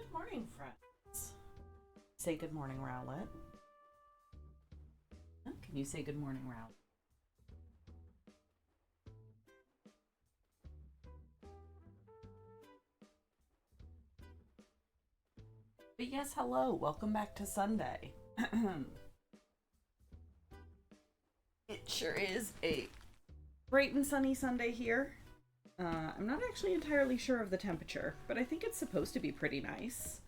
Good morning, friends. Say good morning, Rowlet. Huh? Can you say good morning, Rowlet? But yes, hello. Welcome back to Sunday. It sure is a bright and sunny Sunday here. I'm not actually entirely sure of the temperature, but I think it's supposed to be pretty nice.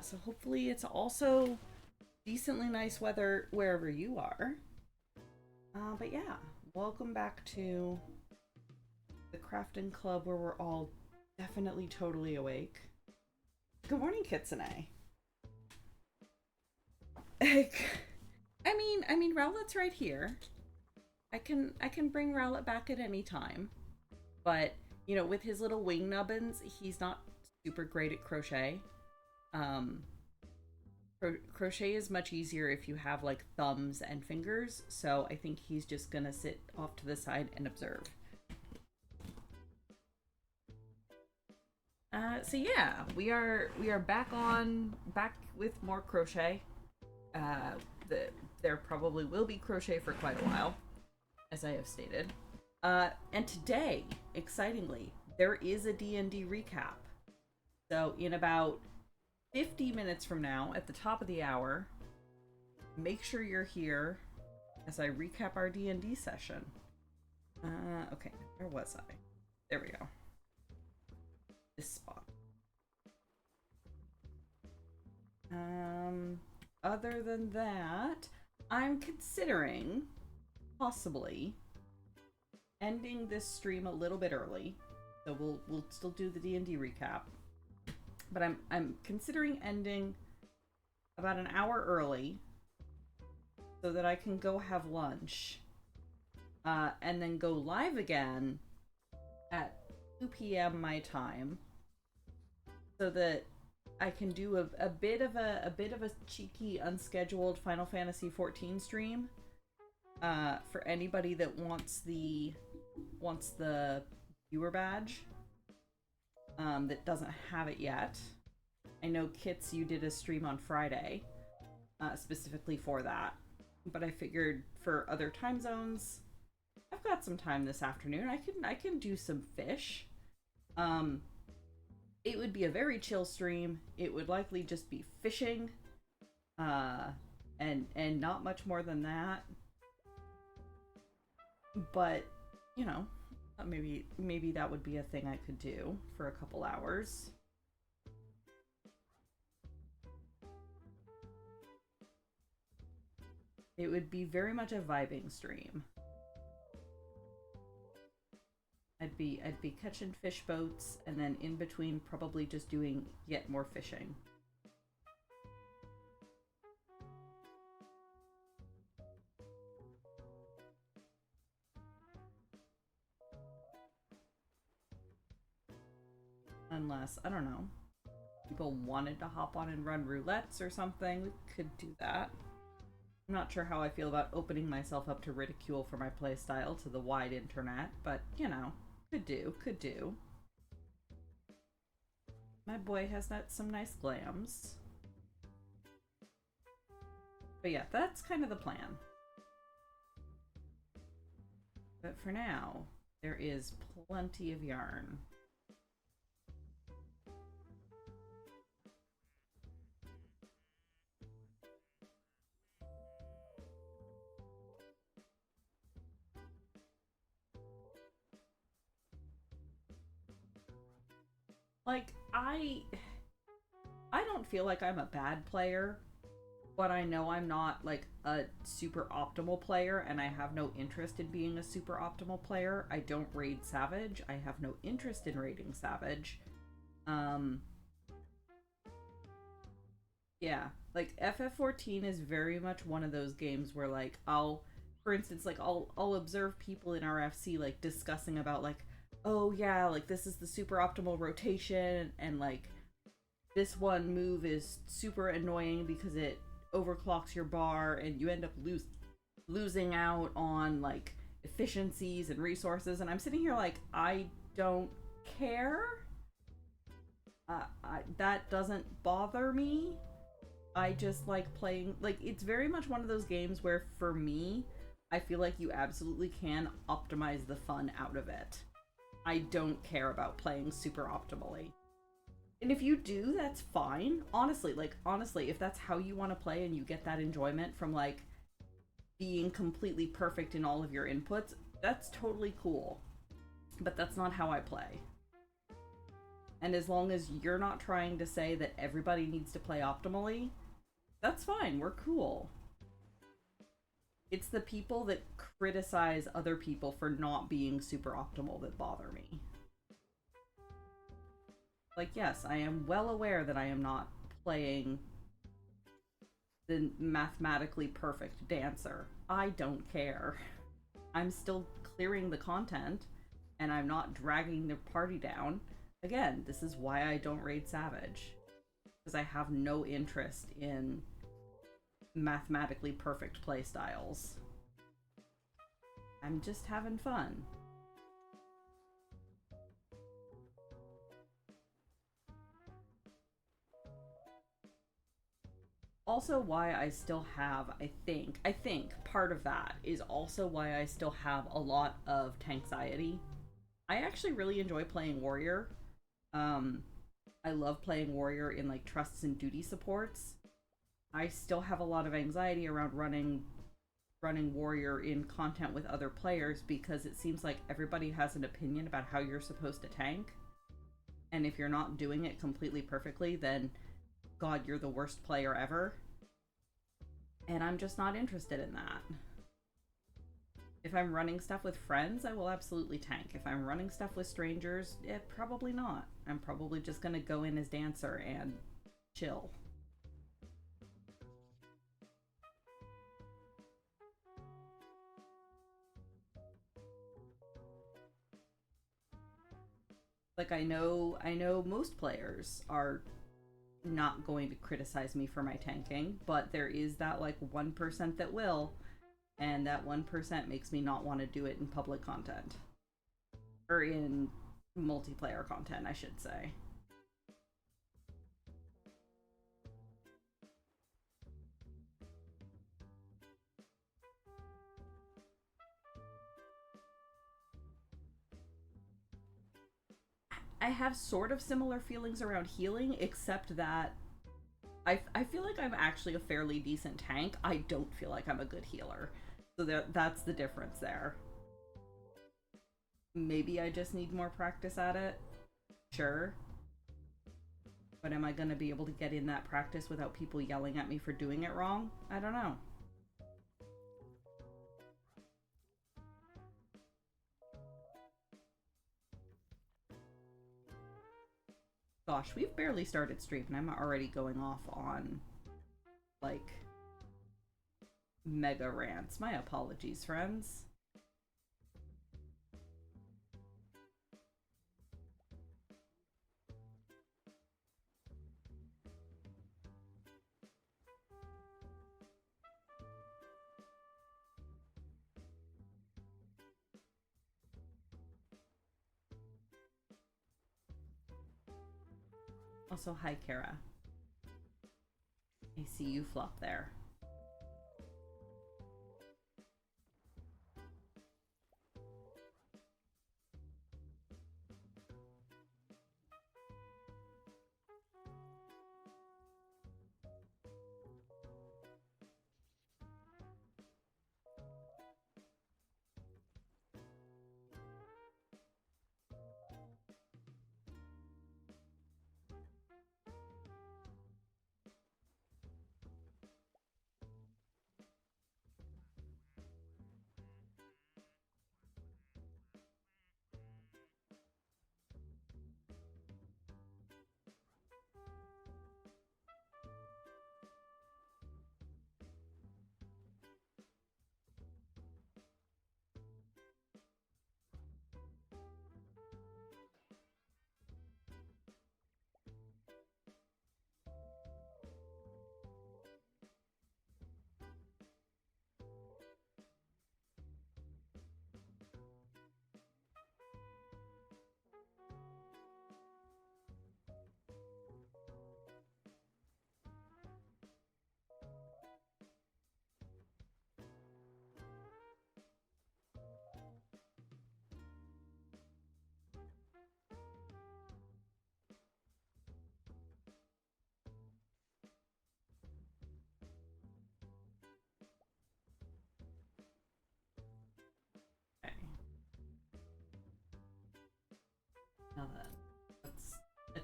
So hopefully it's also decently nice weather wherever you are. But yeah, welcome back to the crafting club where we're all definitely totally awake. Good morning, Kitsune. I mean, Rowlet's right here. I can bring Rowlet back at any time, but with his little wing nubbins, he's not super great at crochet. Um, Crochet is much easier if you have like thumbs and fingers, so I think he's just gonna sit off to the side and observe. So yeah, we are back with more crochet. Uh, there probably will be crochet for quite a while, as I have stated. And today, excitingly, there is a D&D recap. So in about 50 minutes from now, at the top of the hour, make sure you're here as I recap our D&D session. Okay, where was I? There we go. This spot. Other than that, I'm considering possibly ending this stream a little bit early. So we'll still do the D&D recap. But I'm considering ending about an hour early so that I can go have lunch. And then go live again at 2 p.m. my time so that I can do a bit of a cheeky unscheduled Final Fantasy XIV stream for anybody that wants the viewer badge that doesn't have it yet. I know Kits, you did a stream on Friday specifically for that, but I figured for other time zones, I've got some time this afternoon. I can do some fish. It would be a very chill stream. It would likely just be fishing, and not much more than that. But maybe that would be a thing I could do for a couple hours. It would be very much a vibing stream. I'd be catching fish boats, and then in between probably just doing yet more fishing. Unless, I don't know, people wanted to hop on and run roulettes or something, we could do that. I'm not sure how I feel about opening myself up to ridicule for my playstyle to the wide internet, but could do. My boy has some nice glams. But yeah, that's kind of the plan. But for now, there is plenty of yarn. Like, I don't feel like I'm a bad player, but I know I'm not like a super optimal player, and I have no interest in being a super optimal player. I don't raid Savage. I have no interest in raiding Savage. Um yeah, like FF14 is very much one of those games where like for instance, like I'll observe people in RFC like discussing about like, oh yeah, like this is the super optimal rotation, and like this one move is super annoying because it overclocks your bar and you end up losing out on like efficiencies and resources. And I'm sitting here like, I don't care. That doesn't bother me. I just like playing, like, it's very much one of those games where, for me, I feel like you absolutely can optimize the fun out of it. I don't care about playing super optimally. And if you do, that's fine. Honestly, like, honestly, if that's how you want to play and you get that enjoyment from, like, being completely perfect in all of your inputs, that's totally cool. But that's not how I play. And as long as you're not trying to say that everybody needs to play optimally, that's fine. We're cool. It's the people that criticize other people for not being super optimal that bother me. Like, yes, I am well aware that I am not playing the mathematically perfect dancer. I don't care. I'm still clearing the content, and I'm not dragging the party down. Again, this is why I don't raid Savage. Because I have no interest in mathematically perfect playstyles. I'm just having fun. Also why I still have, I think part of that is also why I still have a lot of tankxiety. I actually really enjoy playing warrior. Um, I love playing warrior in like trusts and duty supports. I still have a lot of anxiety around running warrior in content with other players because it seems like everybody has an opinion about how you're supposed to tank. And if you're not doing it completely perfectly, then God, you're the worst player ever. And I'm just not interested in that. If I'm running stuff with friends, I will absolutely tank. If I'm running stuff with strangers, probably not. I'm probably just gonna go in as dancer and chill. Like, I know most players are not going to criticize me for my tanking, but there is that like 1% that will, and that 1% makes me not want to do it in public content. Or in multiplayer content, I should say. I have sort of similar feelings around healing, except that I feel like I'm actually a fairly decent tank. I don't feel like I'm a good healer. So that's the difference there. Maybe I just need more practice at it. Sure. But am I going to be able to get in that practice without people yelling at me for doing it wrong? I don't know. Gosh, we've barely started stream and I'm already going off on, like, mega rants. My apologies, friends. Also, hi, Kara. I see you flop there.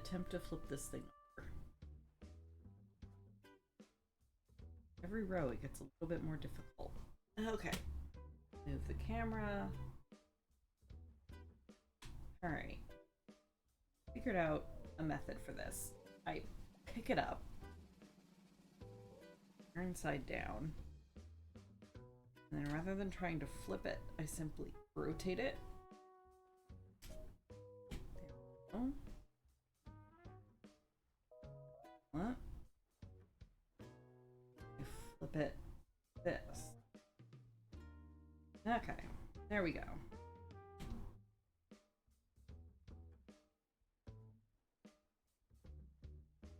attempt to flip this thing over. Every row it gets a little bit more difficult. Okay. Move the camera. Alright. Figured out a method for this. I pick it up, turn side down, and then rather than trying to flip it, I simply rotate it. There we go. What? I flip it this. Okay, there we go.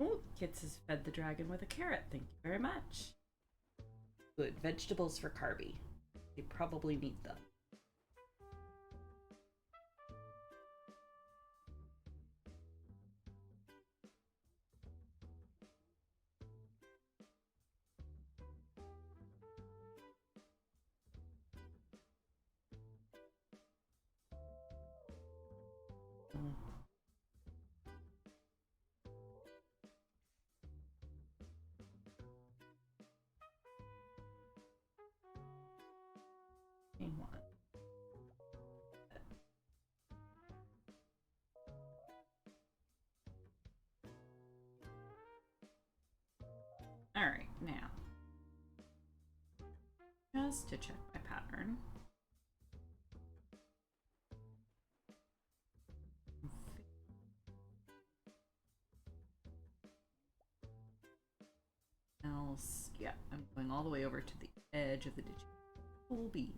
Oh, Kits has fed the dragon with a carrot. Thank you very much. Good. Vegetables for Carby. They probably need them. One. All right, now, just to check my pattern. Else, yeah, I'm going all the way over to the edge of the digital bean.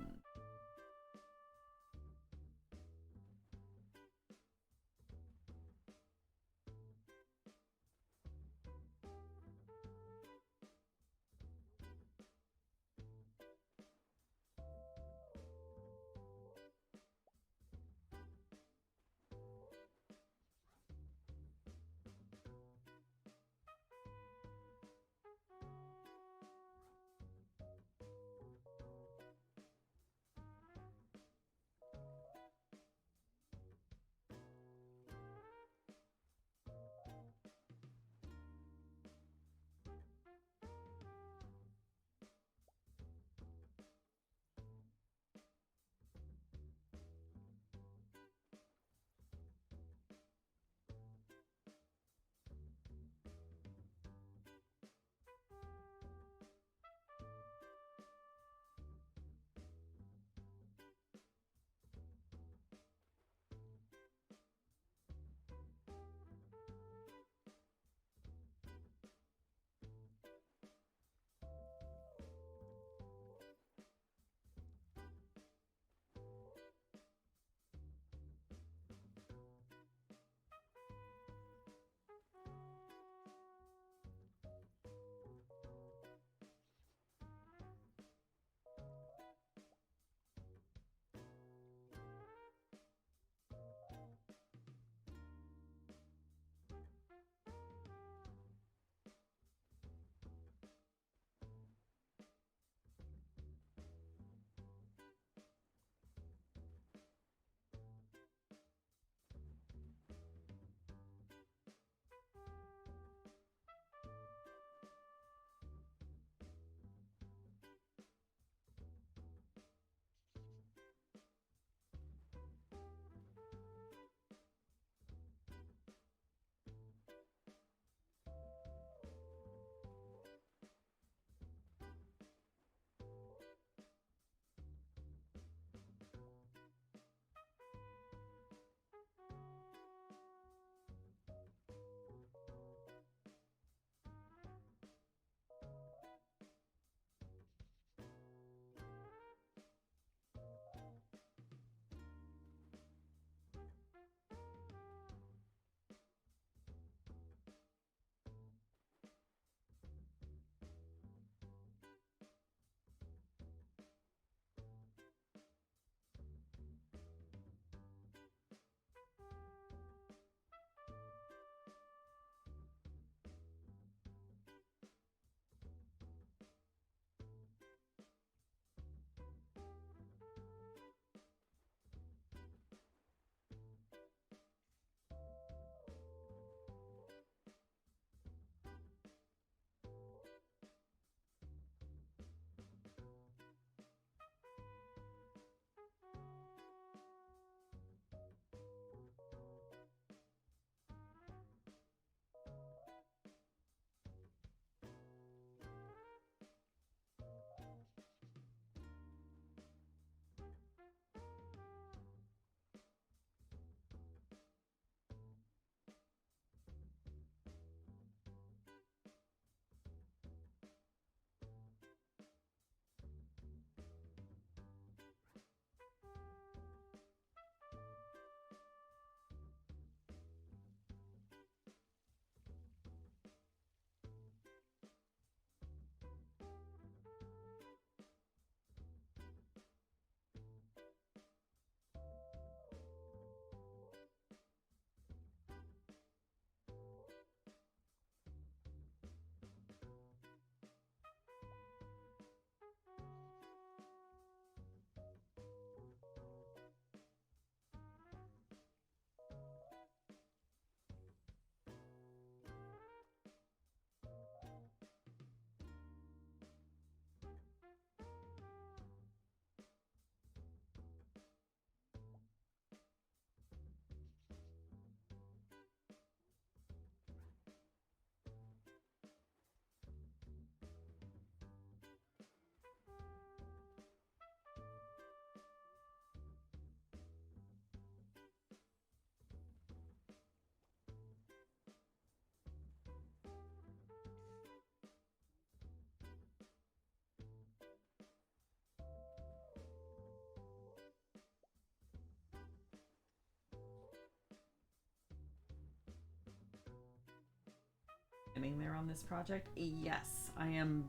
Getting there on this project? Yes, I am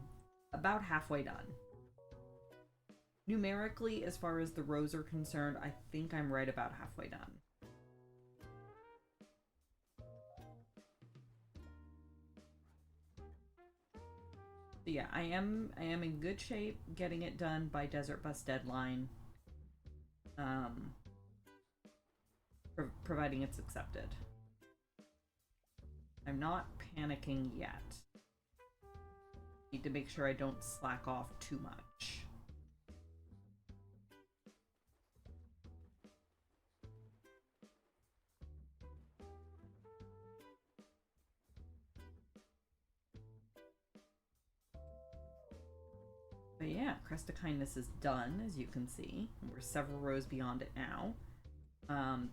about halfway done. Numerically, as far as the rows are concerned, I think I'm right about halfway done. So yeah, I am in good shape getting it done by Desert Bus deadline. Providing it's accepted. I'm not panicking yet. Need to make sure I don't slack off too much. But yeah, Crest of Kindness is done, as you can see. We're several rows beyond it now.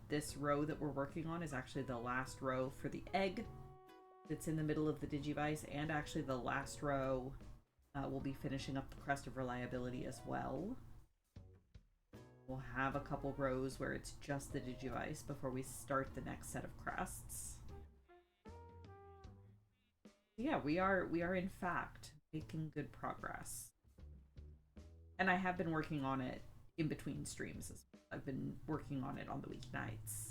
This row that we're working on is actually the last row for the egg that's in the middle of the Digivice, and actually the last row we'll be finishing up the Crest of Reliability as well. We'll have a couple rows where it's just the Digivice before we start the next set of crests. Yeah, we are in fact making good progress. And I have been working on it in between streams. I've been working on it on the weeknights.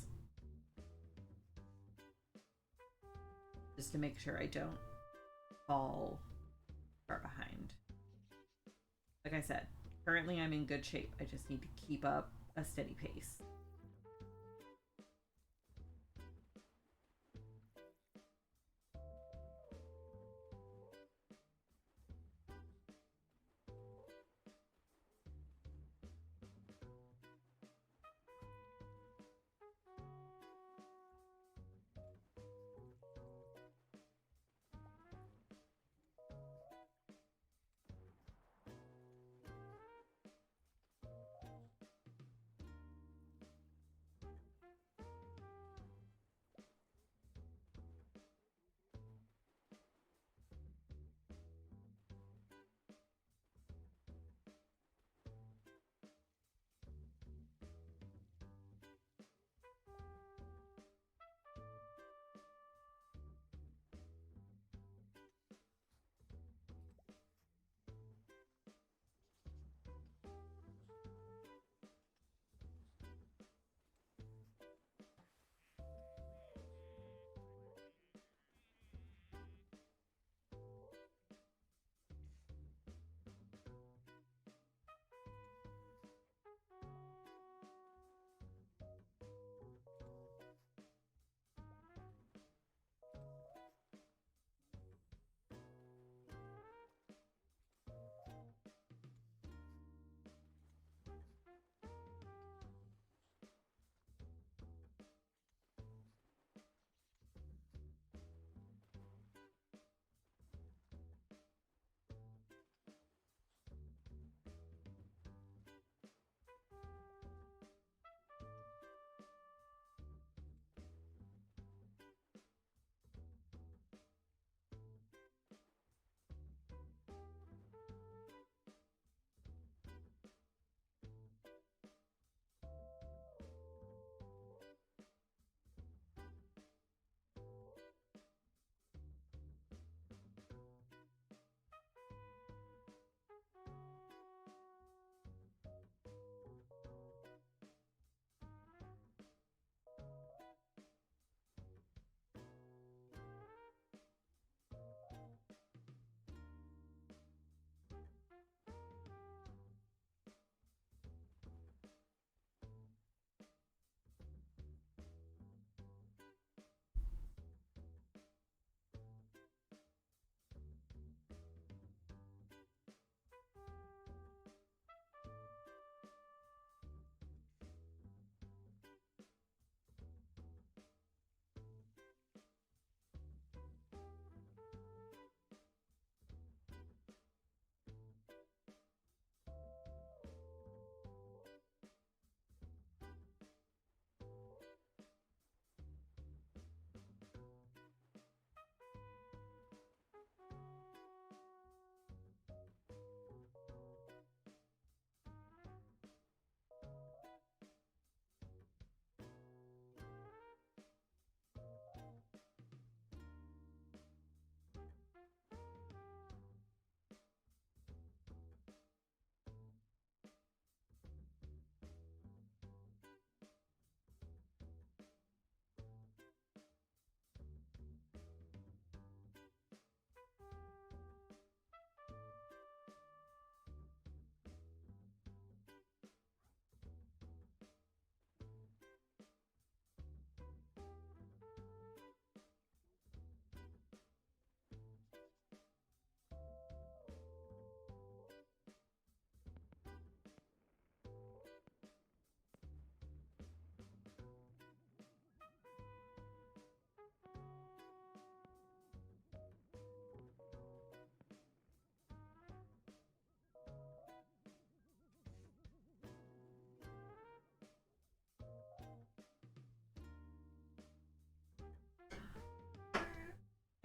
Just to make sure I don't fall far behind. Like I said, currently I'm in good shape. I just need to keep up a steady pace.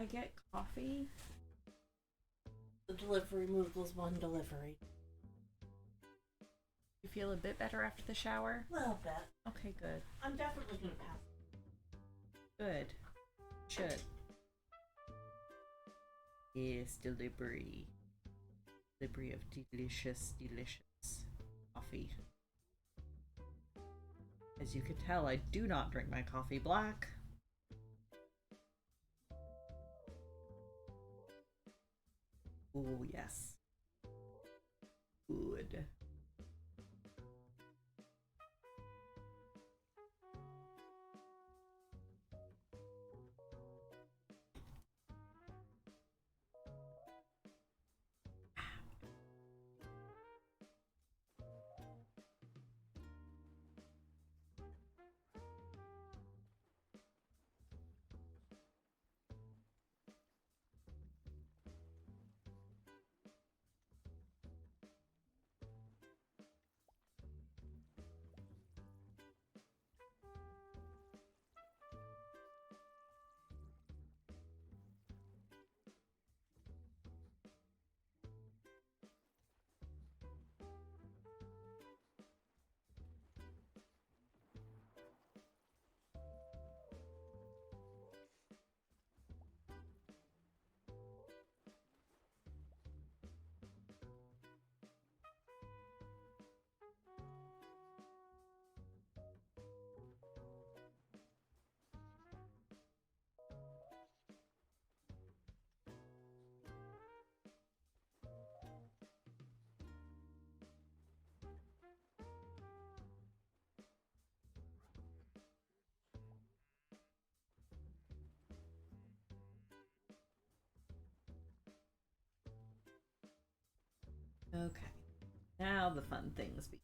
I get coffee. The delivery move was one delivery. You feel a bit better after the shower? A little bit. Okay, good. I'm definitely gonna pass. Good. Should. Yes, delivery. Delivery of delicious, delicious coffee. As you can tell, I do not drink my coffee black. Oh, yes. Good. Okay. Now the fun things begin.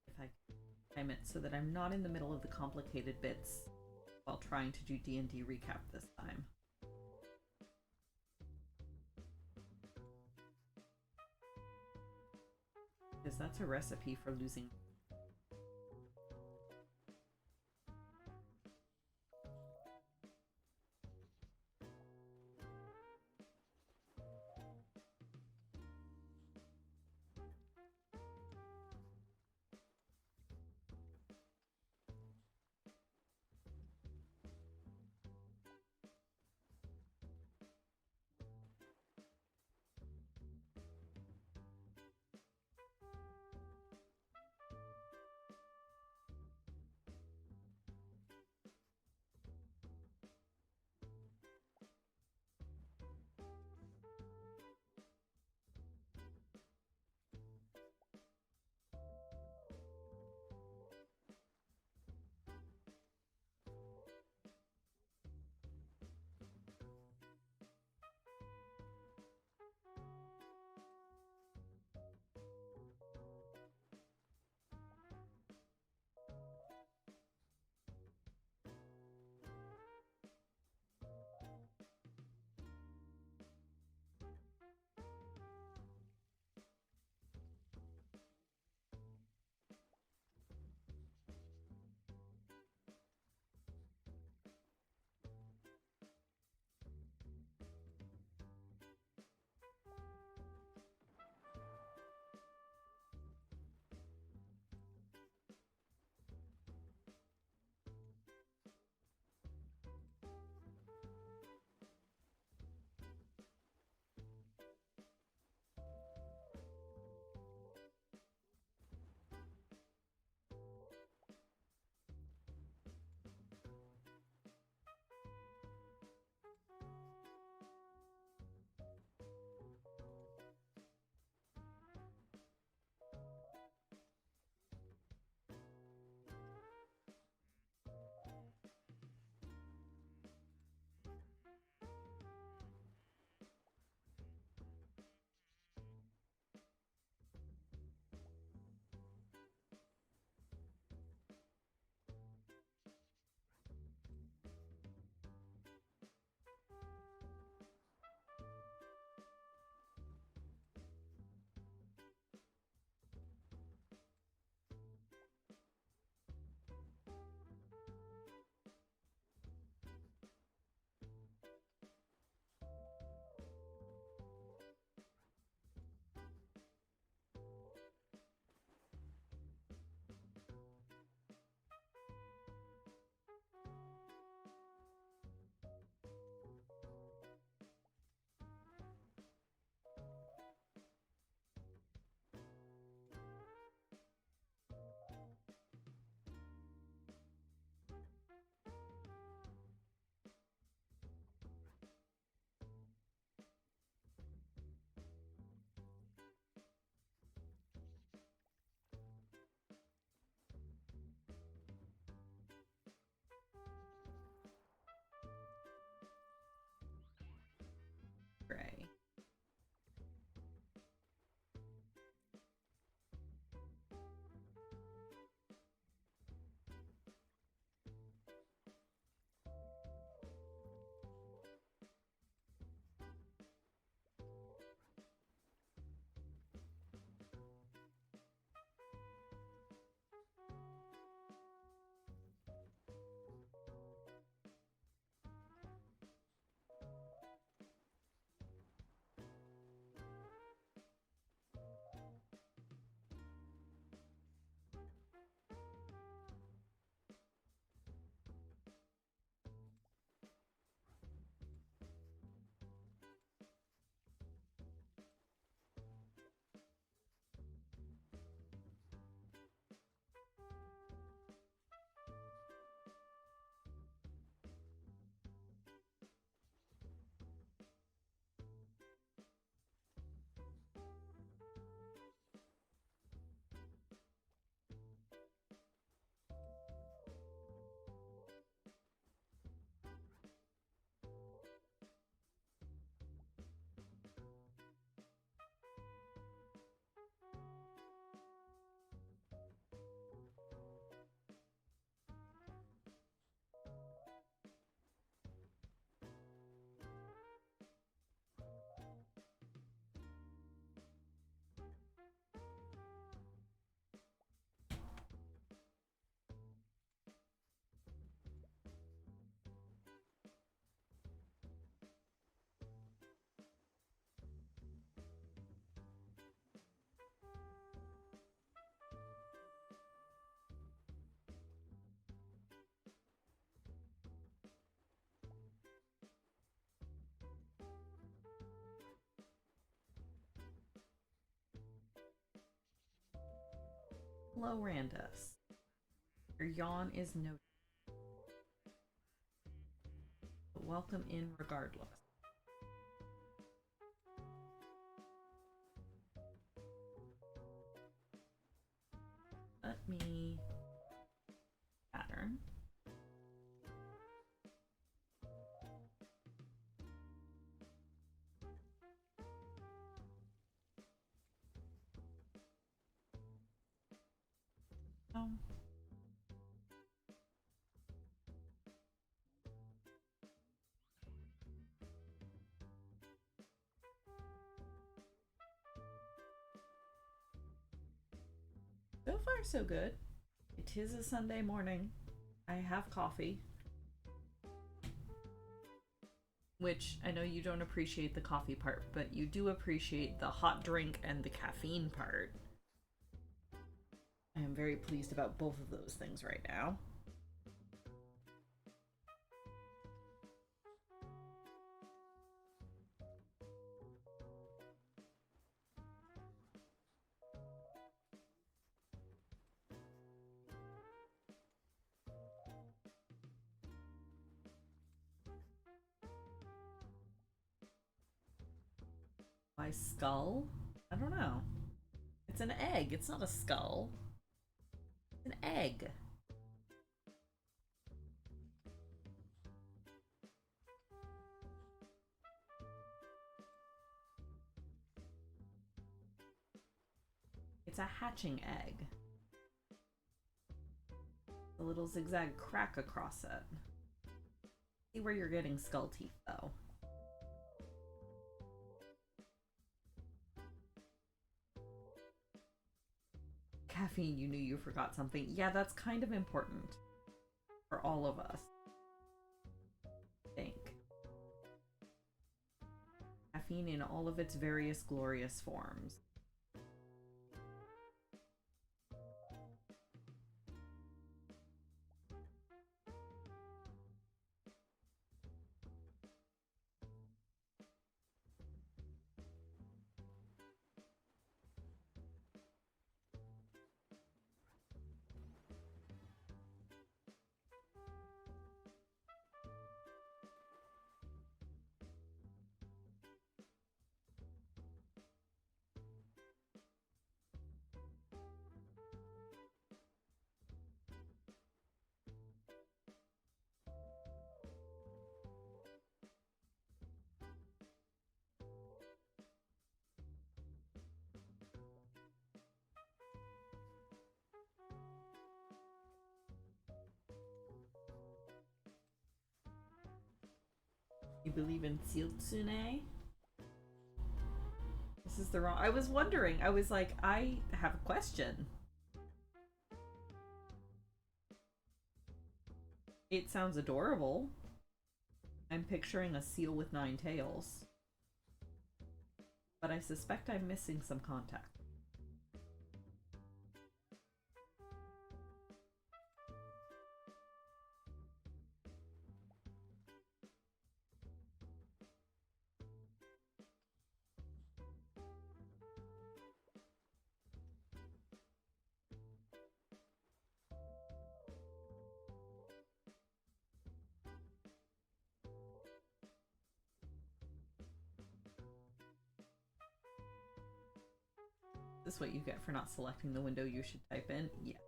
If I time it so that I'm not in the middle of the complicated bits while trying to do D&D recap this time. Because that's a recipe for losing. Hello, Randus. Your yawn is noted. But welcome in regardless. Let me pattern. Oh. So far, so good. It is a Sunday morning. I have coffee. Which, I know you don't appreciate the coffee part, but you do appreciate the hot drink and the caffeine part. I am very pleased about both of those things right now. My skull? I don't know. It's an egg. It's not a skull. It's an egg. It's a hatching egg. A little zigzag crack across it. See where you're getting skull teeth, though. Caffeine, you knew you forgot something. Yeah, that's kind of important for all of us, I think. Caffeine in all of its various glorious forms. You believe in Tsiltsune? This is the wrong... I was wondering. I was like, I have a question. It sounds adorable. I'm picturing a seal with 9 tails. But I suspect I'm missing some context. Is this what you get for not selecting the window you should type in? Yeah.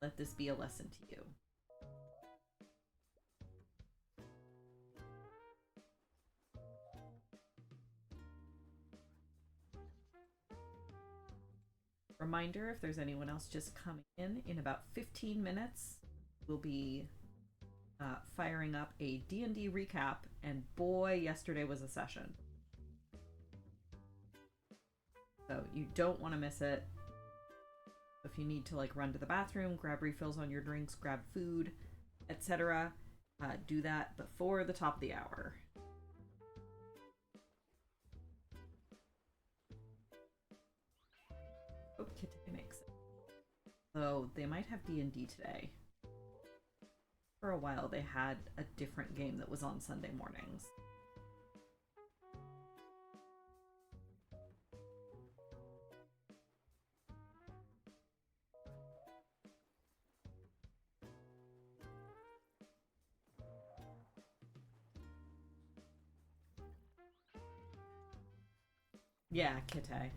Let this be a lesson to you. Reminder, if there's anyone else just coming in about 15 minutes, we'll be firing up a D&D recap, and boy, yesterday was a session. So you don't want to miss it. If you need to like run to the bathroom, grab refills on your drinks, grab food, etc., do that before the top of the hour. Oh, Kitty makes it. So they might have D&D today. For a while, they had a different game that was on Sunday mornings. Yeah, Kitay.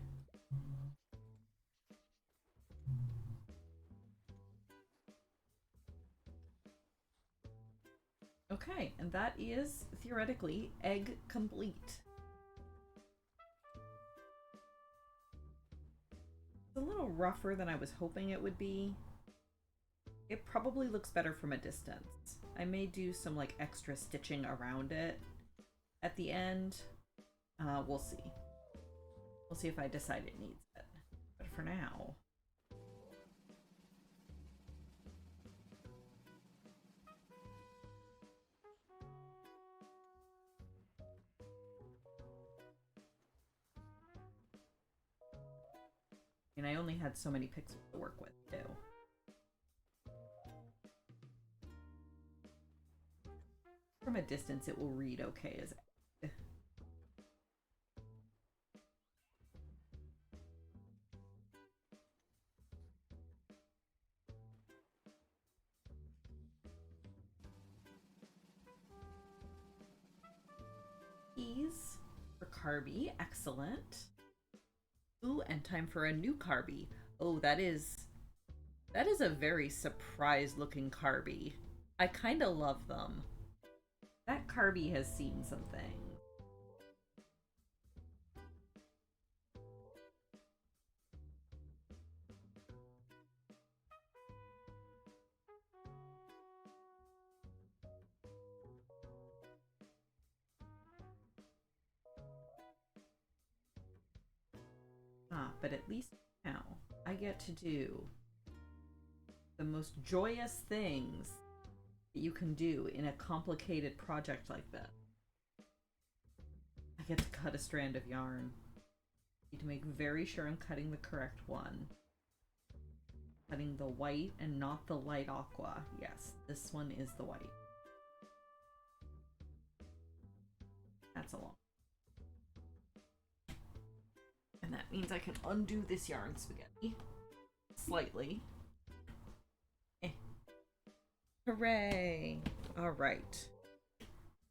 Okay, and that is theoretically egg complete. It's a little rougher than I was hoping it would be. It probably looks better from a distance. I may do some like extra stitching around it at the end. We'll see. We'll see if I decide it needs it. But for now... I mean, I only had so many pixels to work with, too. From a distance, it will read okay as egg. Ease for Carby, excellent. Ooh, and time for a new Carby. Oh, that is a very surprised looking Carby. I kind of love them. That Carby has seen some things. But at least now I get to do the most joyous things that you can do in a complicated project like that. I get to cut a strand of yarn. I need to make very sure I'm cutting the correct one. Cutting the white and not the light aqua. Yes, this one is the white. That's a long. And that means I can undo this yarn spaghetti. Slightly. Hooray! Alright.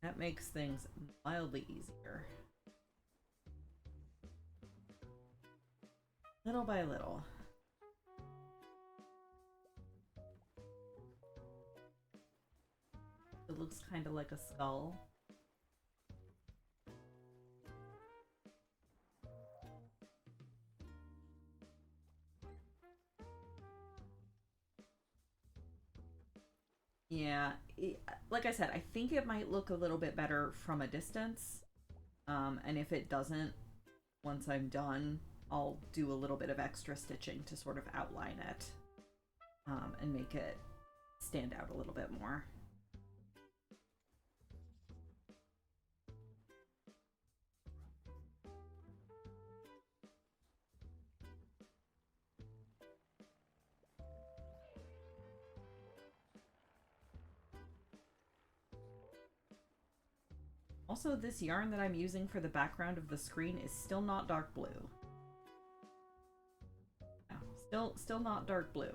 That makes things mildly easier. Little by little. It looks kind of like a skull. Yeah, like I said, I think it might look a little bit better from a distance. And if it doesn't, once I'm done, I'll do a little bit of extra stitching to sort of outline it and make it stand out a little bit more. Also, this yarn that I'm using for the background of the screen is still not dark blue. No, still not dark blue.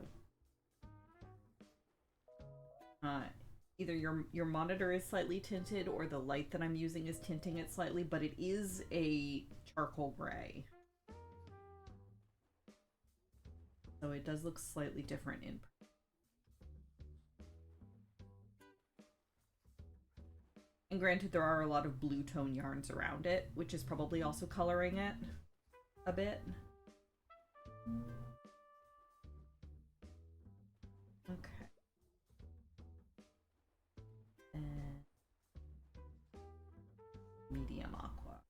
Either your monitor is slightly tinted or the light that I'm using is tinting it slightly, but it is a charcoal gray. So it does look slightly different in. And granted, there are a lot of blue tone yarns around it, which is probably also coloring it a bit. Okay. And medium aqua.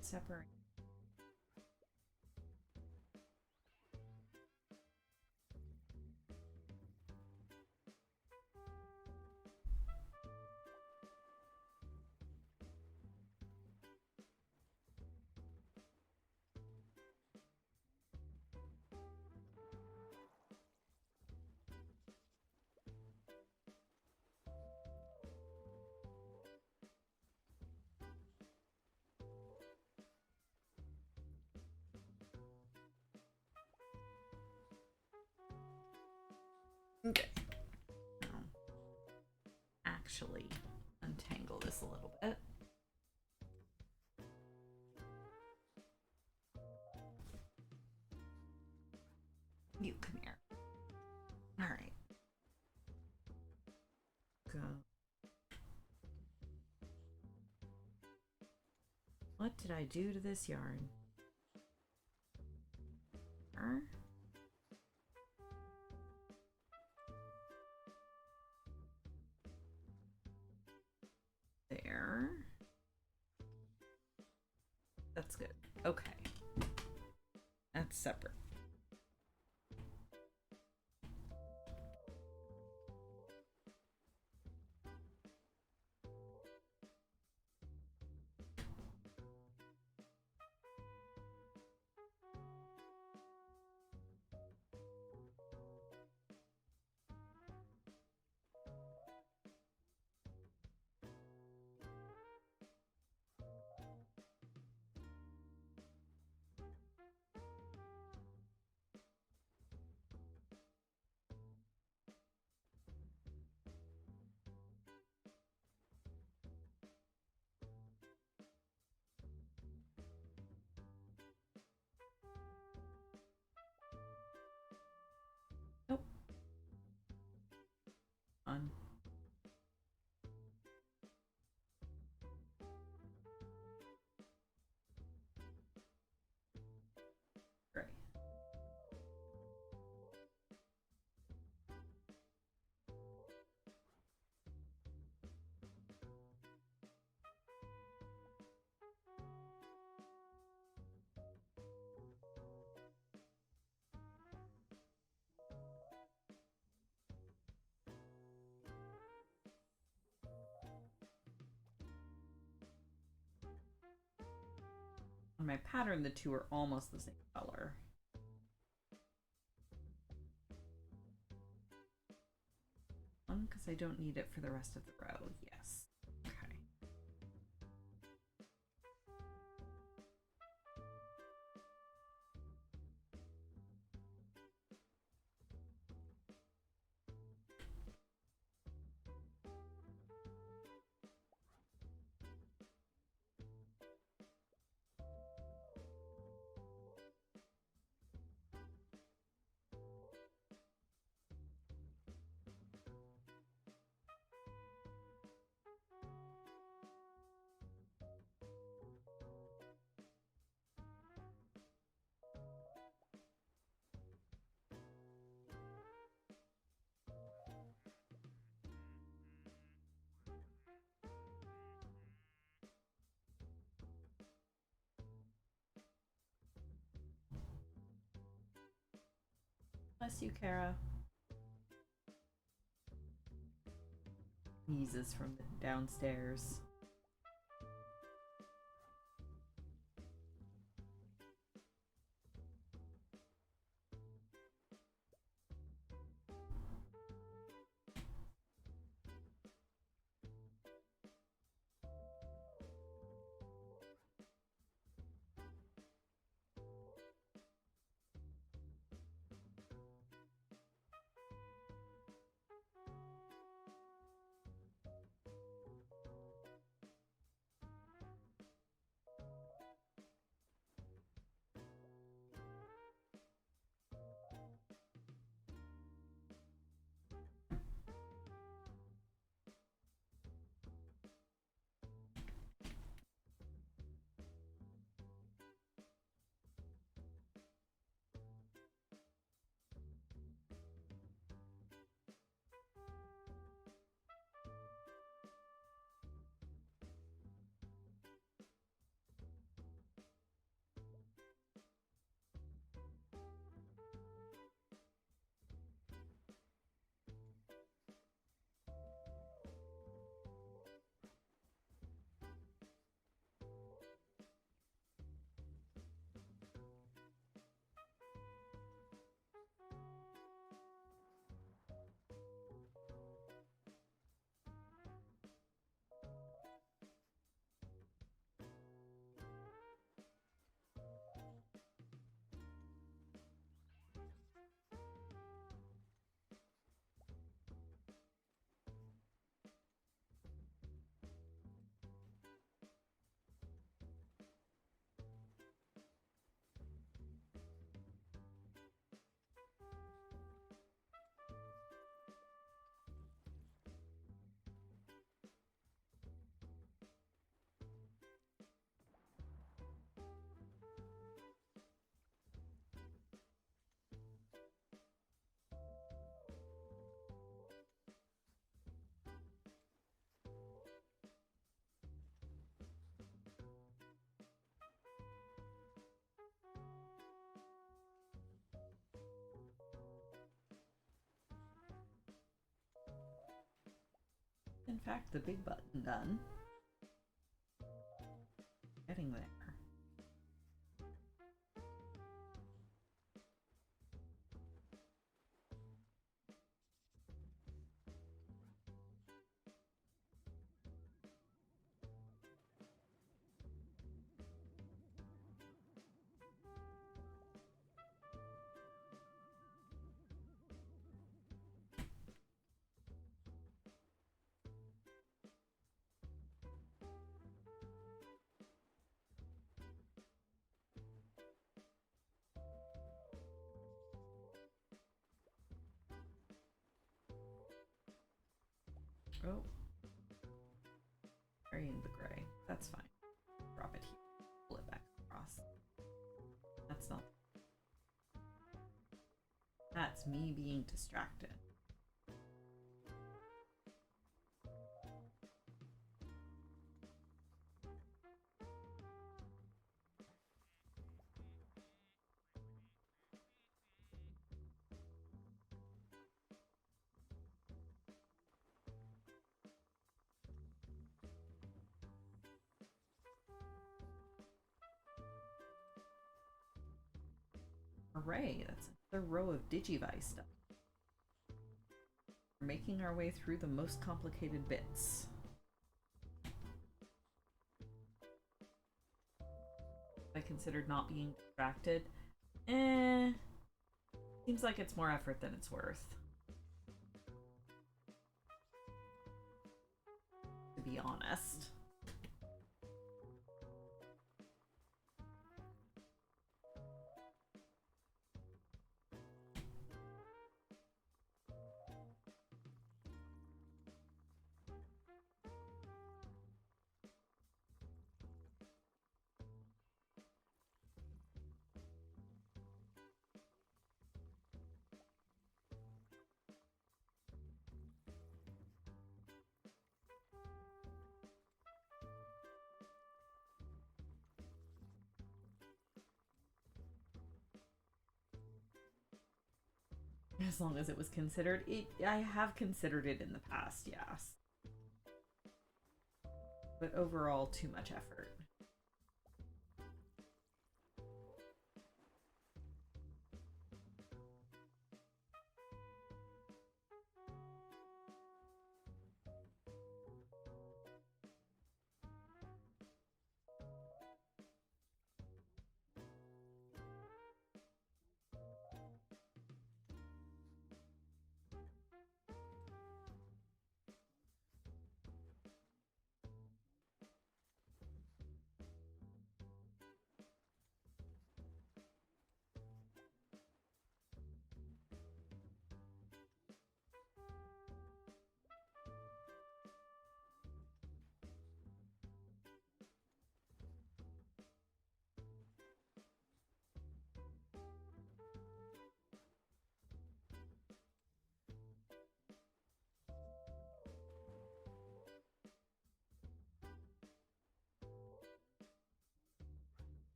Separate. Okay. Now, actually untangle this a little bit. You come here. All right. Go. What did I do to this yarn? There. That's good. Okay. That's separate. Nope. On. Great. On my pattern, the two are almost the same color. One, because I don't need it for the rest of the row. Yes. Okay. Bless you, Kara. Sneezes from downstairs. in fact, the big button done. Getting there. Oh. Carrying the gray. That's fine. Drop it here. Pull it back across. That's not. That's me being distracted. Hooray, that's another row of Digivi stuff. We're making our way through the most complicated bits. I considered not being distracted. Seems like it's more effort than it's worth. To be honest. As long as it was considered. I have considered it in the past, yes. But overall, too much effort.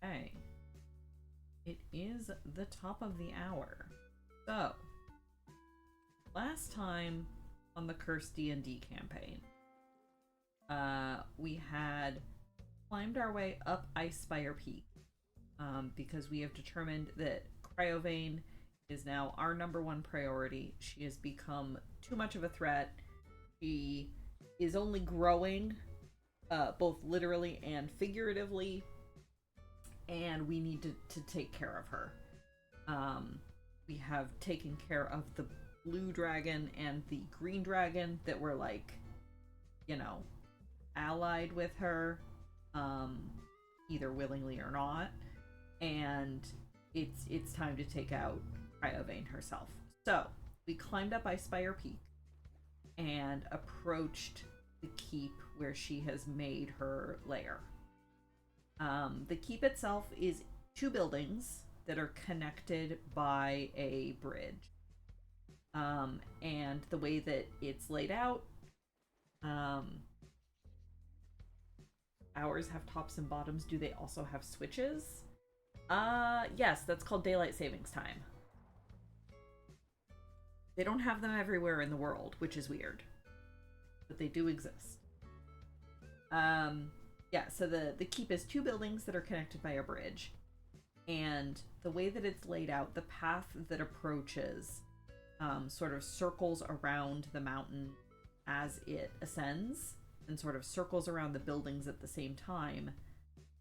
Okay. It is the top of the hour. So, last time on the Cursed D&D campaign, we had climbed our way up Ice Spire Peak because we have determined that Cryovane is now our number one priority. She has become too much of a threat. She is only growing, both literally and figuratively, and we need to take care of her. We have taken care of the blue dragon and the green dragon that were like, you know, allied with her, either willingly or not, and it's time to take out Cryovane herself. So we climbed up Icespire Peak and approached the keep where she has made her lair. The keep itself is two buildings that are connected by a bridge. And the way that it's laid out, ours have tops and bottoms. Do they also have switches? Yes, that's called daylight savings time. They don't have them everywhere in the world, which is weird, but they do exist. Yeah, so the keep is two buildings that are connected by a bridge, and the way that it's laid out, the path that approaches sort of circles around the mountain as it ascends, and sort of circles around the buildings at the same time,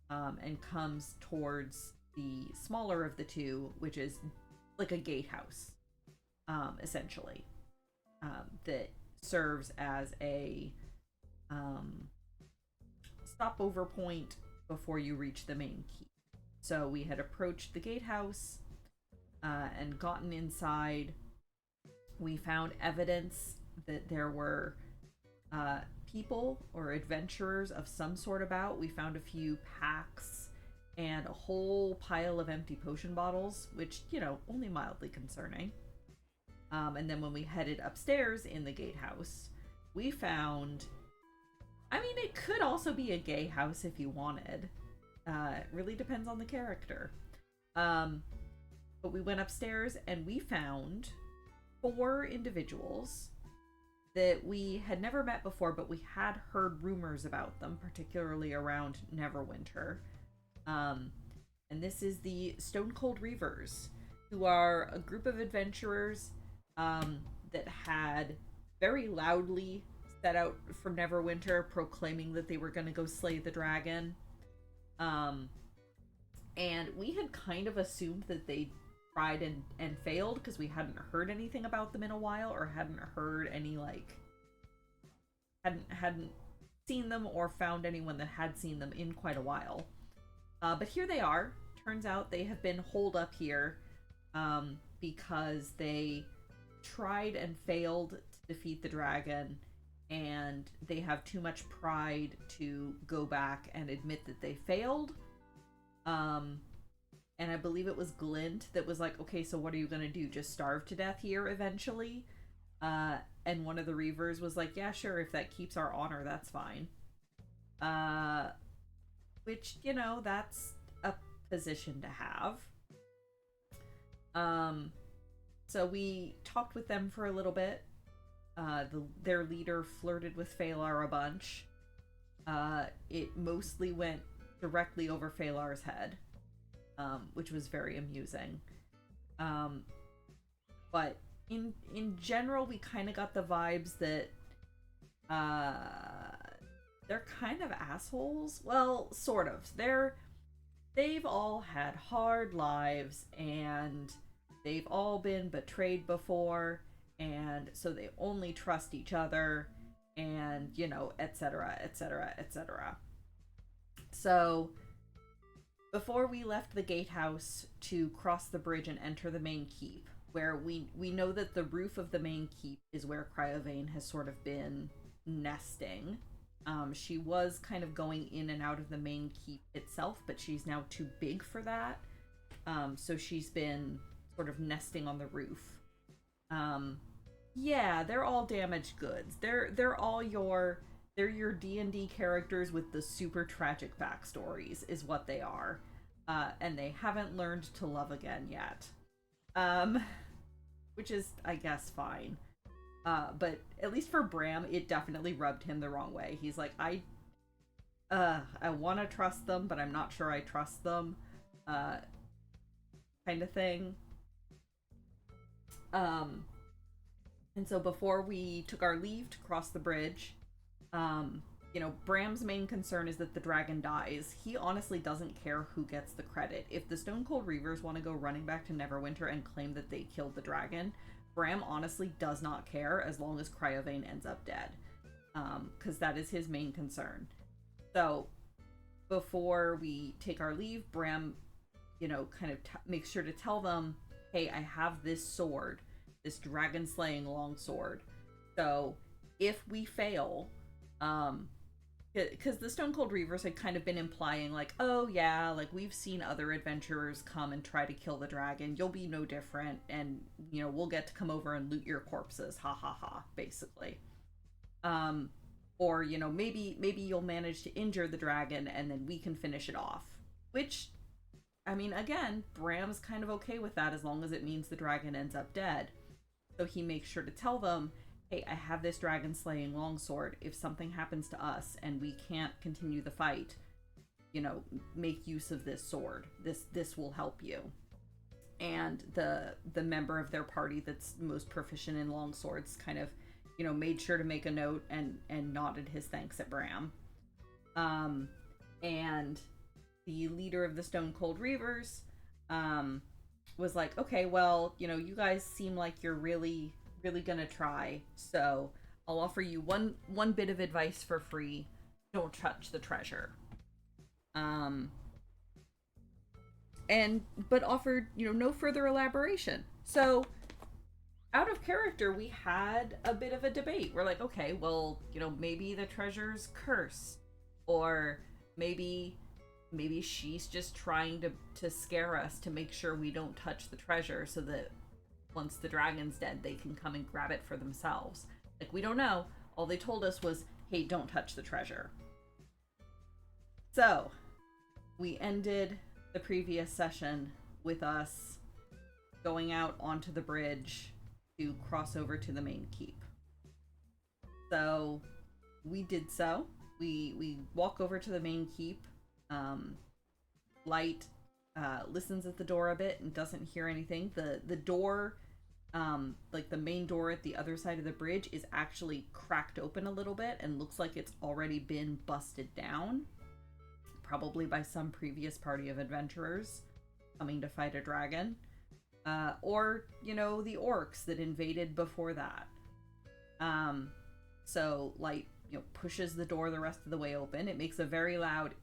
and comes towards the smaller of the two, which is like a gatehouse, essentially, that serves as a stopover point before you reach the main keep. So we had approached the gatehouse and gotten inside. We found evidence that there were people or adventurers of some sort about. We found a few packs and a whole pile of empty potion bottles, which, you know, only mildly concerning. And then when we headed upstairs in the gatehouse, we found, I mean, it could also be a gay house if you wanted. It really depends on the character. But we went upstairs and we found 4 individuals that we had never met before, but we had heard rumors about them, particularly around Neverwinter. And this is the Stone Cold Reavers, who are a group of adventurers that had very loudly set out for Neverwinter, proclaiming that they were going to go slay the dragon. And we had kind of assumed that they tried and failed because we hadn't heard anything about them in a while, or hadn't heard any, like, hadn't seen them or found anyone that had seen them in quite a while. But here they are. Turns out they have been holed up here because they tried and failed to defeat the dragon, and they have too much pride to go back and admit that they failed. And I believe it was Glint that was like, okay, so what are you gonna do? Just starve to death here eventually? And one of the Reavers was like, yeah, sure, if that keeps our honor, that's fine. Which, you know, that's a position to have. So we talked with them for a little bit. Their leader flirted with Phalar a bunch. It mostly went directly over Phalar's head, which was very amusing. But in general, we kind of got the vibes that they're kind of assholes. Well, sort of. They've all had hard lives, and they've all been betrayed before, and so they only trust each other, and, you know, etc., etc., etc. So before we left the gatehouse to cross the bridge and enter the main keep, where we know that the roof of the main keep is where Cryovane has sort of been nesting. She was kind of going in and out of the main keep itself, but she's now too big for that. So she's been sort of nesting on the roof. Yeah, they're all damaged goods. They're all your D&D characters with the super tragic backstories is what they are. And they haven't learned to love again yet. Which is, I guess, fine. But at least for Bram, it definitely rubbed him the wrong way. He's like, I want to trust them, but I'm not sure I trust them. Kind of thing. And so before we took our leave to cross the bridge, you know, Bram's main concern is that the dragon dies. He honestly doesn't care who gets the credit. If the Stone Cold Reavers want to go running back to Neverwinter and claim that they killed the dragon, Bram honestly does not care as long as Cryovane ends up dead. Because that is his main concern. So, before we take our leave, Bram, you know, kind of makes sure to tell them, hey, I have this sword, this dragon slaying longsword. So, if we fail, because the Stone Cold Reavers had kind of been implying, like, oh yeah, like, we've seen other adventurers come and try to kill the dragon, you'll be no different, and, you know, we'll get to come over and loot your corpses, ha ha ha, basically. Or, you know, maybe you'll manage to injure the dragon and then we can finish it off. Which, I mean, again, Bram's kind of okay with that as long as it means the dragon ends up dead. So he makes sure to tell them, hey, I have this dragon slaying longsword. If something happens to us and we can't continue the fight, you know, make use of this sword. This will help you. And the member of their party that's most proficient in longswords kind of, you know, made sure to make a note and nodded his thanks at Bram. And the leader of the Stone Cold Reavers was like, okay, well, you know, you guys seem like you're really gonna try, so I'll offer you one bit of advice for free: don't touch the treasure. But offered, you know, no further elaboration. So out of character, we had a bit of a debate. We're like, okay, well, you know, maybe the treasure's cursed, or maybe she's just trying to scare us to make sure we don't touch the treasure, so that once the dragon's dead, they can come and grab it for themselves. Like, we don't know. All they told us was, hey, don't touch the treasure. So, we ended the previous session with us going out onto the bridge to cross over to the main keep. So, we did so. We walk over to the main keep. Light listens at the door a bit and doesn't hear anything. The door, like the main door at the other side of the bridge, is actually cracked open a little bit and looks like it's already been busted down, probably by some previous party of adventurers coming to fight a dragon, or, you know, the orcs that invaded before that. So Light, you know, pushes the door the rest of the way open. It makes a very loud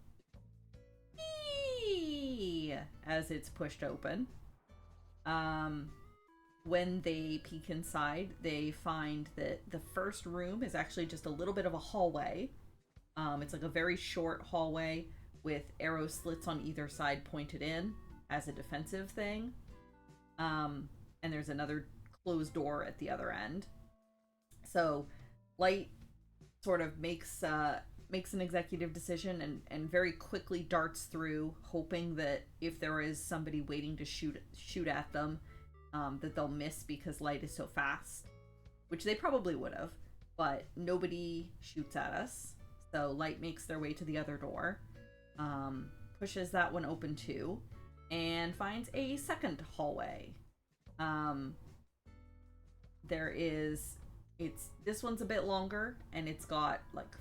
as it's pushed open. When they peek inside, they find that the first room is actually just a little bit of a hallway. It's like a very short hallway with arrow slits on either side pointed in as a defensive thing. And there's another closed door at the other end. So Light sort of makes an executive decision and very quickly darts through, hoping that if there is somebody waiting to shoot at them, that they'll miss because Light is so fast, which they probably would have, but nobody shoots at us. So Light makes their way to the other door, pushes that one open too, and finds a second hallway. This one's a bit longer, and it's got like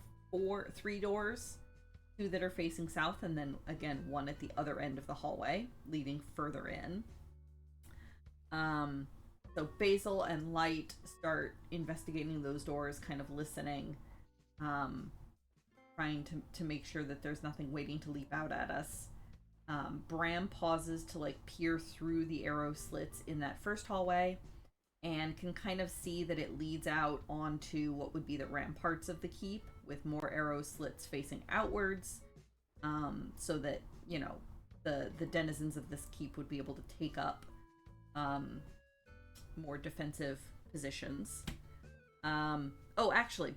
three doors, two that are facing south, and then again one at the other end of the hallway leading further in. So Basil and Light start investigating those doors, kind of listening, trying to make sure that there's nothing waiting to leap out at us. Bram pauses to like peer through the arrow slits in that first hallway and can kind of see that it leads out onto what would be the ramparts of the keep, with more arrow slits facing outwards, so that, you know, the denizens of this keep would be able to take up more defensive positions. Oh, actually,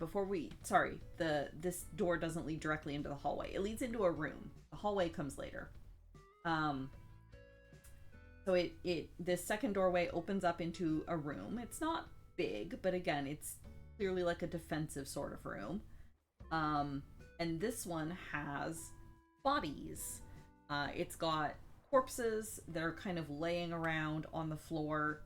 this door doesn't lead directly into the hallway. It leads into a room. The hallway comes later. So this second doorway opens up into a room. It's not big, but again, it's clearly like a defensive sort of room. And this one has bodies. It's got corpses that are kind of laying around on the floor.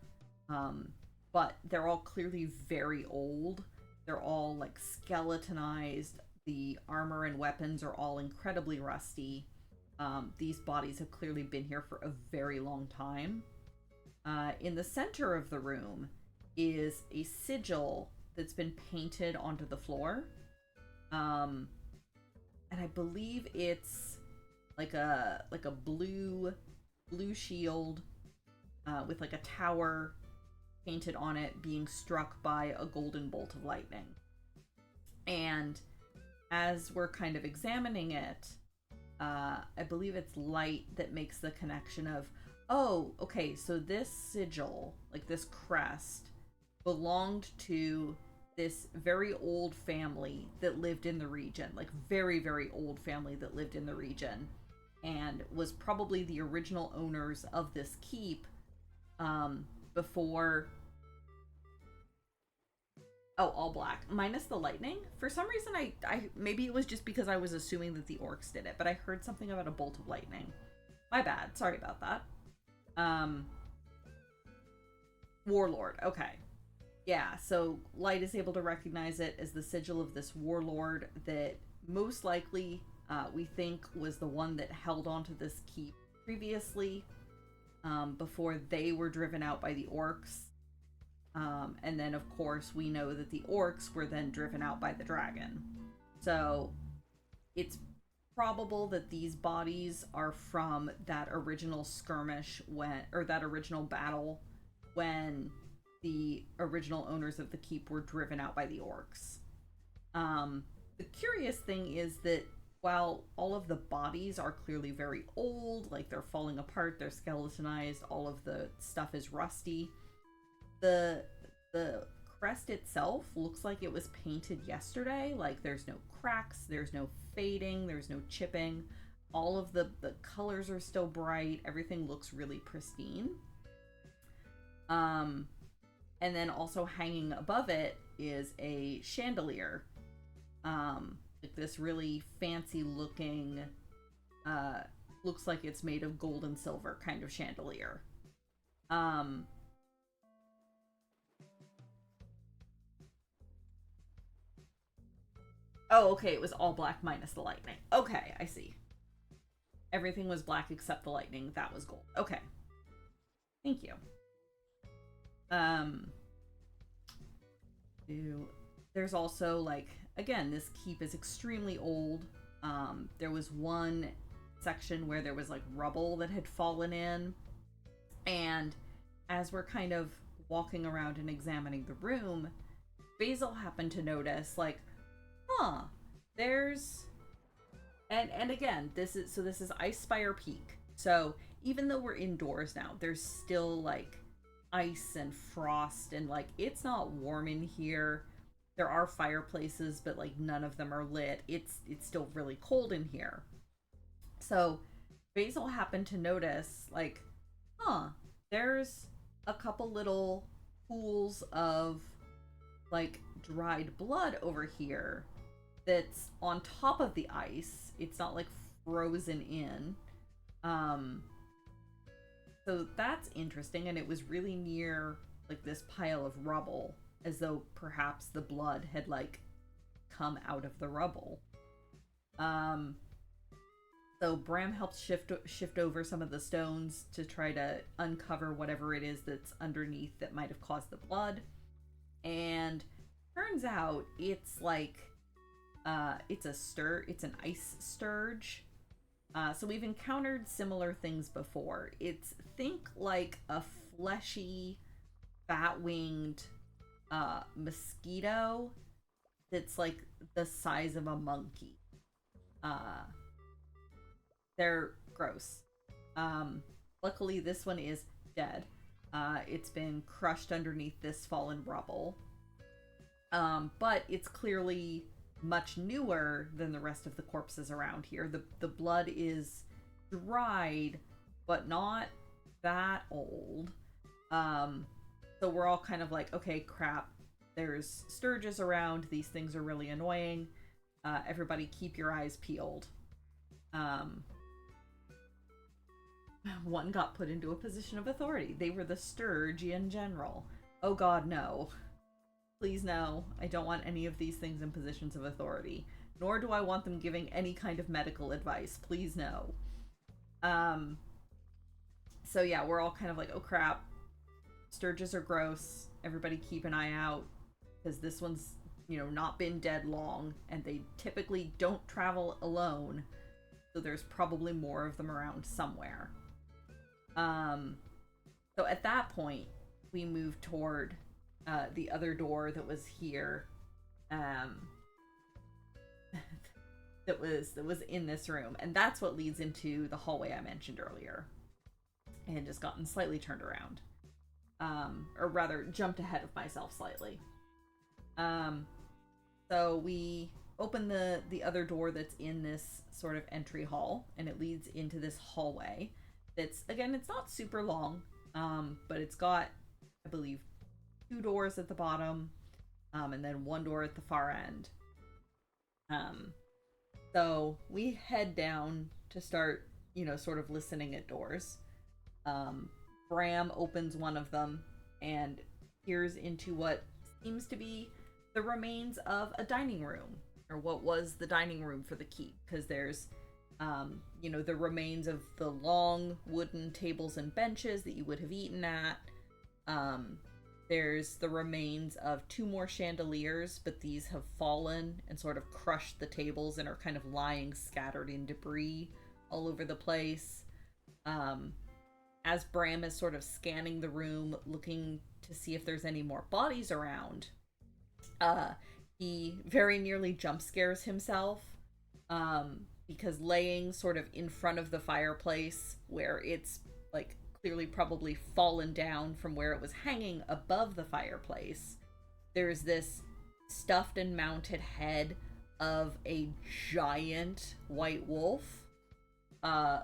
but they're all clearly very old. They're all like skeletonized. The armor and weapons are all incredibly rusty. These bodies have clearly been here for a very long time. In the center of the room is a sigil that's been painted onto the floor. And I believe it's like a blue shield with like a tower painted on it being struck by a golden bolt of lightning. And as we're kind of examining it, I believe it's Light that makes the connection of, oh, okay, so this sigil, like this crest, belonged to this very old family that lived in the region, like very, very old family that lived in the region, and was probably the original owners of this keep before. Oh, all black. Minus the lightning. For some reason, I maybe it was just because I was assuming that the orcs did it, but I heard something about a bolt of lightning. My bad. Sorry about that. Warlord. Okay. Yeah, so Light is able to recognize it as the sigil of this warlord that most likely we think was the one that held onto this keep previously before they were driven out by the orcs. And then, of course, we know that the orcs were then driven out by the dragon. So it's probable that these bodies are from that original skirmish or that original battle when the original owners of the keep were driven out by the orcs. The curious thing is that while all of the bodies are clearly very old, like they're falling apart, they're skeletonized, all of the stuff is rusty, the crest itself looks like it was painted yesterday. Like there's no cracks, there's no fading, there's no chipping. All of the colors are still bright. Everything looks really pristine. And then also hanging above it is a chandelier. Like this really fancy looking, looks like it's made of gold and silver kind of chandelier. Oh, okay, it was all black minus the lightning. Okay, I see. Everything was black except the lightning. That was gold. Okay. Thank you. There's also, like, again, this keep is extremely old. There was one section where there was, like, rubble that had fallen in. And as we're kind of walking around and examining the room, Basil happened to notice, like, there's and again, this is Ice Spire Peak. So even though we're indoors now, there's still like ice and frost and like it's not warm in here. There are fireplaces, but like none of them are lit. It's still really cold in here. So Basil happened to notice like, there's a couple little pools of like dried blood over here that's on top of the ice. It's not like frozen in. So that's interesting, and it was really near like this pile of rubble, as though perhaps the blood had like come out of the rubble. So Bram helps shift over some of the stones to try to uncover whatever it is that's underneath that might have caused the blood. And turns out it's like it's an ice sturge. So we've encountered similar things before. Think like a fleshy, bat-winged mosquito that's like the size of a monkey. They're gross. Luckily this one is dead. It's been crushed underneath this fallen rubble. But it's clearly much newer than the rest of the corpses around here. The blood is dried, but not that old. So we're all kind of like, okay, crap. There's sturges around. These things are really annoying. Everybody keep your eyes peeled. One got put into a position of authority. They were the Sturgian general. oh god, no. Please no. I don't want any of these things in positions of authority. Nor do I want them giving any kind of medical advice. Please no. So yeah, we're all kind of like, oh crap. Sturges are gross. Everybody keep an eye out. Because this one's, not been dead long. And they typically don't travel alone. So there's probably more of them around somewhere. So at that point, we moved toward the other door that was here, that was in this room, and that's what leads into the hallway I mentioned earlier. And just gotten slightly turned around, or rather jumped ahead of myself slightly. So we open the other door that's in this sort of entry hall, and it leads into this hallway. That's, again, it's not super long, but it's got, I believe, 2 doors at the bottom, and then 1 door at the far end. So we head down to start, sort of listening at doors. Bram opens one of them and peers into what seems to be the remains of a dining room, or what was the dining room for the keep, because there's the remains of the long wooden tables and benches that you would have eaten at. There's the remains of 2 more chandeliers, but these have fallen and sort of crushed the tables and are kind of lying scattered in debris all over the place. As Bram is sort of scanning the room, looking to see if there's any more bodies around, he very nearly jump scares himself, because laying sort of in front of the fireplace, where it's like clearly probably fallen down from where it was hanging above the fireplace, there's this stuffed and mounted head of a giant white wolf,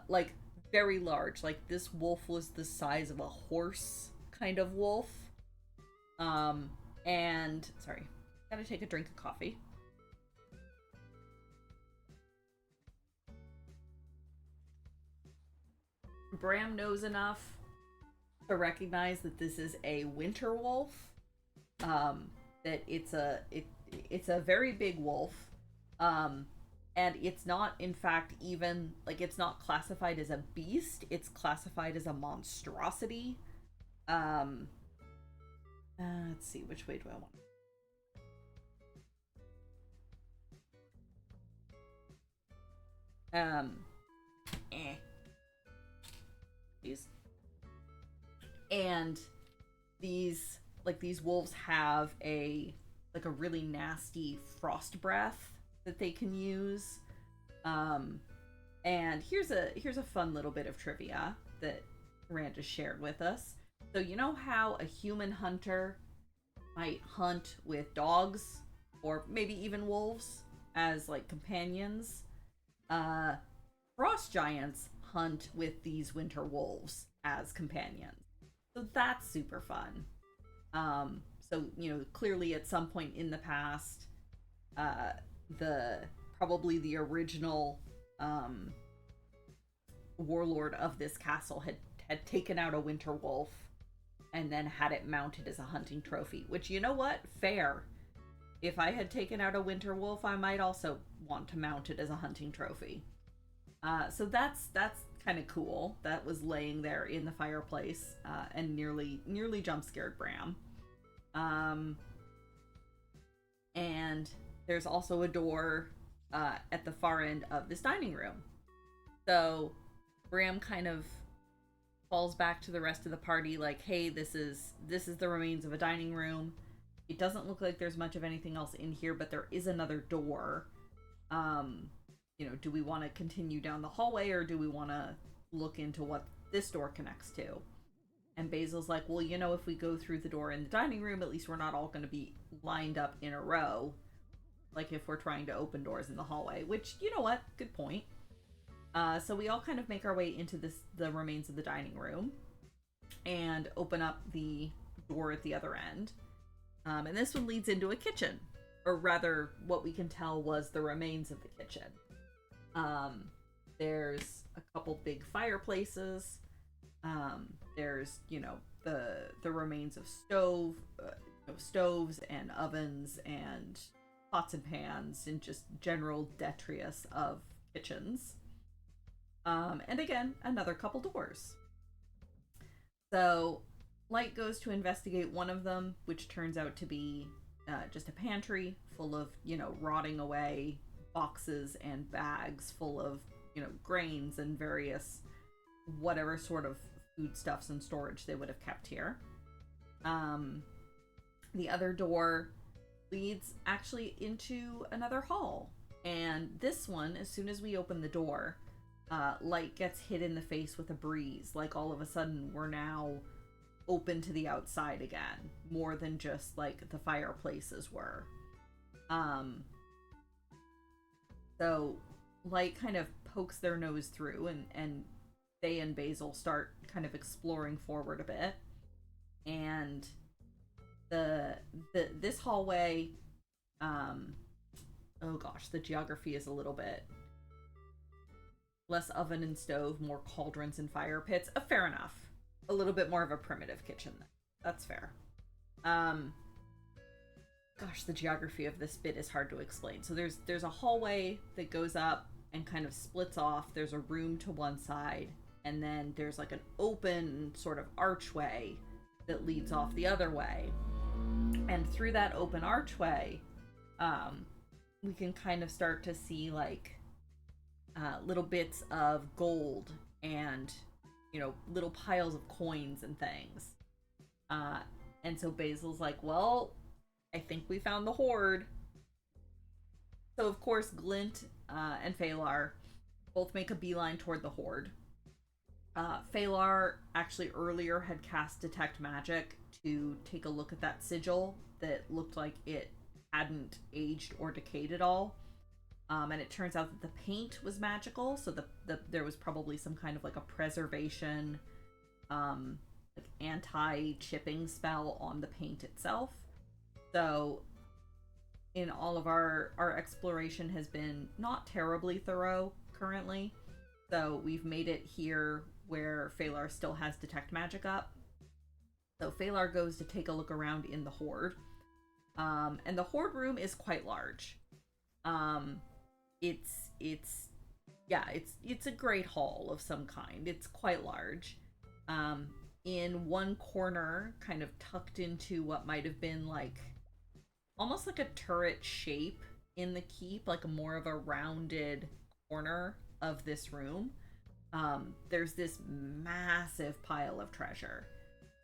like very large. Like, this wolf was the size of a horse kind of wolf. And sorry, gotta take a drink of coffee. Bram knows enough to recognize that this is a winter wolf, that it's a very big wolf, and it's not, in fact, even, like, it's not classified as a beast, it's classified as a monstrosity. Let's see, which way do I want? And these wolves have a really nasty frost breath that they can use. And here's a fun little bit of trivia that Miranda shared with us. So you know how a human hunter might hunt with dogs, or maybe even wolves, as like companions? Frost giants hunt with these winter wolves as companions. So that's super fun. So, clearly at some point in the past, probably the original warlord of this castle had taken out a winter wolf and then had it mounted as a hunting trophy, which, you know what? Fair. If I had taken out a winter wolf, I might also want to mount it as a hunting trophy. So that's kind of cool. That was laying there in the fireplace, and nearly jump scared Bram. And there's also a door at the far end of this dining room. So Bram kind of falls back to the rest of the party like, hey, this is the remains of a dining room. It doesn't look like there's much of anything else in here, but there is another door. Do we want to continue down the hallway, or do we want to look into what this door connects to? And Basil's like, well, if we go through the door in the dining room, at least we're not all going to be lined up in a row, like if we're trying to open doors in the hallway, which, you know what? Good point. So we all kind of make our way into the remains of the dining room and open up the door at the other end. And this one leads into a kitchen, or rather what we can tell was the remains of the kitchen. There's a couple big fireplaces. There's, the remains of stoves and ovens and pots and pans and just general detritus of kitchens. And again, another couple doors. So Light goes to investigate one of them, which turns out to be just a pantry full of, rotting away boxes and bags full of, grains and various whatever sort of foodstuffs and storage they would have kept here. The other door leads actually into another hall. And this one, as soon as we open the door, Light gets hit in the face with a breeze. Like all of a sudden we're now open to the outside again, more than just like the fireplaces were. So Light kind of pokes their nose through, and they and Basil start kind of exploring forward a bit. And this hallway, oh gosh, the geography is a little bit less oven and stove, more cauldrons and fire pits. Fair enough. A little bit more of a primitive kitchen. That's fair. Gosh, the geography of this bit is hard to explain. So there's a hallway that goes up and kind of splits off. There's a room to one side, and then there's like an open sort of archway that leads off the other way. And through that open archway, we can kind of start to see like little bits of gold and, little piles of coins and things. And so Basil's like, well, I think we found the hoard. So of course Glint and Phalar both make a beeline toward the hoard. Phalar actually earlier had cast Detect Magic to take a look at that sigil that looked like it hadn't aged or decayed at all. And it turns out that the paint was magical, so there was probably some kind of like a preservation, like anti-chipping spell on the paint itself. So in all of our exploration has been not terribly thorough currently. So we've made it here where Phalar still has Detect Magic up. So Phalar goes to take a look around in the hoard. And the hoard room is quite large. It's a great hall of some kind. It's quite large. In one corner, kind of tucked into what might have been like almost like a turret shape in the keep, like a more of a rounded corner of this room, there's this massive pile of treasure.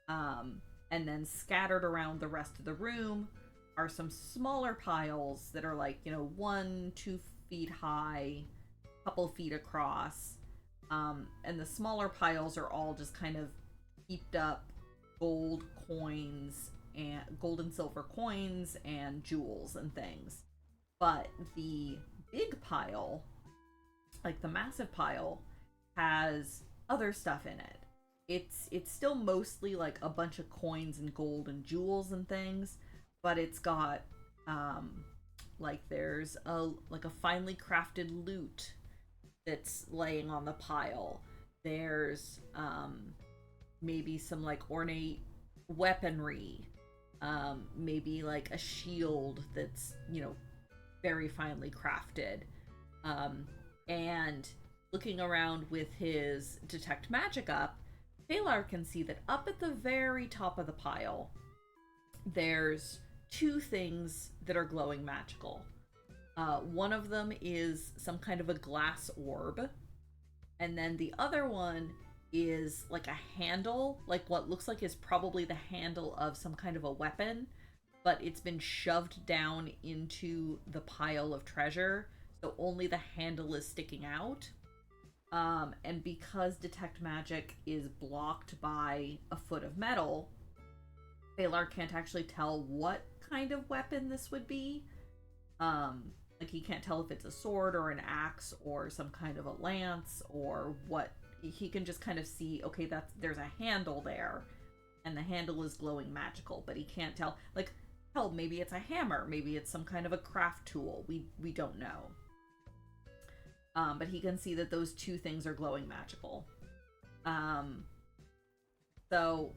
And then scattered around the rest of the room are some smaller piles that are like, 1-2 feet high, couple feet across. And the smaller piles are all just kind of heaped up gold coins and gold and silver coins and jewels and things. But the big pile, like the massive pile, has other stuff in it. It's still mostly like a bunch of coins and gold and jewels and things, but it's got like there's a finely crafted lute that's laying on the pile. There's maybe some like ornate weaponry, maybe like a shield that's very finely crafted. And looking around with his Detect Magic up, Phalar can see that up at the very top of the pile, there's 2 things that are glowing magical. One of them is some kind of a glass orb, and then the other one is like a handle, like what looks like is probably the handle of some kind of a weapon, but it's been shoved down into the pile of treasure, so only the handle is sticking out. And because Detect Magic is blocked by a foot of metal, Phalar can't actually tell what kind of weapon this would be. Like he can't tell if it's a sword or an axe or some kind of a lance or what. He can just kind of see, okay, there's a handle there, and the handle is glowing magical, but he can't tell. Like, hell, maybe it's a hammer, maybe it's some kind of a craft tool. We don't know. But he can see that those 2 things are glowing magical. So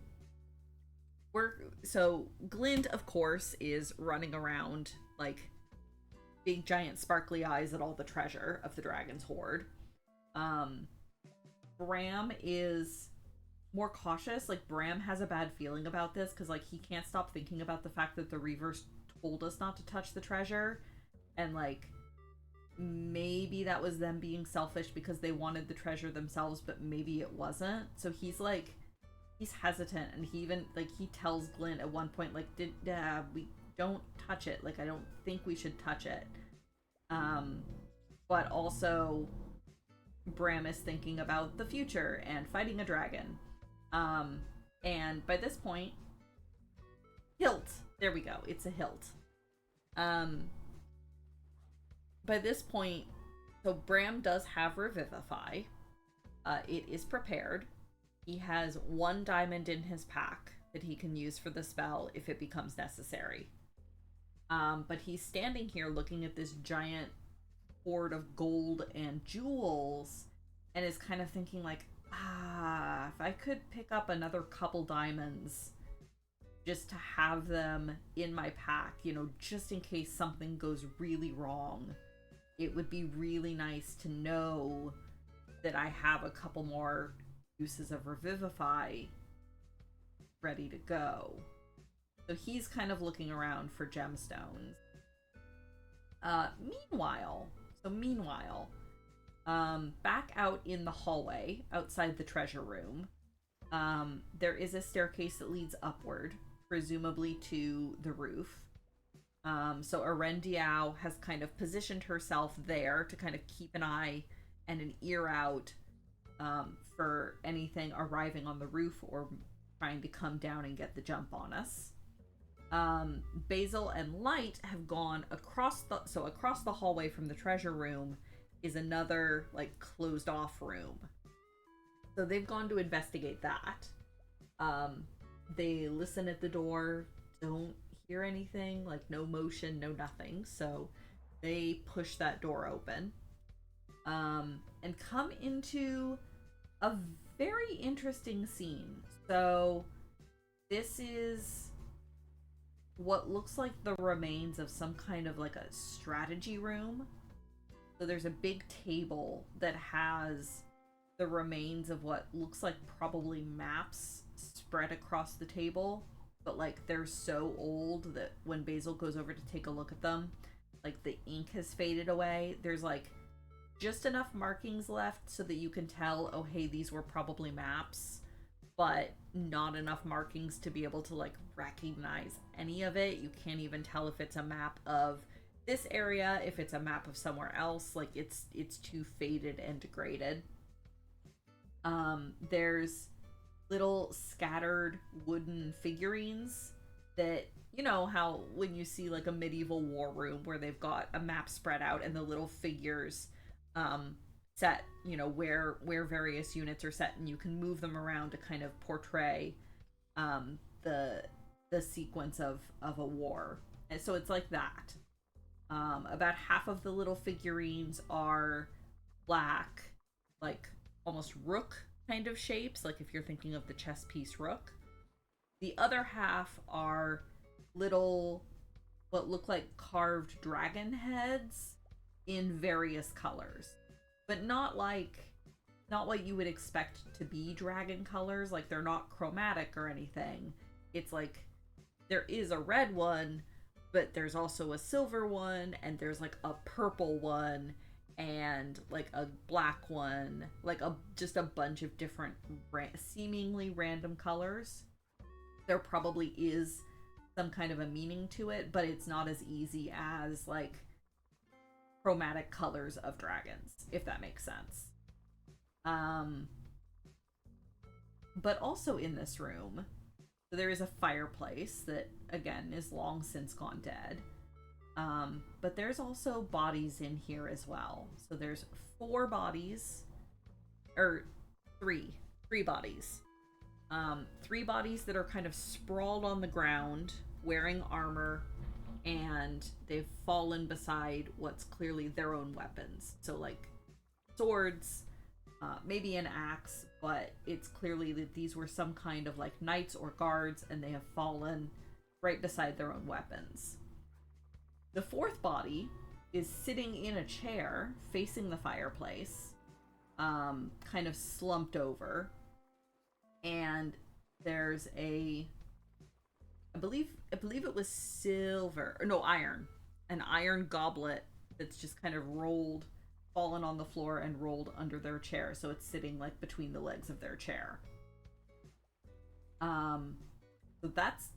So Glint, of course, is running around like big giant sparkly eyes at all the treasure of the dragon's hoard. Bram is more cautious. Like, Bram has a bad feeling about this because, like, he can't stop thinking about the fact that the Reavers told us not to touch the treasure, and like maybe that was them being selfish because they wanted the treasure themselves, but maybe it wasn't. So he's hesitant, and he tells Glint at one point, like, we don't touch it, like, I don't think we should touch it. But also Bram is thinking about the future and fighting a dragon. And by this point, hilt, there we go, it's a hilt. By this point, so Bram does have Revivify. It is prepared. He has 1 diamond in his pack that he can use for the spell if it becomes necessary. But he's standing here looking at this giant hoard of gold and jewels and is kind of thinking like, if I could pick up another couple diamonds just to have them in my pack, just in case something goes really wrong, it would be really nice to know that I have a couple more uses of Revivify ready to go. So he's kind of looking around for gemstones. Meanwhile, back out in the hallway outside the treasure room, there is a staircase that leads upward, presumably to the roof. So Arendiao has kind of positioned herself there to kind of keep an eye and an ear out for anything arriving on the roof or trying to come down and get the jump on us. Basil and Light have gone across the hallway from the treasure room is another like closed off room. So they've gone to investigate that. They listen at the door, don't hear anything, like no motion, no nothing. So they push that door open. And come into a very interesting scene. So this is what looks like the remains of some kind of like a strategy room. So there's a big table that has the remains of what looks like probably maps spread across the table, but like they're so old that when Basil goes over to take a look at them, like the ink has faded away. There's like just enough markings left so that you can tell, oh hey, these were probably maps, but not enough markings to be able to like recognize any of it. You can't even tell if it's a map of this area, if it's a map of somewhere else. Like it's too faded and degraded. There's little scattered wooden figurines that, you know how when you see like a medieval war room where they've got a map spread out and the little figures set, you know, where various units are set, and you can move them around to kind of portray the sequence of a war. And so it's like that. About half of the little figurines are black, like almost rook kind of shapes, like if you're thinking of the chess piece rook. The other half are little, what look like carved dragon heads in various colors, but not what you would expect to be dragon colors. Like they're not chromatic or anything. It's like there is a red one, but there's also a silver one, and there's like a purple one, and like a black one, like just a bunch of different seemingly random colors. There probably is some kind of a meaning to it, but it's not as easy as like chromatic colors of dragons, if that makes sense. But also in this room, there is a fireplace that, again, is long since gone dead. But there's also bodies in here as well. So there's 4 bodies, or 3 bodies. 3 bodies that are kind of sprawled on the ground, wearing armor, and they've fallen beside what's clearly their own weapons. So like swords, maybe an axe, but it's clearly that these were some kind of like knights or guards, and they have fallen right beside their own weapons. The fourth body is sitting in a chair facing the fireplace, kind of slumped over, and there's I believe it was silver, or no, iron, an iron goblet that's just kind of fallen on the floor and rolled under their chair, so it's sitting like between the legs of their chair. So that's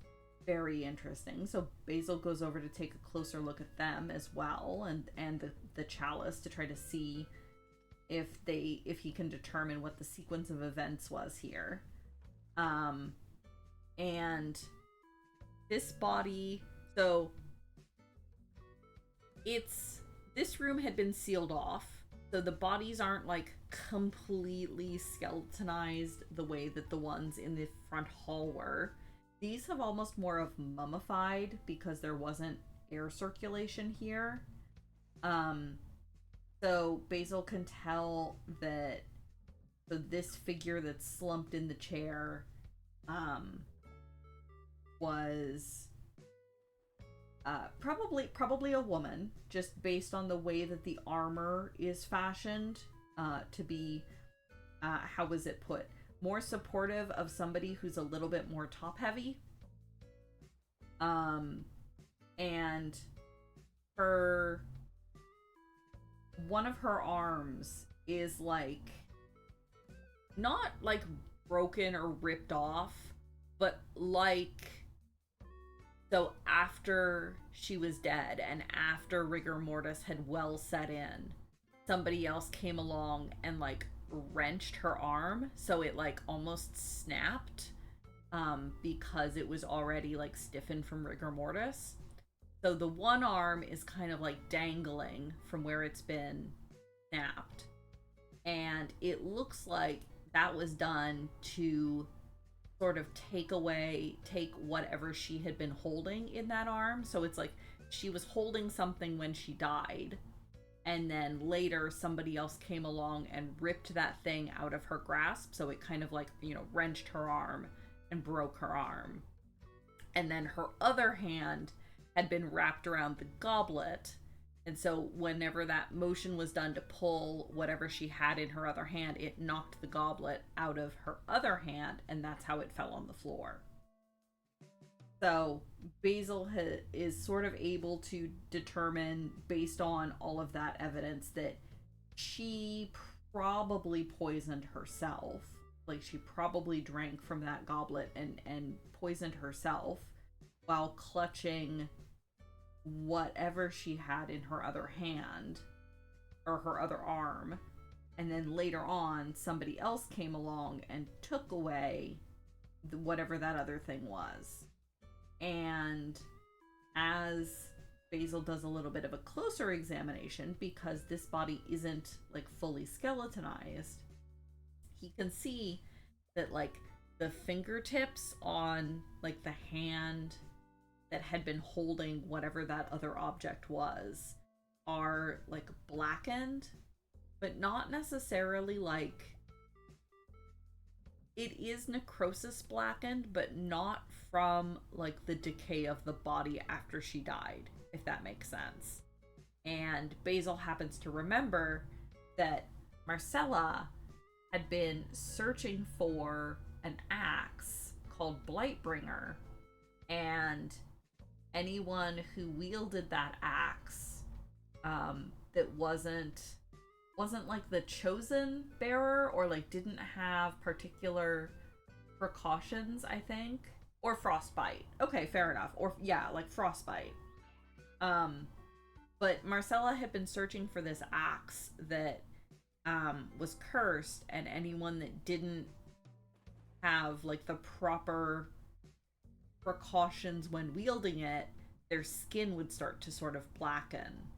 very interesting. So Basil goes over to take a closer look at them as well, and the chalice, to try to see if he can determine what the sequence of events was here. And this body, so this room had been sealed off, so the bodies aren't like completely skeletonized the way that the ones in the front hall were. These have almost more of mummified because there wasn't air circulation here. So Basil can tell that this figure that's slumped in the chair was probably a woman, just based on the way that the armor is fashioned to be, how was it put, more supportive of somebody who's a little bit more top heavy. And one of her arms is like, not like broken or ripped off, but like, so after she was dead and after rigor mortis had well set in, somebody else came along and like wrenched her arm, so it like almost snapped, because it was already like stiffened from rigor mortis. So the one arm is kind of like dangling from where it's been snapped, and it looks like that was done to sort of take whatever she had been holding in that arm. So it's like she was holding something when she died, and then later somebody else came along and ripped that thing out of her grasp, so it kind of like, wrenched her arm and broke her arm. And then her other hand had been wrapped around the goblet, and so whenever that motion was done to pull whatever she had in her other hand, it knocked the goblet out of her other hand, and that's how it fell on the floor. So Basil is sort of able to determine, based on all of that evidence, that she probably poisoned herself. Like, she probably drank from that goblet and poisoned herself while clutching whatever she had in her other hand or her other arm, and then later on somebody else came along and took away whatever that other thing was. And as Basil does a little bit of a closer examination, because this body isn't like fully skeletonized, he can see that like the fingertips on like the hand that had been holding whatever that other object was are like blackened, but not necessarily like, it is necrosis blackened, but not from like the decay of the body after she died, if that makes sense. And Basil happens to remember that Marcella had been searching for an axe called Blightbringer, and anyone who wielded that axe that wasn't like the chosen bearer, or like didn't have particular precautions, I think, or frostbite. Okay, fair enough. Or yeah, like frostbite. But Marcella had been searching for this axe that was cursed, and anyone that didn't have like the proper precautions when wielding it, their skin would start to sort of blacken.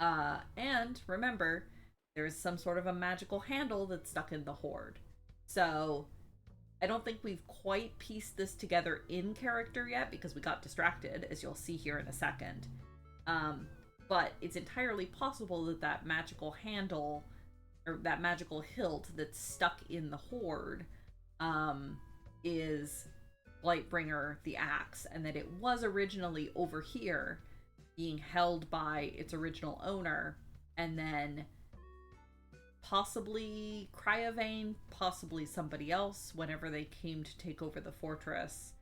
And remember, there's some sort of a magical handle that's stuck in the hoard. So I don't think we've quite pieced this together in character yet, because we got distracted, as you'll see here in a second. But it's entirely possible that that magical handle or that magical hilt that's stuck in the hoard, is Blightbringer the axe, and that it was originally over here being held by its original owner, and then possibly Cryovane, possibly somebody else, whenever they came to take over the fortress,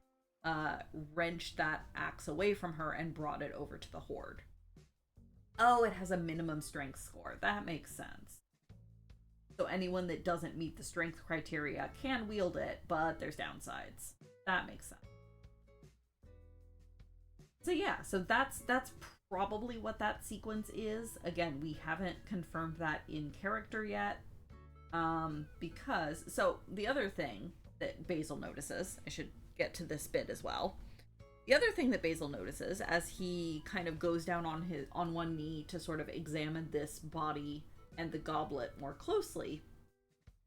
wrenched that axe away from her and brought it over to the Horde. Oh, it has a minimum strength score. That makes sense. So anyone that doesn't meet the strength criteria can wield it, but there's downsides. That makes sense. So yeah, so that's probably what that sequence is. Again, we haven't confirmed that in character yet. Because, so the other thing that Basil notices, I should get to this bit as well. The other thing that Basil notices as he kind of goes down on one knee to sort of examine this body and the goblet more closely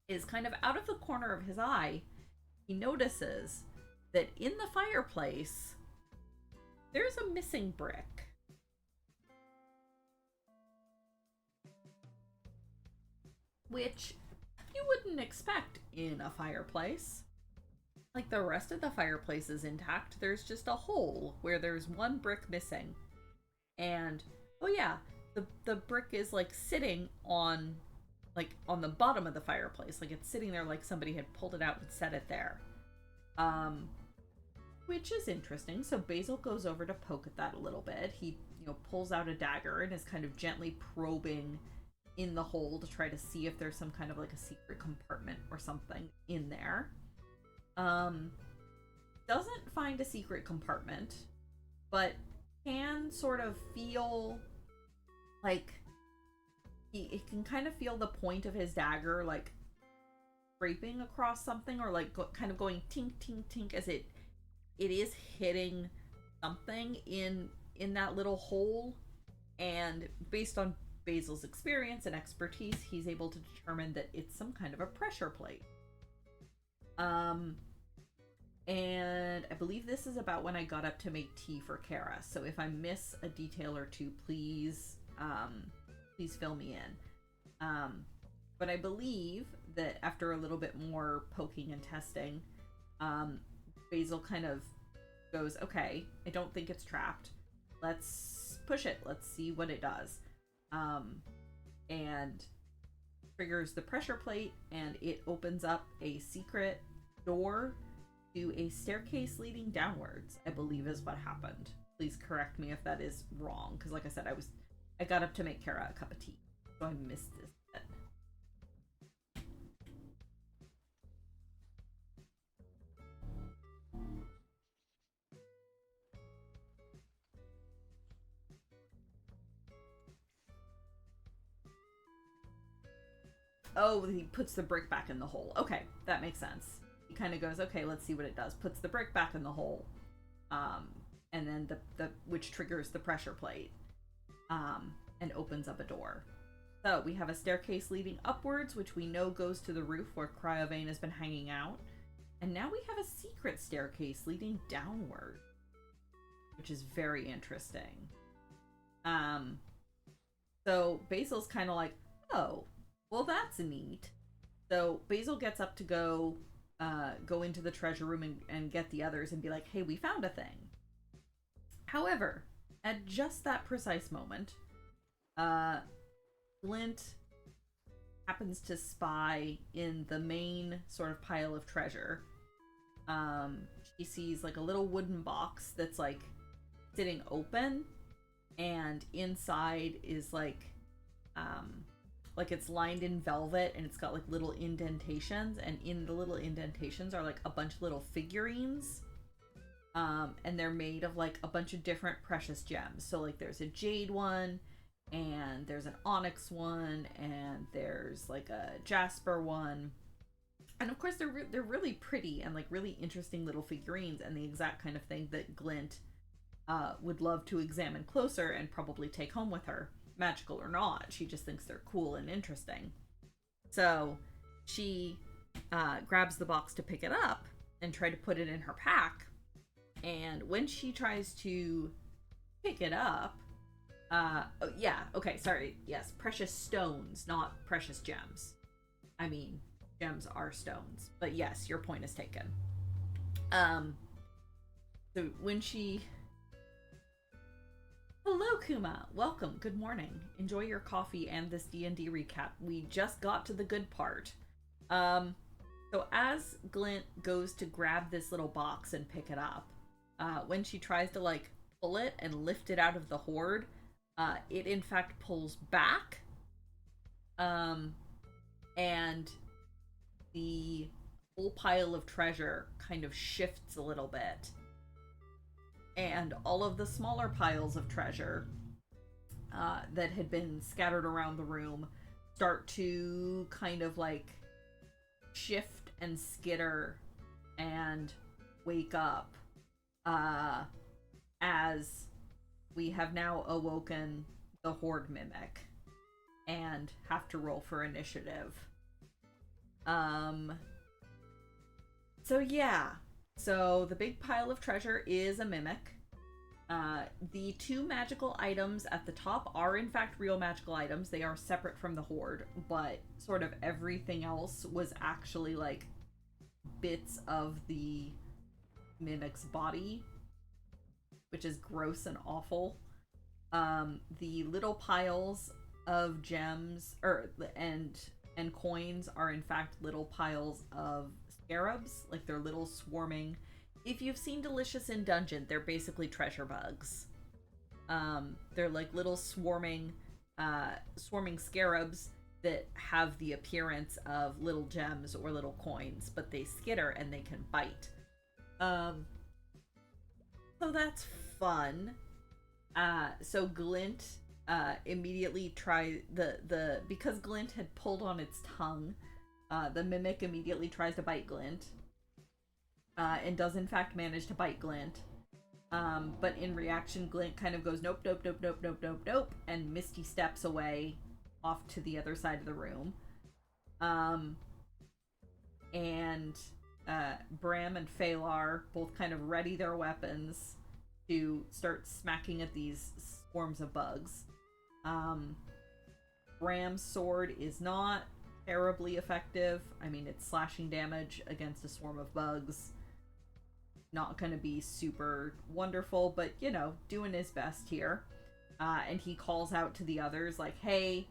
is kind of out of the corner of his eye, he notices that in the fireplace there's a missing brick. Which you wouldn't expect in a fireplace. Like, the rest of the fireplace is intact. There's just a hole where there's one brick missing. And, oh yeah, the brick is like sitting on the bottom of the fireplace. Like, it's sitting there like somebody had pulled it out and set it there. Which is interesting. So Basil goes over to poke at that a little bit. He, pulls out a dagger and is kind of gently probing in the hole to try to see if there's some kind of like a secret compartment or something in there. Doesn't find a secret compartment, but can sort of feel like he can kind of feel the point of his dagger like scraping across something, or like kind of going tink tink tink as it is hitting something in that little hole. And based on Basil's experience and expertise, he's able to determine that it's some kind of a pressure plate. And I believe this is about when I got up to make tea for Kara. So if I miss a detail or two, please fill me in. But I believe that after a little bit more poking and testing, Basil kind of goes, okay, I don't think it's trapped. Let's push it. Let's see what it does. And triggers the pressure plate, and it opens up a secret door to a staircase leading downwards, I believe is what happened. Please correct me if that is wrong, because like I said, I got up to make Kara a cup of tea, so I missed this bit. Oh, he puts the brick back in the hole. Okay, that makes sense. He kind of goes, okay, let's see what it does. Puts the brick back in the hole. And then the which triggers the pressure plate. And opens up a door. So we have a staircase leading upwards, which we know goes to the roof where Cryovane has been hanging out. And now we have a secret staircase leading downward, which is very interesting. So Basil's kind of like, oh, well, that's neat. So Basil gets up to go into the treasure room and get the others and be like, hey, we found a thing. However, at just that precise moment, Glint happens to spy in the main sort of pile of treasure. She sees like a little wooden box that's like sitting open, and inside is like it's lined in velvet, and it's got like little indentations, and in the little indentations are like a bunch of little figurines. And they're made of like a bunch of different precious gems. So like there's a jade one, and there's an onyx one, and there's like a jasper one. And of course they're really pretty and like really interesting little figurines, and the exact kind of thing that Glint would love to examine closer and probably take home with her. Magical or not, she just thinks they're cool and interesting. So she grabs the box to pick it up and try to put it in her pack. And when she tries to pick it up, Oh, yeah, okay, sorry. Yes, precious stones, not precious gems. I mean, gems are stones. But yes, your point is taken. Um, so when she... Hello, Kuma. Welcome. Good morning. Enjoy your coffee and this D&D recap. We just got to the good part. So as Glint goes to grab this little box and pick it up, when she tries to, like, pull it and lift it out of the hoard, it in fact pulls back. And the whole pile of treasure kind of shifts a little bit. And all of the smaller piles of treasure that had been scattered around the room start to kind of like shift and skitter and wake up as we have now awoken the Horde Mimic and have to roll for initiative. So yeah. So the big pile of treasure is a mimic. The two magical items at the top are in fact real magical items. They are separate from the horde, but sort of everything else was actually like bits of the mimic's body, which is gross and awful. The little piles of gems and coins are in fact little piles of scarabs, like they're little swarming. If you've seen Delicious in Dungeon, they're basically treasure bugs. They're like little swarming scarabs that have the appearance of little gems or little coins, but they skitter and they can bite. So that's fun. So Glint immediately because Glint had pulled on its tongue, the mimic immediately tries to bite Glint. And does in fact manage to bite Glint. But in reaction, Glint kind of goes nope, nope, nope, nope, nope, nope, nope, and Misty steps away off to the other side of the room. And Bram and Phalar both kind of ready their weapons to start smacking at these swarms of bugs. Bram's sword is not terribly effective. I mean, it's slashing damage against a swarm of bugs. Not gonna be super wonderful, but you know, doing his best here. And he calls out to the others like, hey,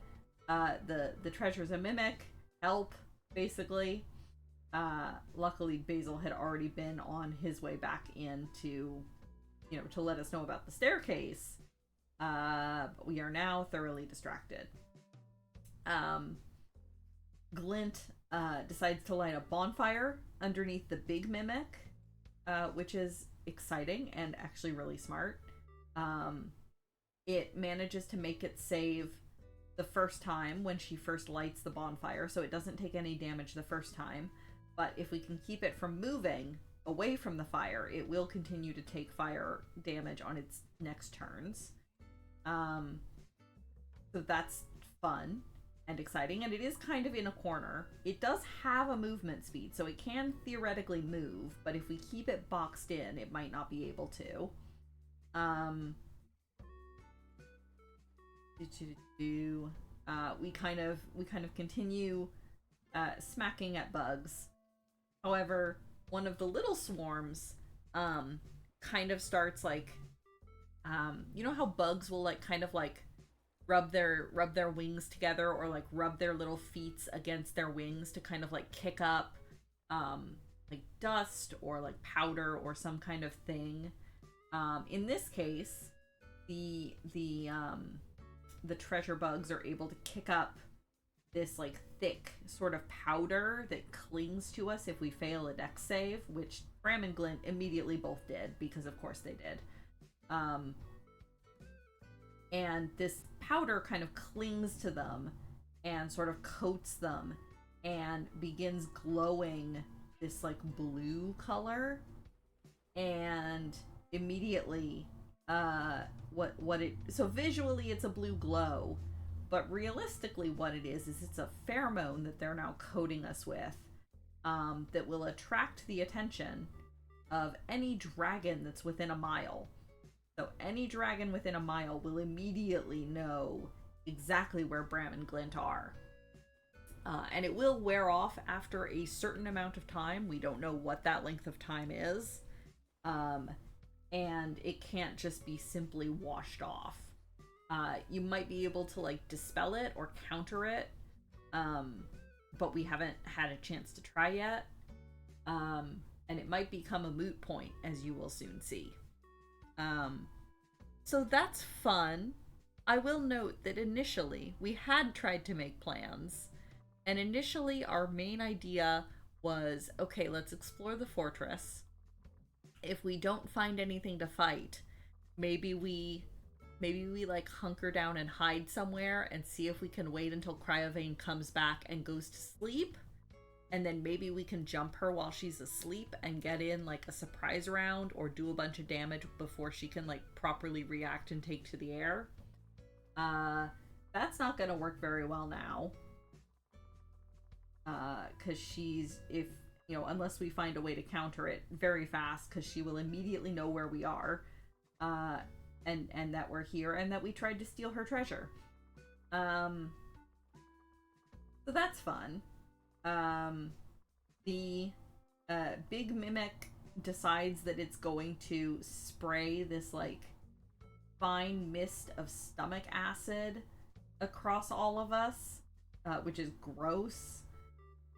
the treasure's a mimic, help, basically. Luckily Basil had already been on his way back in to let us know about the staircase. But we are now thoroughly distracted. Glint decides to light a bonfire underneath the big mimic, which is exciting and actually really smart. It manages to make it save the first time when she first lights the bonfire, so it doesn't take any damage the first time. But if we can keep it from moving away from the fire, it will continue to take fire damage on its next turns. So that's fun and exciting, and it is kind of in a corner. It does have a movement speed, so it can theoretically move, but if we keep it boxed in, it might not be able to. We kind of continue smacking at bugs. However, one of the little swarms kind of starts like you know how bugs will like kind of like rub their wings together, or like rub their little feet against their wings to kind of like kick up like dust or like powder or some kind of thing. In this case, the treasure bugs are able to kick up this like thick sort of powder that clings to us if we fail a dex save, which Bram and Glint immediately both did, because of course they did. And this powder kind of clings to them and sort of coats them and begins glowing this like blue color. And immediately so visually it's a blue glow, but realistically what it is it's a pheromone that they're now coating us with, that will attract the attention of any dragon that's within a mile. So any dragon within a mile will immediately know exactly where Bram and Glint are. And it will wear off after a certain amount of time. We don't know what that length of time is. And it can't just be simply washed off. You might be able to like dispel it or counter it, but we haven't had a chance to try yet. And it might become a moot point, as you will soon see. So that's fun. I will note that initially we had tried to make plans, and initially our main idea was, okay, let's explore the fortress. If we don't find anything to fight, maybe we like hunker down and hide somewhere and see if we can wait until Cryovane comes back and goes to sleep. And then maybe we can jump her while she's asleep and get in like a surprise round or do a bunch of damage before she can like properly react and take to the air. That's not gonna work very well now. Cause she's, if, you know, unless we find a way to counter it very fast, cause she will immediately know where we are. And that we're here and that we tried to steal her treasure. So that's fun. The big mimic decides that it's going to spray this like fine mist of stomach acid across all of us, which is gross,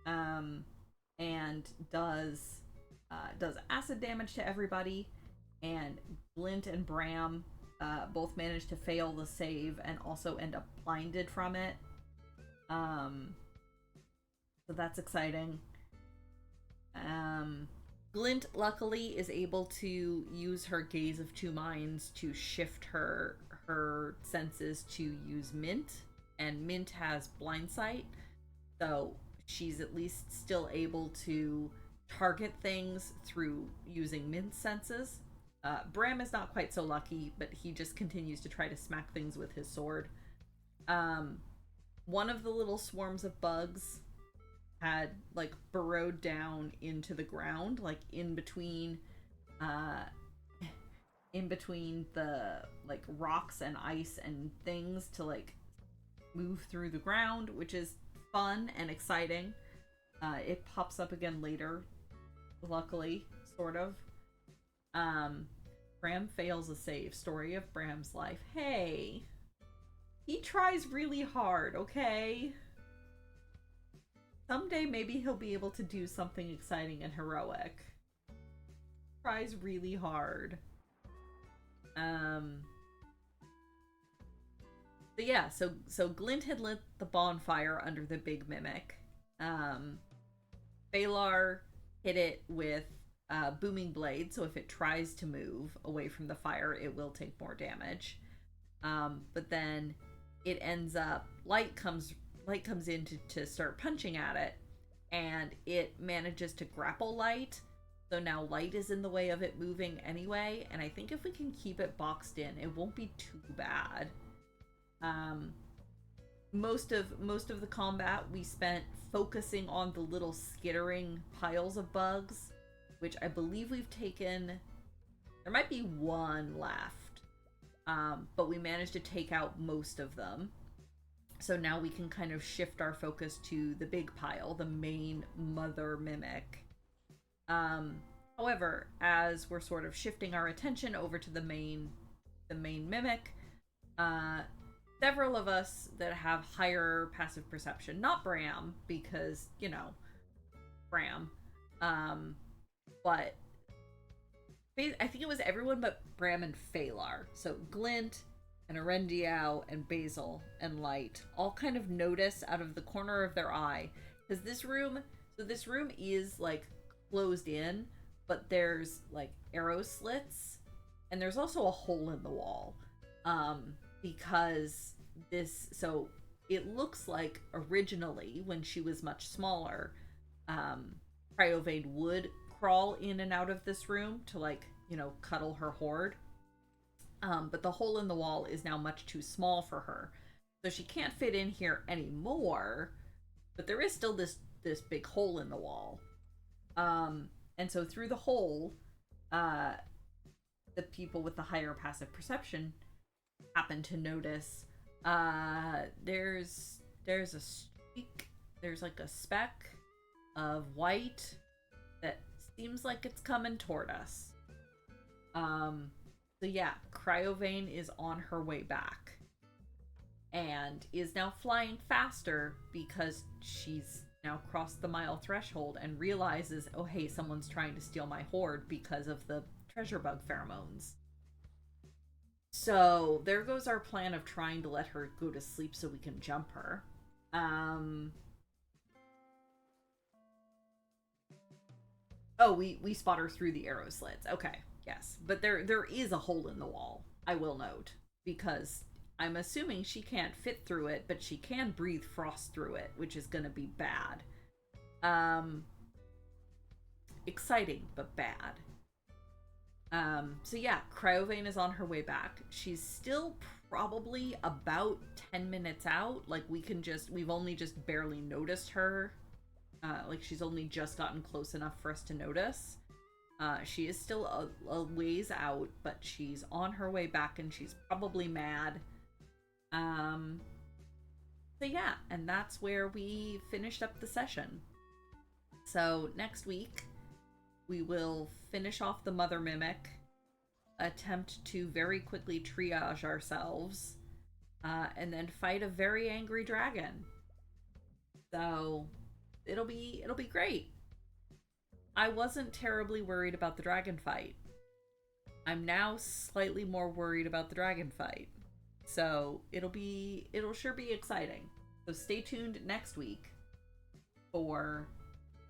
and does acid damage to everybody. And Glint and Bram both manage to fail the save and also end up blinded from it. So that's exciting. Glint, luckily, is able to use her Gaze of Two Minds to shift her senses to use Mint, and Mint has blind sight, so she's at least still able to target things through using Mint's senses. Bram is not quite so lucky, but he just continues to try to smack things with his sword. One of the little swarms of bugs had like burrowed down into the ground, like in between the like rocks and ice and things to like move through the ground, which is fun and exciting. It pops up again later, luckily, sort of. Bram fails a save. Story of Bram's life. Hey, he tries really hard, okay? Someday maybe he'll be able to do something exciting and heroic. Tries really hard. But yeah, so Glint had lit the bonfire under the big mimic. Balar hit it with booming blade, so if it tries to move away from the fire, it will take more damage. But then it ends up, light comes in to start punching at it, and it manages to grapple Light, so now Light is in the way of it moving anyway, and I think if we can keep it boxed in, it won't be too bad. Most of the combat we spent focusing on the little skittering piles of bugs, which I believe we've taken. There might be one left, but we managed to take out most of them. So now we can kind of shift our focus to the big pile, the main mother mimic. However, as we're sort of shifting our attention over to the main mimic, several of us that have higher passive perception, not Bram, because, you know, Bram, but I think it was everyone but Bram and Phalar. So Glint and Arendiao and Basil and Light all kind of notice out of the corner of their eye, because this room is like closed in, but there's like arrow slits, and there's also a hole in the wall, because so it looks like originally when she was much smaller, Cryovane would crawl in and out of this room to, like, you know, cuddle her horde. But the hole in the wall is now much too small for her, so she can't fit in here anymore. But there is still this big hole in the wall, and so through the hole, the people with the higher passive perception happen to notice, there's a streak, there's like a speck of white that seems like it's coming toward us. So yeah, Cryovane is on her way back and is now flying faster because she's now crossed the mile threshold and realizes, oh hey, someone's trying to steal my hoard because of the treasure bug pheromones. So there goes our plan of trying to let her go to sleep so we can jump her. Oh, we spot her through the arrow slits. Okay, yes. But there is a hole in the wall, I will note, because I'm assuming she can't fit through it, but she can breathe frost through it, which is gonna be bad. Exciting, but bad. So yeah, Cryovane is on her way back. She's still probably about 10 minutes out. Like, we've only just barely noticed her. Like, she's only just gotten close enough for us to notice. She is still a ways out, but she's on her way back and she's probably mad. So yeah, and that's where we finished up the session. So next week, we will finish off the Mother Mimic, attempt to very quickly triage ourselves, and then fight a very angry dragon. So it'll be great. I wasn't terribly worried about the dragon fight. I'm now slightly more worried about the dragon fight. So it'll sure be exciting. So stay tuned next week for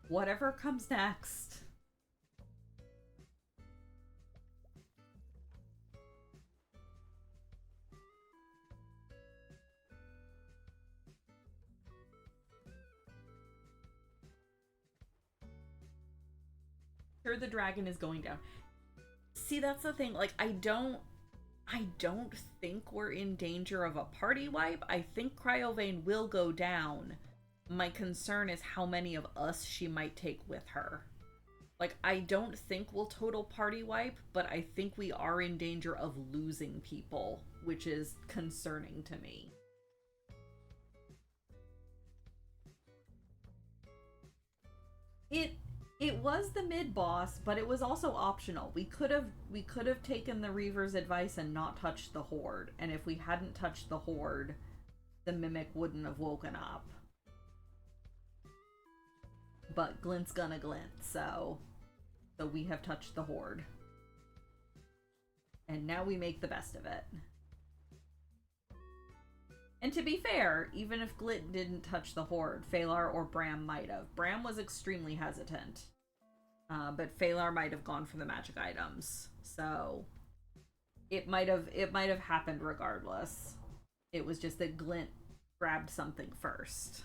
whatever comes next. Sure, the dragon is going down. See, that's the thing. Like, I don't think we're in danger of a party wipe. I think Cryovane will go down. My concern is how many of us she might take with her. Like, I don't think we'll total party wipe, but I think we are in danger of losing people, which is concerning to me. It was the mid-boss, but it was also optional. We could have taken the Reaver's advice and not touched the Horde, and if we hadn't touched the Horde, the Mimic wouldn't have woken up. But Glint's gonna glint, so we have touched the Horde. And now we make the best of it. And to be fair, even if Glint didn't touch the Horde, Phalar or Bram might have. Bram was extremely hesitant. But Phalar might have gone for the magic items. So it might have happened regardless. It was just that Glint grabbed something first.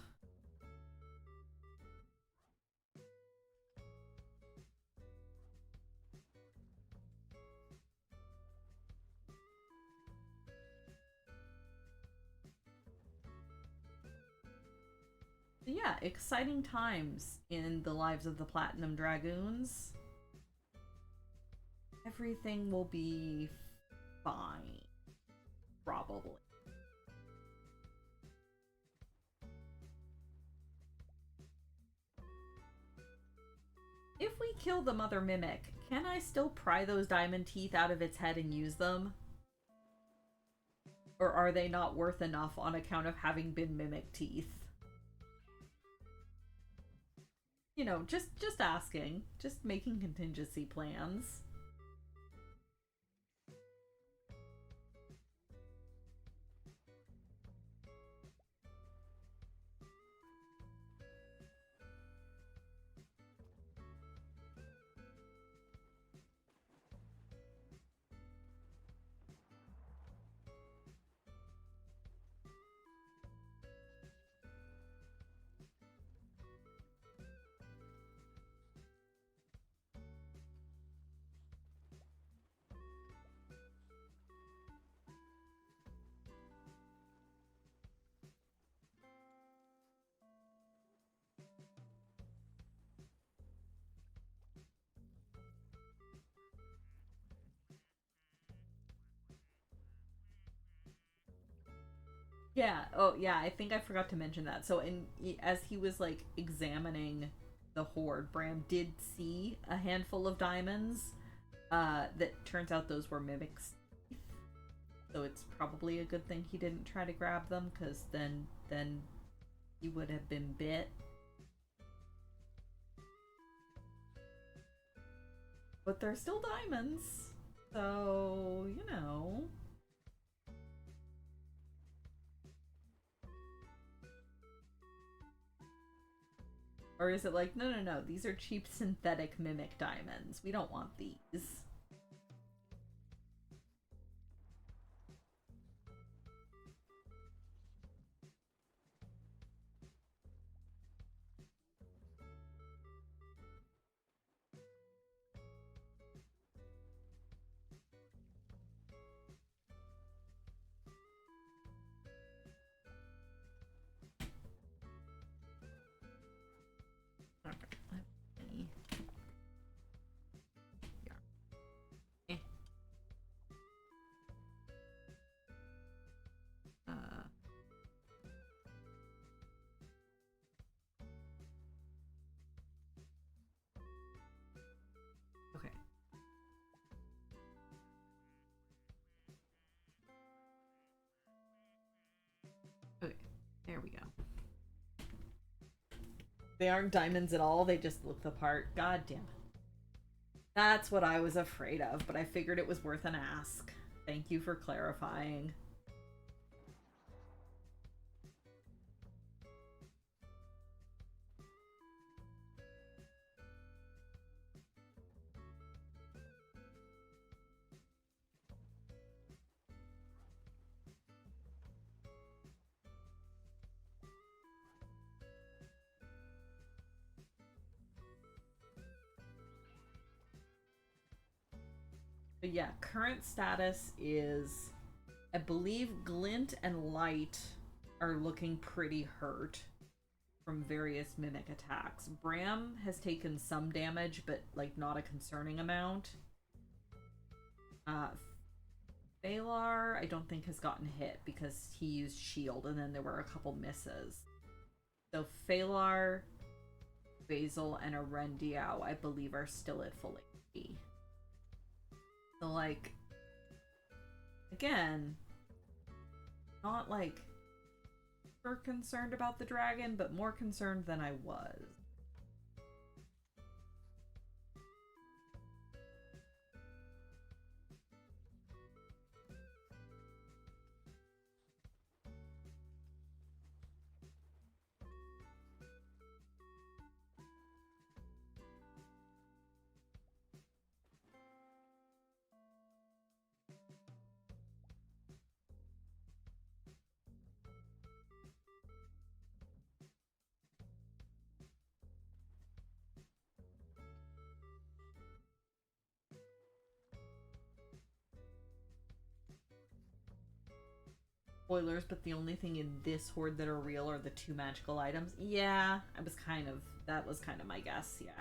Yeah, exciting times in the lives of the Platinum Dragoons. Everything will be fine. Probably. If we kill the Mother Mimic, can I still pry those diamond teeth out of its head and use them? Or are they not worth enough on account of having been mimic teeth? You know, just asking. Just making contingency plans. Yeah. Oh, yeah. I think I forgot to mention that. So, as he was like examining the hoard, Bram did see a handful of diamonds. That turns out those were mimics. So it's probably a good thing he didn't try to grab them, because then he would have been bit. But they're still diamonds, so you know. Or is it like, no, no, no, these are cheap synthetic mimic diamonds. We don't want these. Okay, let me... Yeah. Okay. Okay, there we go. They aren't diamonds at all, they just look the part. God damn it. That's what I was afraid of, but I figured it was worth an ask. Thank you for clarifying. But yeah, current status is, I believe Glint and Light are looking pretty hurt from various mimic attacks. Bram has taken some damage, but like not a concerning amount. Uh, Phalar, I don't think has gotten hit because he used shield, and then there were a couple misses. So Phalar, Basil, and Arendiao, I believe, are still at full HP. So like, again, not like super concerned about the dragon, but more concerned than I was. Spoilers, but the only thing in this horde that are real are the 2 magical items. Yeah, that was kind of my guess, yeah.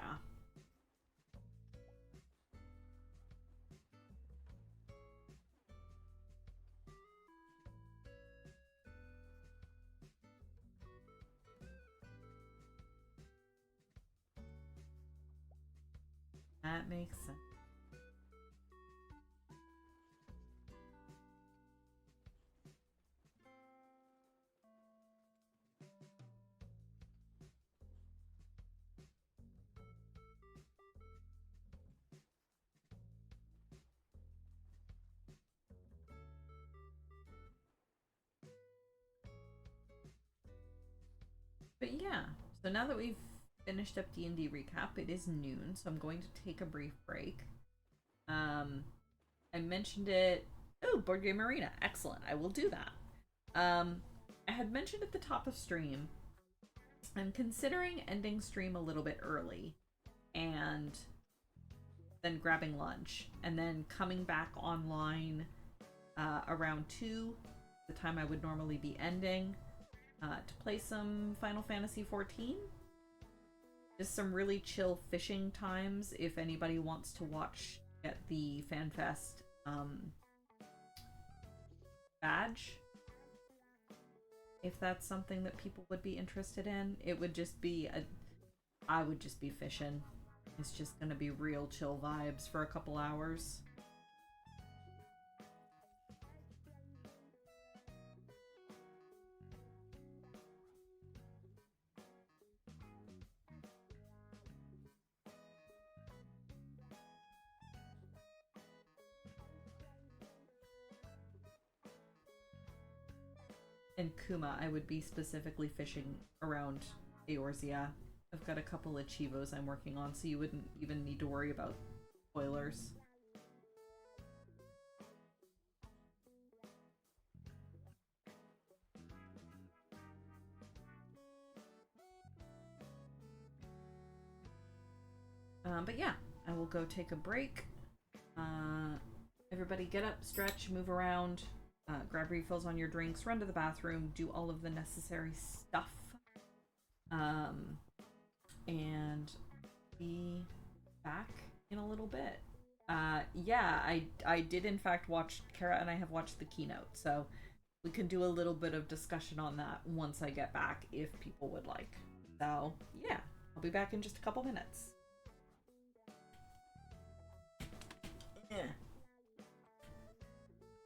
That makes sense. But yeah, so now that we've finished up D&D recap, it is noon, so I'm going to take a brief break. I mentioned it. Oh, Board Game Arena. Excellent. I will do that. I had mentioned at the top of stream, I'm considering ending stream a little bit early and then grabbing lunch and then coming back online around 2, the time I would normally be ending, to play some Final Fantasy XIV. Just some really chill fishing times if anybody wants to watch at the FanFest badge. if that's something that people would be interested in. It would just be I would just be fishing. It's just gonna be real chill vibes for a couple hours. And Kuma, I would be specifically fishing around Eorzea. I've got a couple of Chivos I'm working on, so you wouldn't even need to worry about spoilers. But yeah, I will go take a break. Everybody get up, stretch, move around, grab refills on your drinks, run to the bathroom, do all of the necessary stuff. And be back in a little bit. Yeah, I did in fact watch, Kara and I have watched the keynote, so we can do a little bit of discussion on that once I get back if people would like. So yeah, I'll be back in just a couple minutes.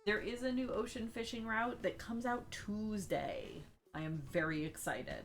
There is a new ocean fishing route that comes out Tuesday. I am very excited.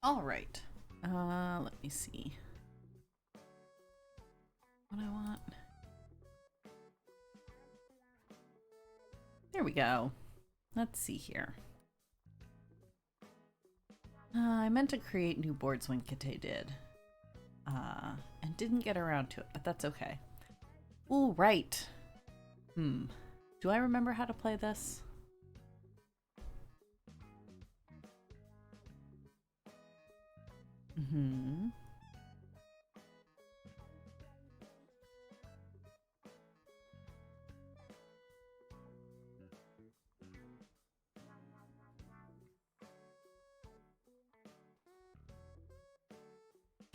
All right. Let me see what I want. There we go. Let's see here. I meant to create new boards when Kate did. And didn't get around to it, but that's okay. Ooh, right. Do I remember how to play this?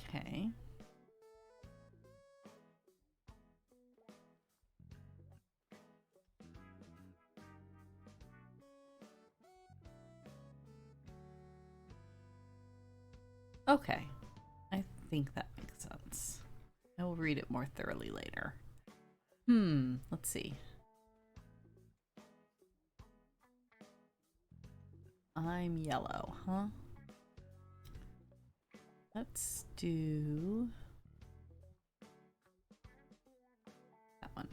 Okay. Okay. I think that makes sense. I will read it more thoroughly later. Let's see. I'm yellow, huh? Let's do that one.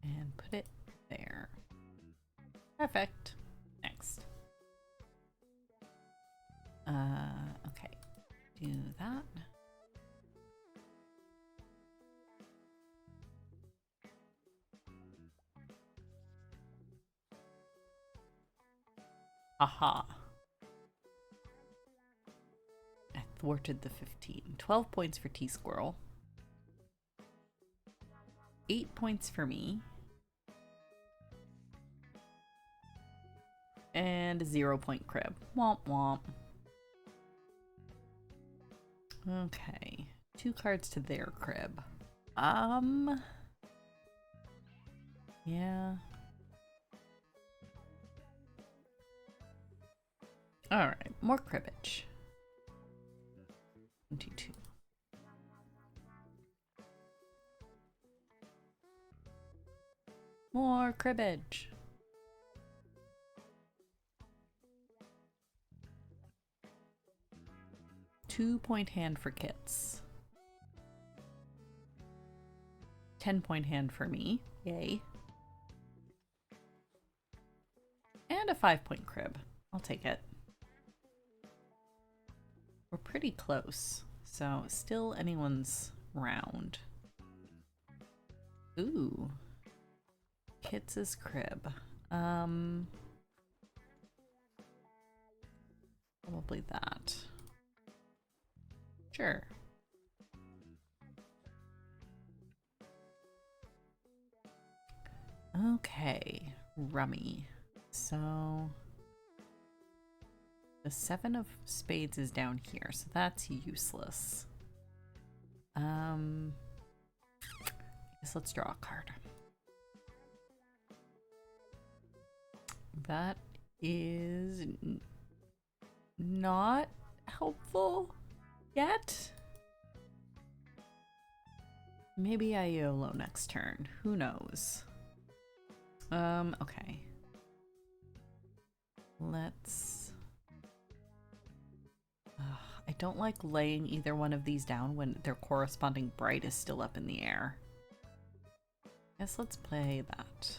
And put it there. Perfect. Next. Okay. Do that. Aha. I thwarted the 15. 12 points for T-Squirrel. 8 points for me. And a 0-point crib. Womp womp. Okay. 2 cards to their crib. Yeah. Alright, more cribbage. 22. More cribbage. Two-point hand for kits. 10-point hand for me. Yay. And a 5-point crib. I'll take it. We're pretty close, so still anyone's round. Ooh. Kits' crib. Probably that. Sure. Okay, rummy. So the 7 of spades is down here, so that's useless. I guess let's draw a card. That is not helpful yet. Maybe I YOLO next turn. Who knows? Okay. Let's... I don't like laying either one of these down when their corresponding bright is still up in the air. Guess let's play that.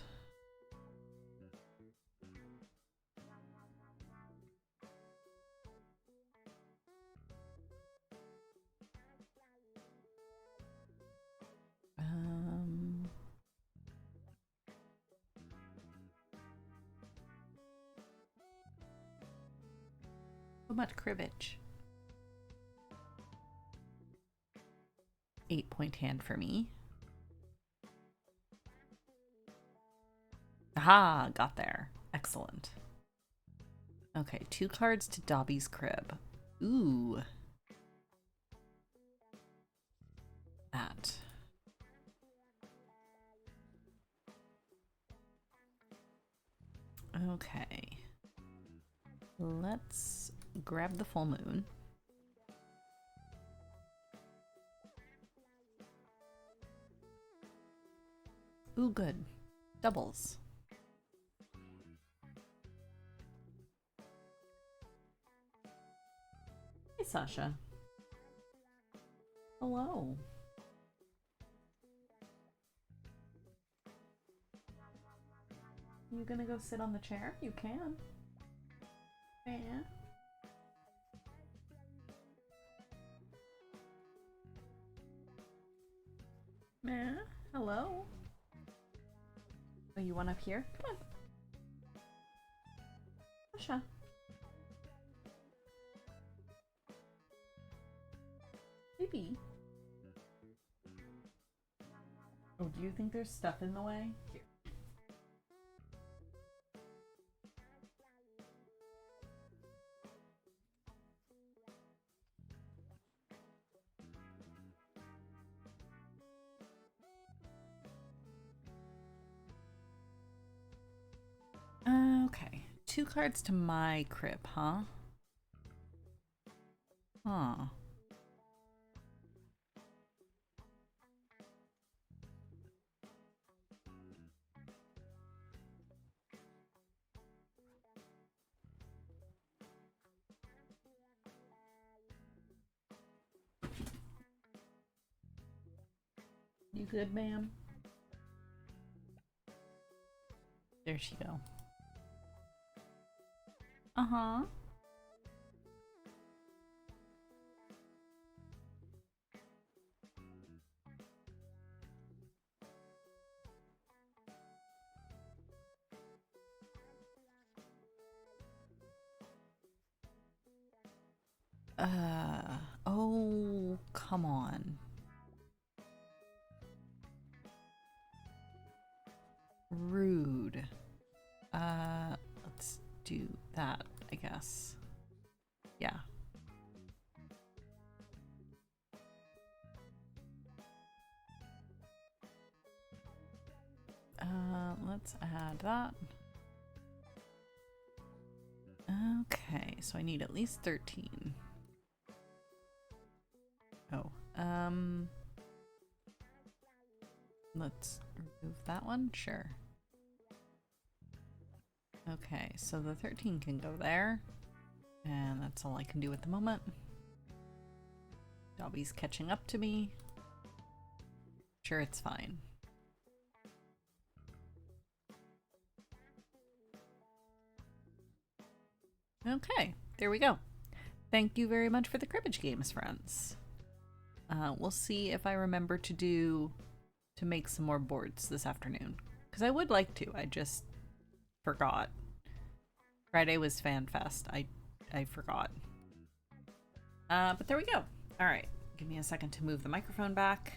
So much cribbage. 8-point hand for me. Aha, got there. Excellent. Okay, 2 cards to Dobby's crib. Ooh. That. Okay. Let's grab the full moon. Ooh, good. Doubles. Sasha. Hello. You gonna go sit on the chair? You can. Yeah. Meh. Hello. Oh, you want up here? Come on. Sasha. Baby. Oh, do you think there's stuff in the way? Here. Okay. 2 cards to my crib, huh? Huh. You good, ma'am? There she go. Uh-huh. Oh, come on. Rude. Let's do that, I guess. Yeah. Let's add that. Okay, so I need at least 13. Oh, let's remove that one, sure. Okay, so the 13 can go there, and that's all I can do at the moment. Dobby's catching up to me. Sure, it's fine. Okay, there we go. Thank you very much for the cribbage games, friends. We'll see if I remember to make some more boards this afternoon, because I would like to. I just forgot. Friday was FanFest. I forgot. But there we go. All right, give me a second to move the microphone back.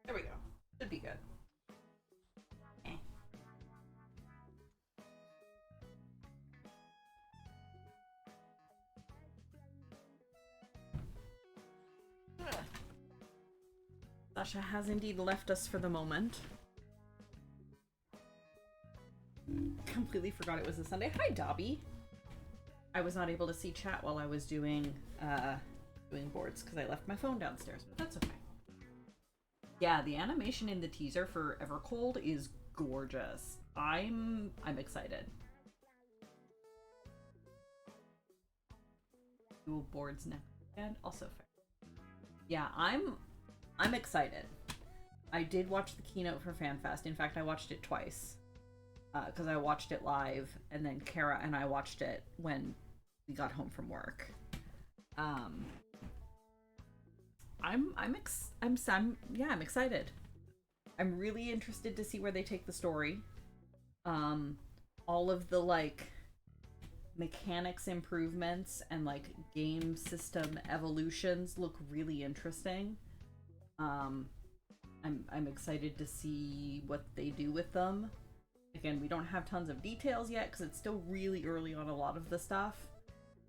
There we go. Should be good. Sasha has indeed left us for the moment. Completely forgot it was a Sunday. Hi, Dobby. I was not able to see chat while I was doing boards because I left my phone downstairs, but that's okay. Yeah, the animation in the teaser for Evercold is gorgeous. I'm excited. Dual boards next weekend, also fair. Yeah, I'm excited. I did watch the keynote for FanFest. In fact, I watched it twice because I watched it live, and then Kara and I watched it when we got home from work. I'm excited. I'm really interested to see where they take the story. All of the like mechanics improvements and like game system evolutions look really interesting. I'm excited to see what they do with them. Again, we don't have tons of details yet because it's still really early on a lot of the stuff.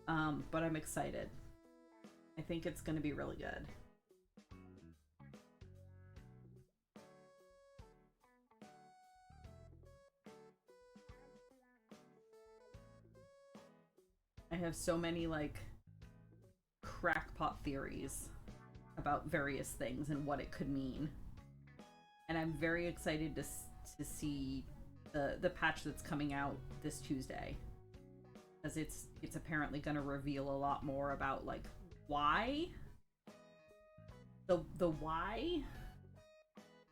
But I'm excited. I think it's going to be really good. have so many like crackpot theories about various things and what it could mean. And I'm very excited to see the patch that's coming out this Tuesday, as it's apparently going to reveal a lot more about like why the why,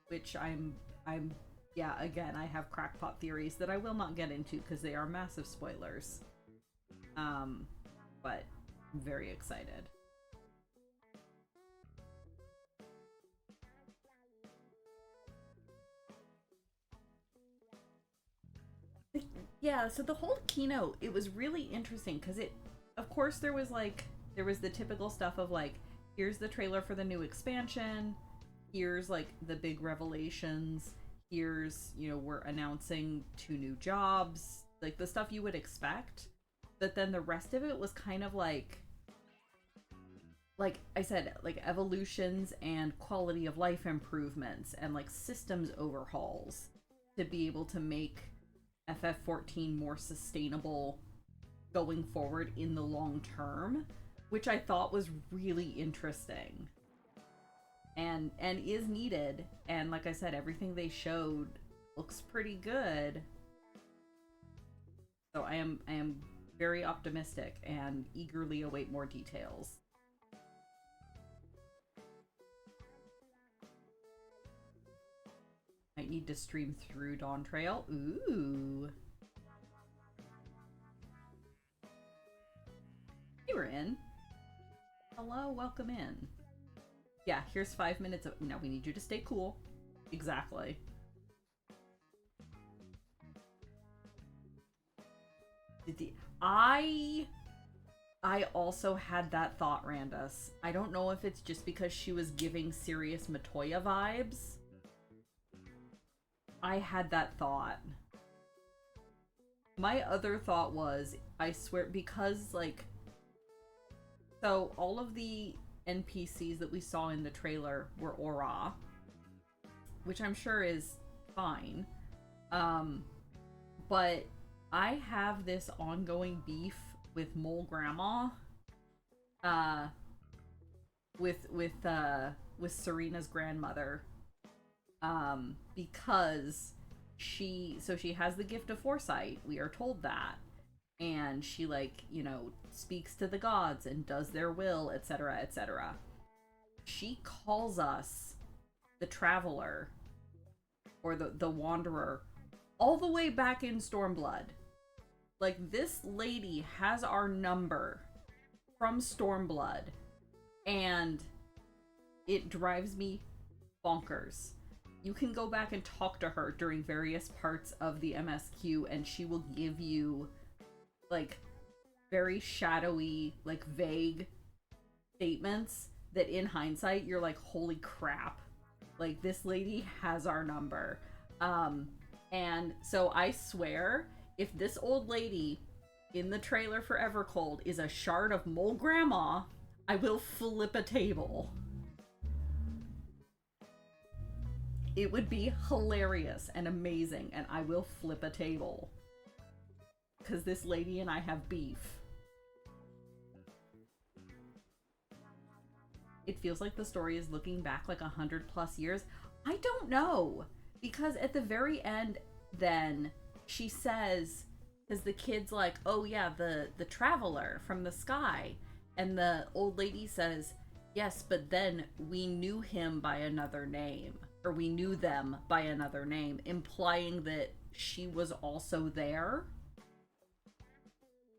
which I'm yeah, again, I have crackpot theories that I will not get into because they are massive spoilers. But I'm very excited. Yeah, so the whole keynote, it was really interesting because it, of course, there was the typical stuff of like, here's the trailer for the new expansion, here's like the big revelations, here's, you know, we're announcing 2 new jobs, like the stuff you would expect. But then the rest of it was kind of like I said, like evolutions and quality of life improvements and like systems overhauls to be able to make FF14 more sustainable going forward in the long term, which I thought was really interesting and is needed. And like I said, everything they showed looks pretty good. So I am very optimistic and eagerly await more details. Might need to stream through Dawn Trail. Ooh. You were in. Hello, welcome in. Yeah, here's 5 minutes of... Now we need you to stay cool. Exactly. I also had that thought, Randus. I don't know if it's just because she was giving serious Matoya vibes. I had that thought. My other thought was, I swear, because, like... So, all of the NPCs that we saw in the trailer were Aura, which I'm sure is fine. But I have this ongoing beef with Mole Grandma, with Serena's grandmother, because she has the gift of foresight, we are told that, and she, like, you know, speaks to the gods and does their will, etc., etc. She calls us the Traveler, or the Wanderer, all the way back in Stormblood. Like, this lady has our number from Stormblood, and it drives me bonkers. You can go back and talk to her during various parts of the MSQ, and she will give you, like, very shadowy, like, vague statements that in hindsight, you're like, holy crap. Like, this lady has our number. And so I swear, if this old lady in the trailer for Evercold is a shard of Mole Grandma, I will flip a table. It would be hilarious and amazing, and I will flip a table. Because this lady and I have beef. It feels like the story is looking back like 100+ years. I don't know. Because at the very end, then, she says, because the kid's like, oh yeah, the Traveler from the sky. And the old lady says, yes, but then we knew him by another name. Or we knew them by another name, implying that she was also there.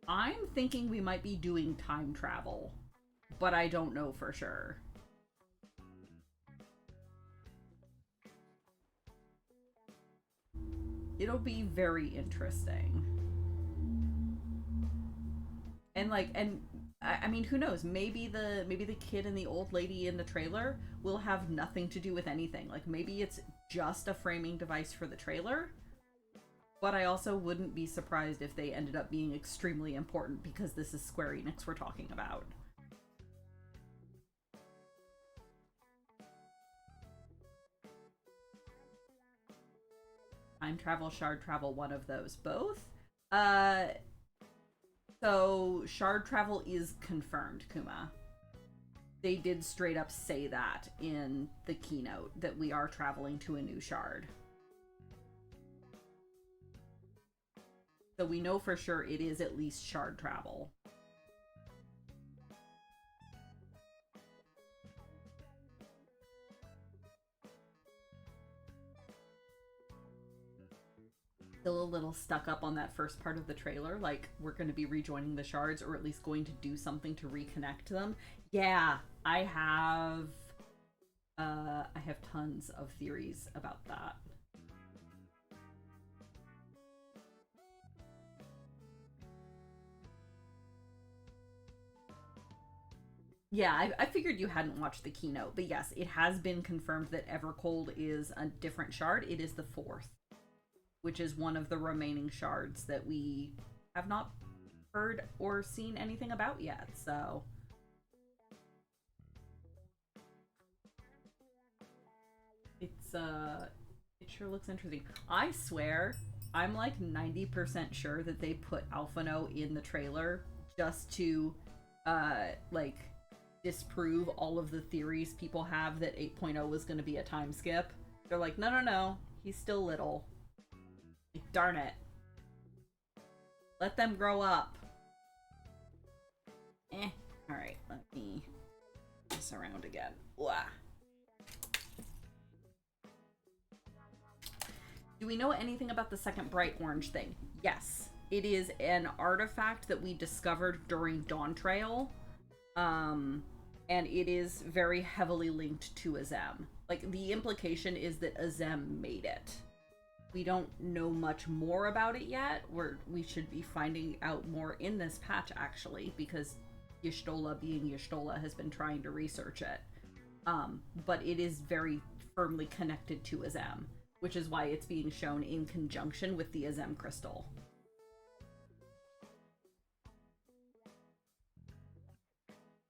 I'm thinking we might be doing time travel, but I don't know for sure. It'll be very interesting. And like, and I mean, who knows? Maybe the kid and the old lady in the trailer will have nothing to do with anything. Like, maybe it's just a framing device for the trailer. But I also wouldn't be surprised if they ended up being extremely important, because this is Square Enix we're talking about. Time travel, shard travel, one of those. Both? So, shard travel is confirmed, Kuma. They did straight up say that in the keynote, that we are traveling to a new shard. So we know for sure it is at least shard travel. Still a little stuck up on that first part of the trailer, like we're going to be rejoining the shards, or at least going to do something to reconnect them. Yeah, I have tons of theories about that. Yeah, I figured you hadn't watched the keynote, but yes, it has been confirmed that Evercold is a different shard. It is the fourth, which is one of the remaining shards that we have not heard or seen anything about yet, so... It sure looks interesting. I swear, I'm like 90% sure that they put Alphano in the trailer just to, like, disprove all of the theories people have that 8.0 was going to be a time skip. They're like, no, he's still little. Darn it. Let them grow up. Alright, let me mess around again. Blah. Do we know anything about the second bright orange thing? Yes. It is an artifact that we discovered during Dawn Trail. And it is very heavily linked to Azem. Like, the implication is that Azem made it. We don't know much more about it yet. We should be finding out more in this patch, actually, because Y'shtola, being Y'shtola, has been trying to research it. But it is very firmly connected to Azem, which is why it's being shown in conjunction with the Azem crystal.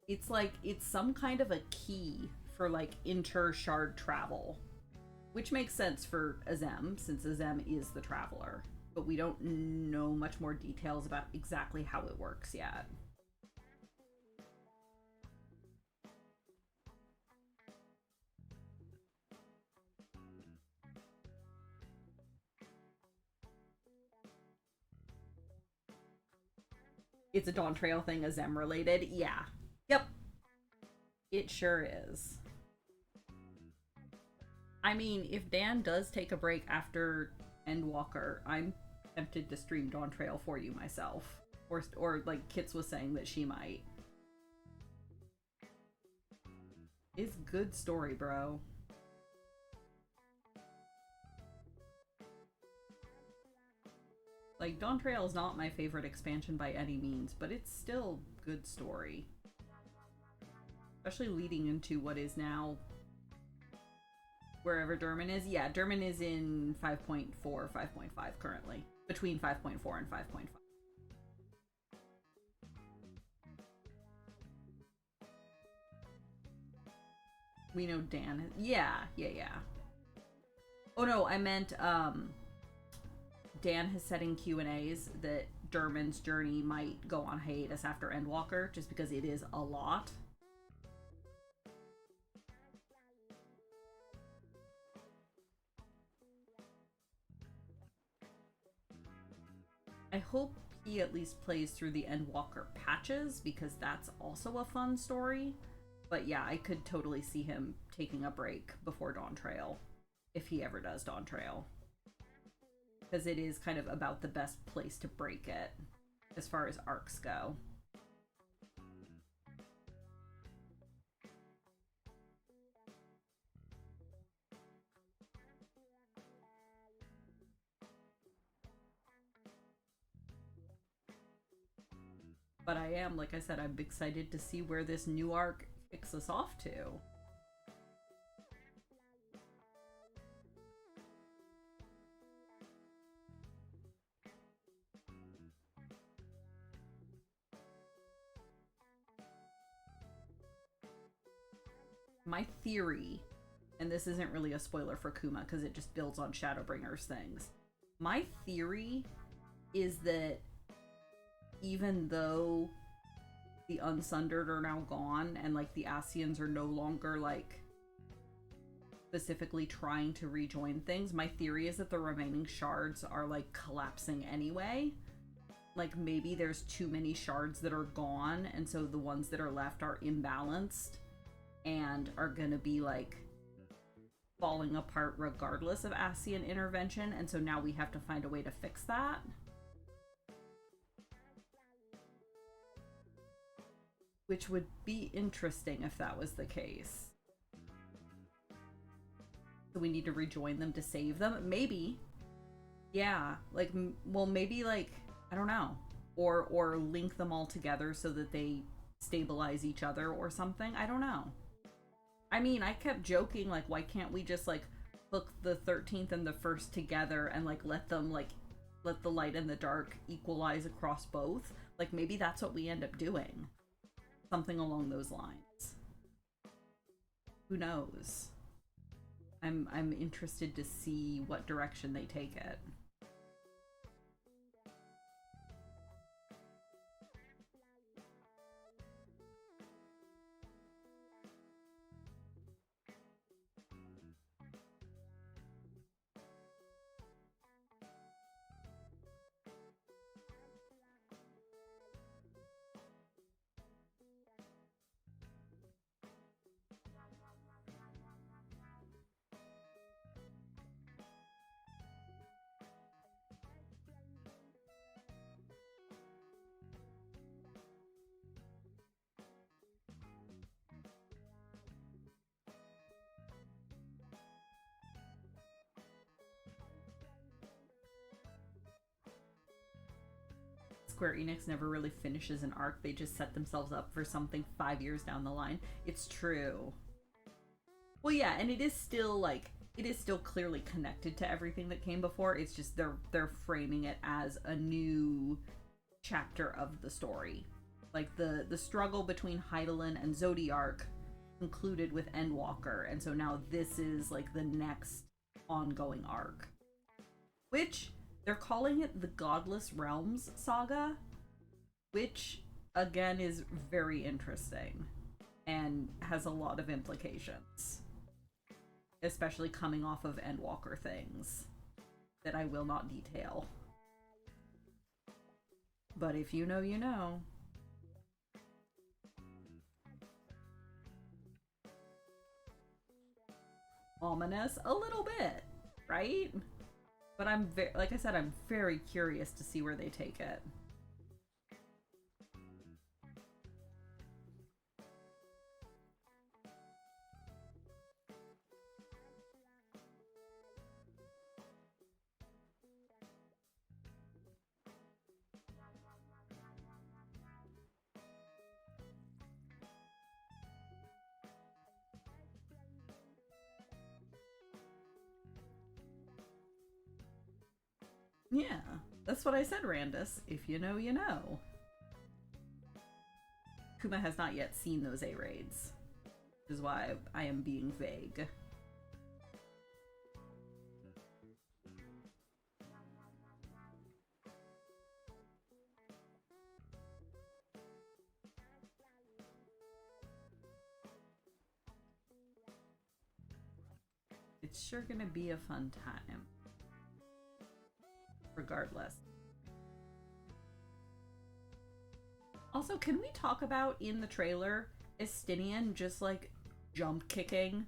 It's like, it's some kind of a key for, like, inter-shard travel. Which makes sense for Azem, since Azem is the traveler. But we don't know much more details about exactly how it works yet. It's a Dawn Trail thing, Azem related? Yeah. Yep. It sure is. I mean, if Dan does take a break after Endwalker, I'm tempted to stream Dawn Trail for you myself. Or like Kits was saying that she might. It's good story, bro. Like, Dawn Trail is not my favorite expansion by any means, but it's still good story. Especially leading into what is now wherever Durman is. Yeah, Durman is in 5.4, 5.5 currently. Between 5.4 and 5.5. We know Dan. Yeah. Oh no, I meant, Dan has said in Q&As that Durman's journey might go on hiatus after Endwalker, just because it is a lot. I hope he at least plays through the Endwalker patches, because that's also a fun story. But yeah, I could totally see him taking a break before Dawn Trail, if he ever does Dawn Trail. Because it is kind of about the best place to break it, as far as arcs go. But I am, like I said, I'm excited to see where this new arc kicks us off to. My theory, and this isn't really a spoiler for Kuma because it just builds on Shadowbringer's things. My theory is that even though the Unsundered are now gone and like the Asians are no longer like specifically trying to rejoin things, my theory is that the remaining shards are like collapsing anyway. Like maybe there's too many shards that are gone, and so the ones that are left are imbalanced and are gonna be like falling apart regardless of Asian intervention, and so now we have to find a way to fix that. Which would be interesting if that was the case. So we need to rejoin them to save them? Maybe. Yeah, like, well, maybe, like, I don't know. Or link them all together so that they stabilize each other or something. I don't know. I mean, I kept joking, like, why can't we just, like, hook the 13th and the 1st together and, like, let the light and the dark equalize across both? Like, maybe that's what we end up doing. Something along those lines. Who knows? I'm interested to see what direction they take it. Square Enix never really finishes an arc. They just set themselves up for something 5 years down the line. It's true. Well, yeah, and it is still clearly connected to everything that came before. It's just they're framing it as a new chapter of the story. Like the struggle between Hydaelyn and Zodiark concluded with Endwalker, and so now this is like the next ongoing arc. Which they're calling it the Godless Realms Saga, which again is very interesting and has a lot of implications. Especially coming off of Endwalker things that I will not detail. But if you know, you know. Ominous? A little bit, right? But like I said, I'm very curious to see where they take it. Yeah, that's what I said, Randus. If you know, you know. Kuma has not yet seen those A-raids, which is why I am being vague. It's sure gonna be a fun time. Regardless. Also, can we talk about in the trailer Estinian just like jump kicking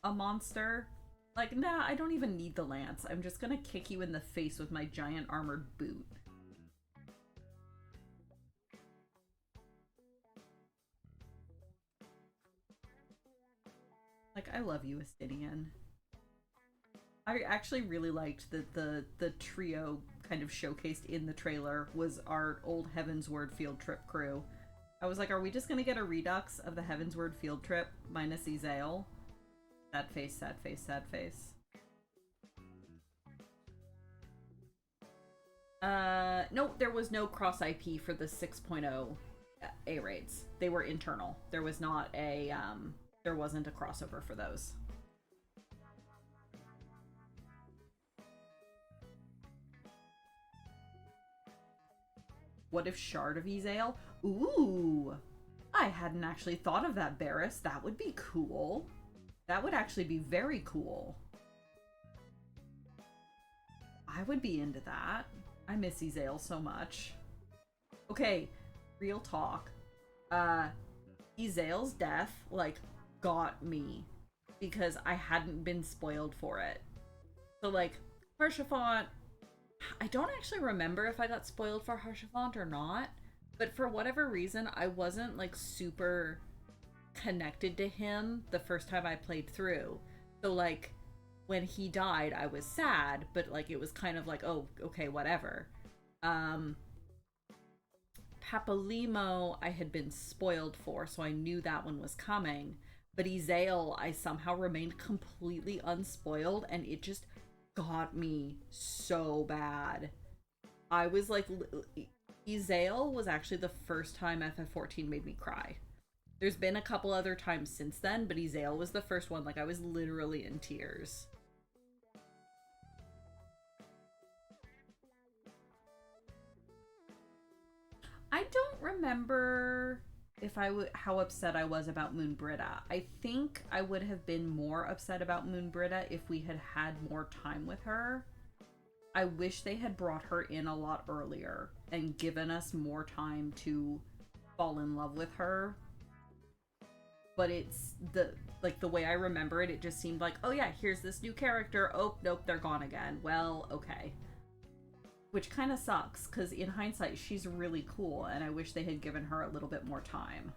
a monster? Like, nah, I don't even need the lance. I'm just gonna kick you in the face with my giant armored boot. Like, I love you, Estinian. I actually really liked that the trio kind of showcased in the trailer was our old Heavensward field trip crew. I was like, are we just gonna get a redux of the Heavensward field trip minus Ezael? Sad face, sad face, sad face. No, there was no cross IP for the 6.0 A raids. They were internal. There was not a there wasn't a crossover for those. What if Shard of Ezael? Ooh! I hadn't actually thought of that, Barris. That would be cool. That would actually be very cool. I would be into that. I miss Ezael so much. Okay, real talk. Ezael's death, like, got me. Because I hadn't been spoiled for it. So, like, Haurchefant... I don't actually remember if I got spoiled for Haurchefant or not. But for whatever reason, I wasn't, like, super connected to him the first time I played through. So, like, when he died, I was sad. But, like, it was kind of like, oh, okay, whatever. Papalymo, I had been spoiled for, so I knew that one was coming. But Ezael, I somehow remained completely unspoiled, and it just got me so bad. I was like, Ezael was actually the first time FF14 made me cry. There's been a couple other times since then, but Ezael was the first one. Like, I was literally in tears. I don't remember if how upset I was about Moonbrita. I think I would have been more upset about Moonbrita if we had had more time with her. I wish they had brought her in a lot earlier and given us more time to fall in love with her. But it's the way I remember it, it just seemed like, oh yeah, here's this new character. Oh, nope, they're gone again. Well, okay. Which kind of sucks, because in hindsight, she's really cool, and I wish they had given her a little bit more time.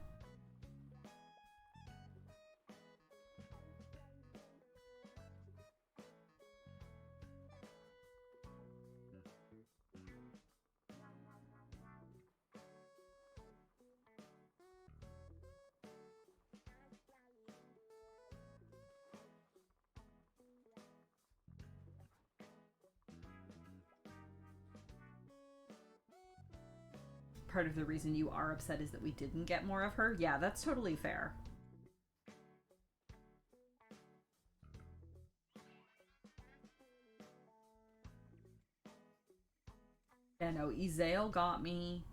Part of the reason you are upset is that we didn't get more of her. Yeah, that's totally fair. Yeah, no, Ezael got me.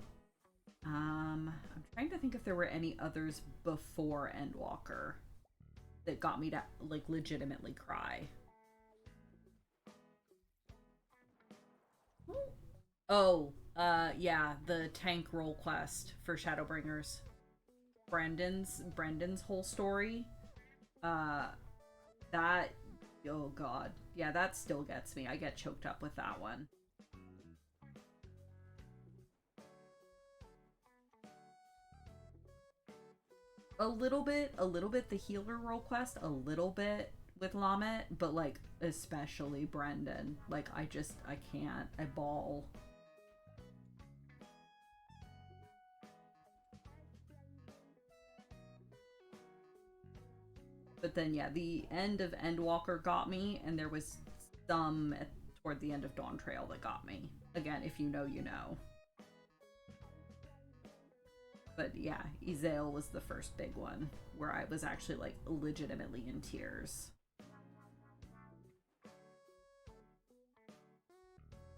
I'm trying to think if there were any others before Endwalker that got me to, like, legitimately cry. Oh, yeah, the tank role quest for Shadowbringers. Brendan's whole story. That, oh god. Yeah, that still gets me. I get choked up with that one. A little bit the healer role quest, a little bit with Lamet, but, like, especially Brendan. Like, I can't. I bawl. But then, yeah, the end of Endwalker got me, and there was some toward the end of Dawn Trail that got me. Again, if you know, you know. But yeah, Ezael was the first big one where I was actually, like, legitimately in tears.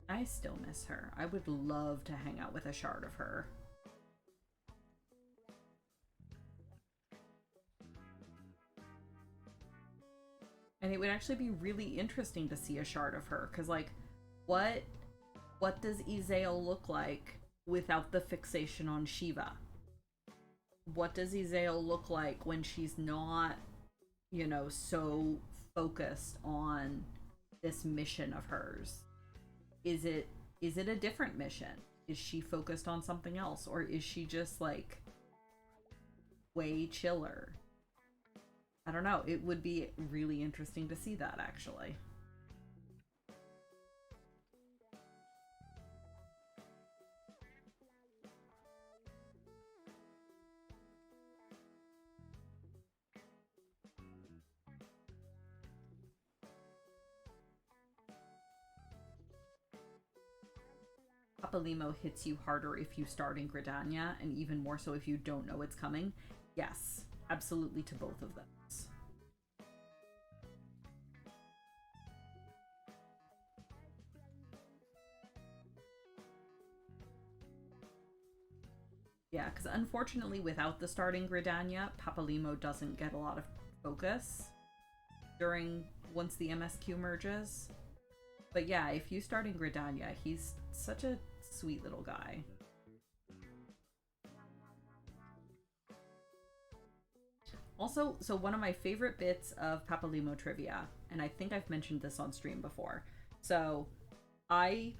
I still miss her. I would love to hang out with a shard of her. And it would actually be really interesting to see a shard of her, because, like, what does Ezael look like without the fixation on Shiva? What does Ezael look like when she's not, you know, so focused on this mission of hers? Is it a different mission? Is she focused on something else? Or is she just, like, way chiller? I don't know. It would be really interesting to see that, actually. Papalymo hits you harder if you start in Gridania, and even more so if you don't know it's coming. Yes, absolutely to both of them. Yeah, because unfortunately, without the starting Gridania, Papalimo doesn't get a lot of focus during once the MSQ merges. But yeah, if you start in Gridania, he's such a sweet little guy. Also, so one of my favorite bits of Papalimo trivia, and I think I've mentioned this on stream before. So I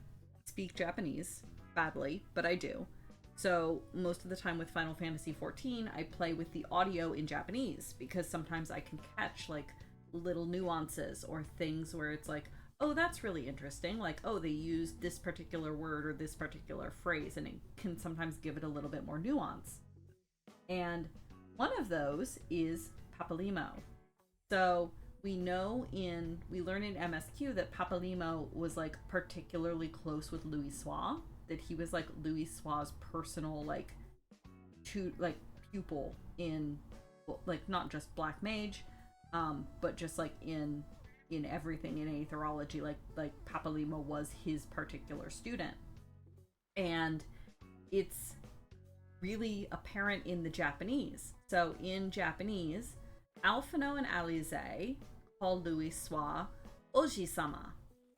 speak Japanese badly, but I do. So most of the time with Final Fantasy XIV, I play with the audio in Japanese because sometimes I can catch like little nuances or things where it's like, oh, that's really interesting. Like, oh, they used this particular word or this particular phrase, and it can sometimes give it a little bit more nuance. And one of those is Papalimo. So we learn in MSQ that Papalimo was like particularly close with Louis Soix, that he was like Louis Soix's personal pupil in like not just Black Mage, but just like in everything in aetherology, like Papalimo was his particular student. And it's really apparent in the Japanese. So in Japanese, Alphino and Alize call Louis Soix Oji-sama,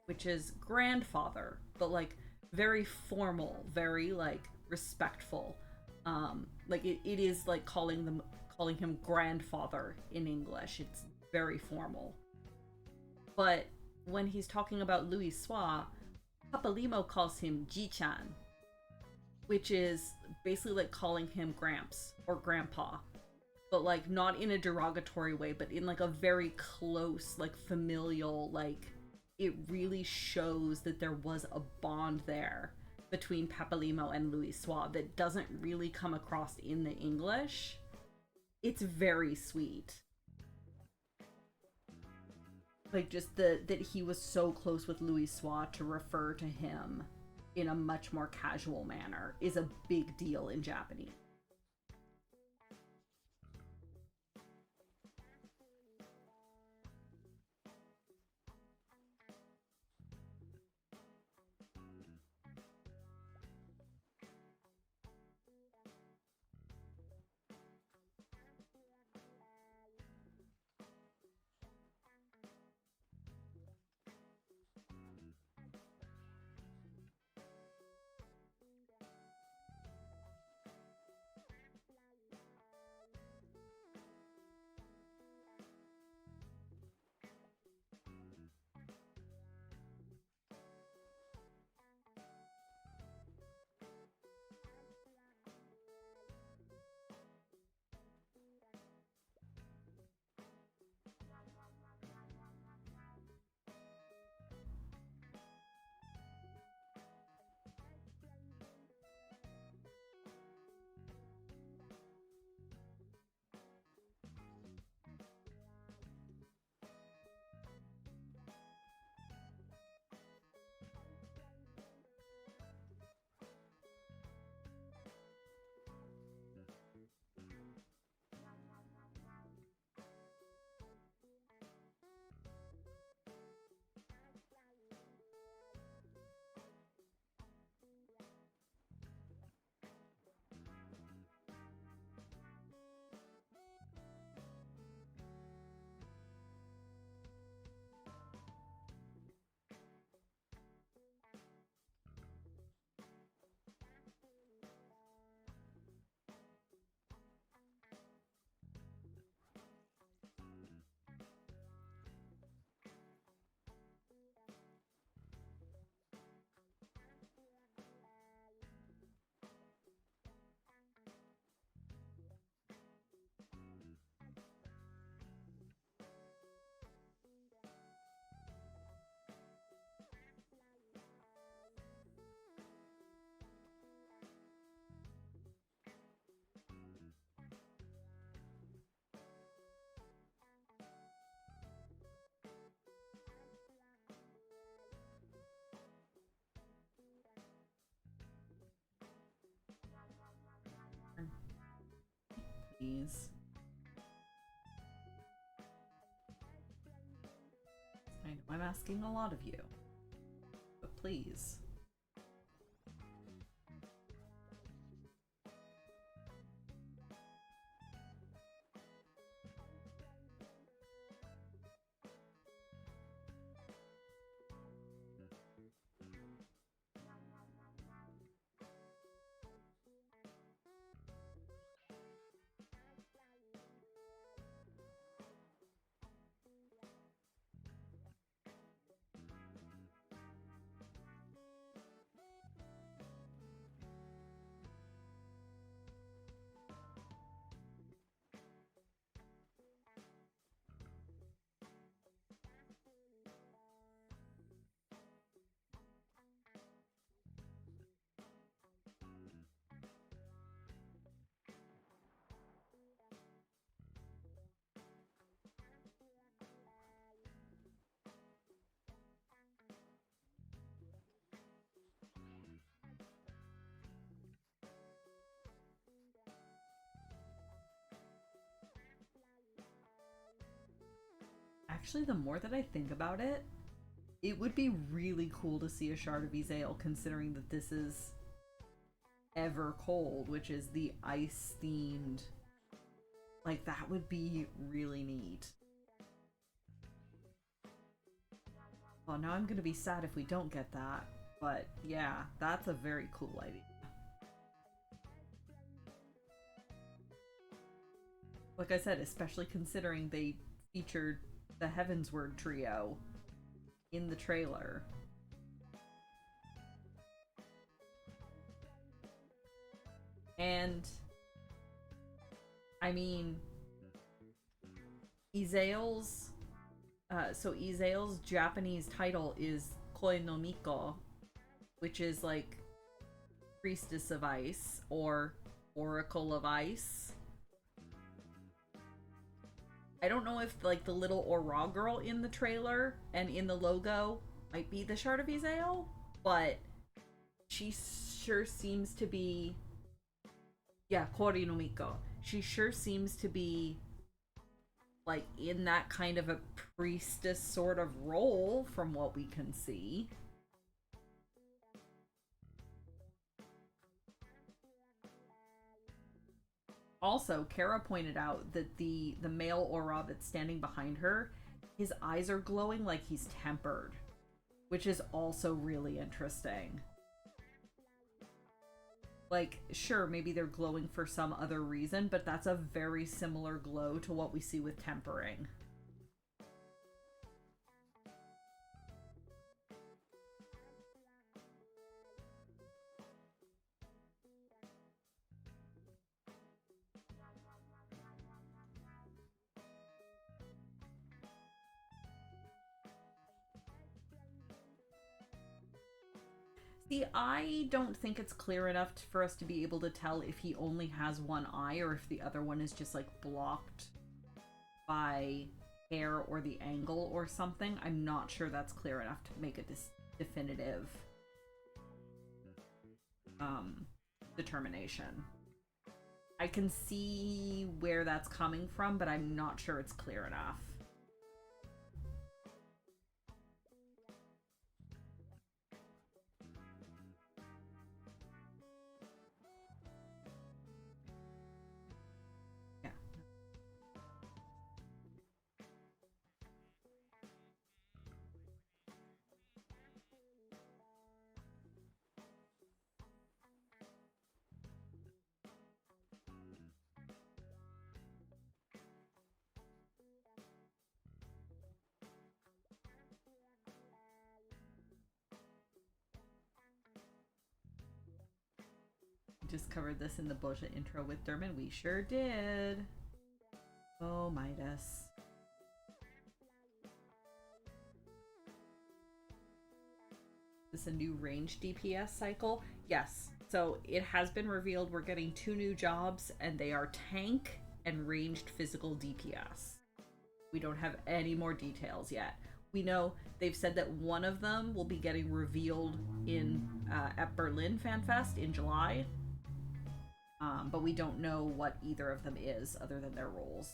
which is grandfather, but like very formal, very like respectful. Like it is like calling him grandfather in English. It's very formal. But when he's talking about Louis Soix, Papalimo calls him Ji-chan, which is basically like calling him Gramps or Grandpa, but like not in a derogatory way, but in like a very close, like familial, like it really shows that there was a bond there between Papalimo and Louis Soix that doesn't really come across in the English. It's very sweet. Like just that he was so close with Louis Soix, to refer to him in a much more casual manner is a big deal in Japanese. Please. I know I'm asking a lot of you, but please. Actually, the more that I think about it, it would be really cool to see a Shard of Ezael, considering that this is Ever Cold, which is the ice themed. Like, that would be really neat. Well, now I'm gonna be sad if we don't get that. But yeah, that's a very cool idea. Like I said, especially considering they featured the Heavensward trio in the trailer. And I mean, Ezael's Ezael's Japanese title is Koi no Miko, which is like Priestess of Ice or Oracle of Ice. I don't know if like the little Aura girl in the trailer and in the logo might be the Shard of Ezael, but she sure seems to be, yeah, Kori no Miko. She sure seems to be like in that kind of a priestess sort of role from what we can see. Also, Kara pointed out that the male aura that's standing behind her, his eyes are glowing like he's tempered, which is also really interesting. Like, sure, maybe they're glowing for some other reason, but that's a very similar glow to what we see with tempering. See, I don't think it's clear enough for us to be able to tell if he only has one eye or if the other one is just like blocked by hair or the angle or something. I'm not sure that's clear enough to make a definitive determination. I can see where that's coming from, but I'm not sure it's clear enough. Just covered this in the bullshit intro with Dermot. We sure did. Oh, Midas. Is this a new range DPS cycle? Yes. So it has been revealed we're getting 2 new jobs, and they are tank and ranged physical DPS. We don't have any more details yet. We know they've said that one of them will be getting revealed in at Berlin Fan Fest in July. But we don't know what either of them is other than their roles.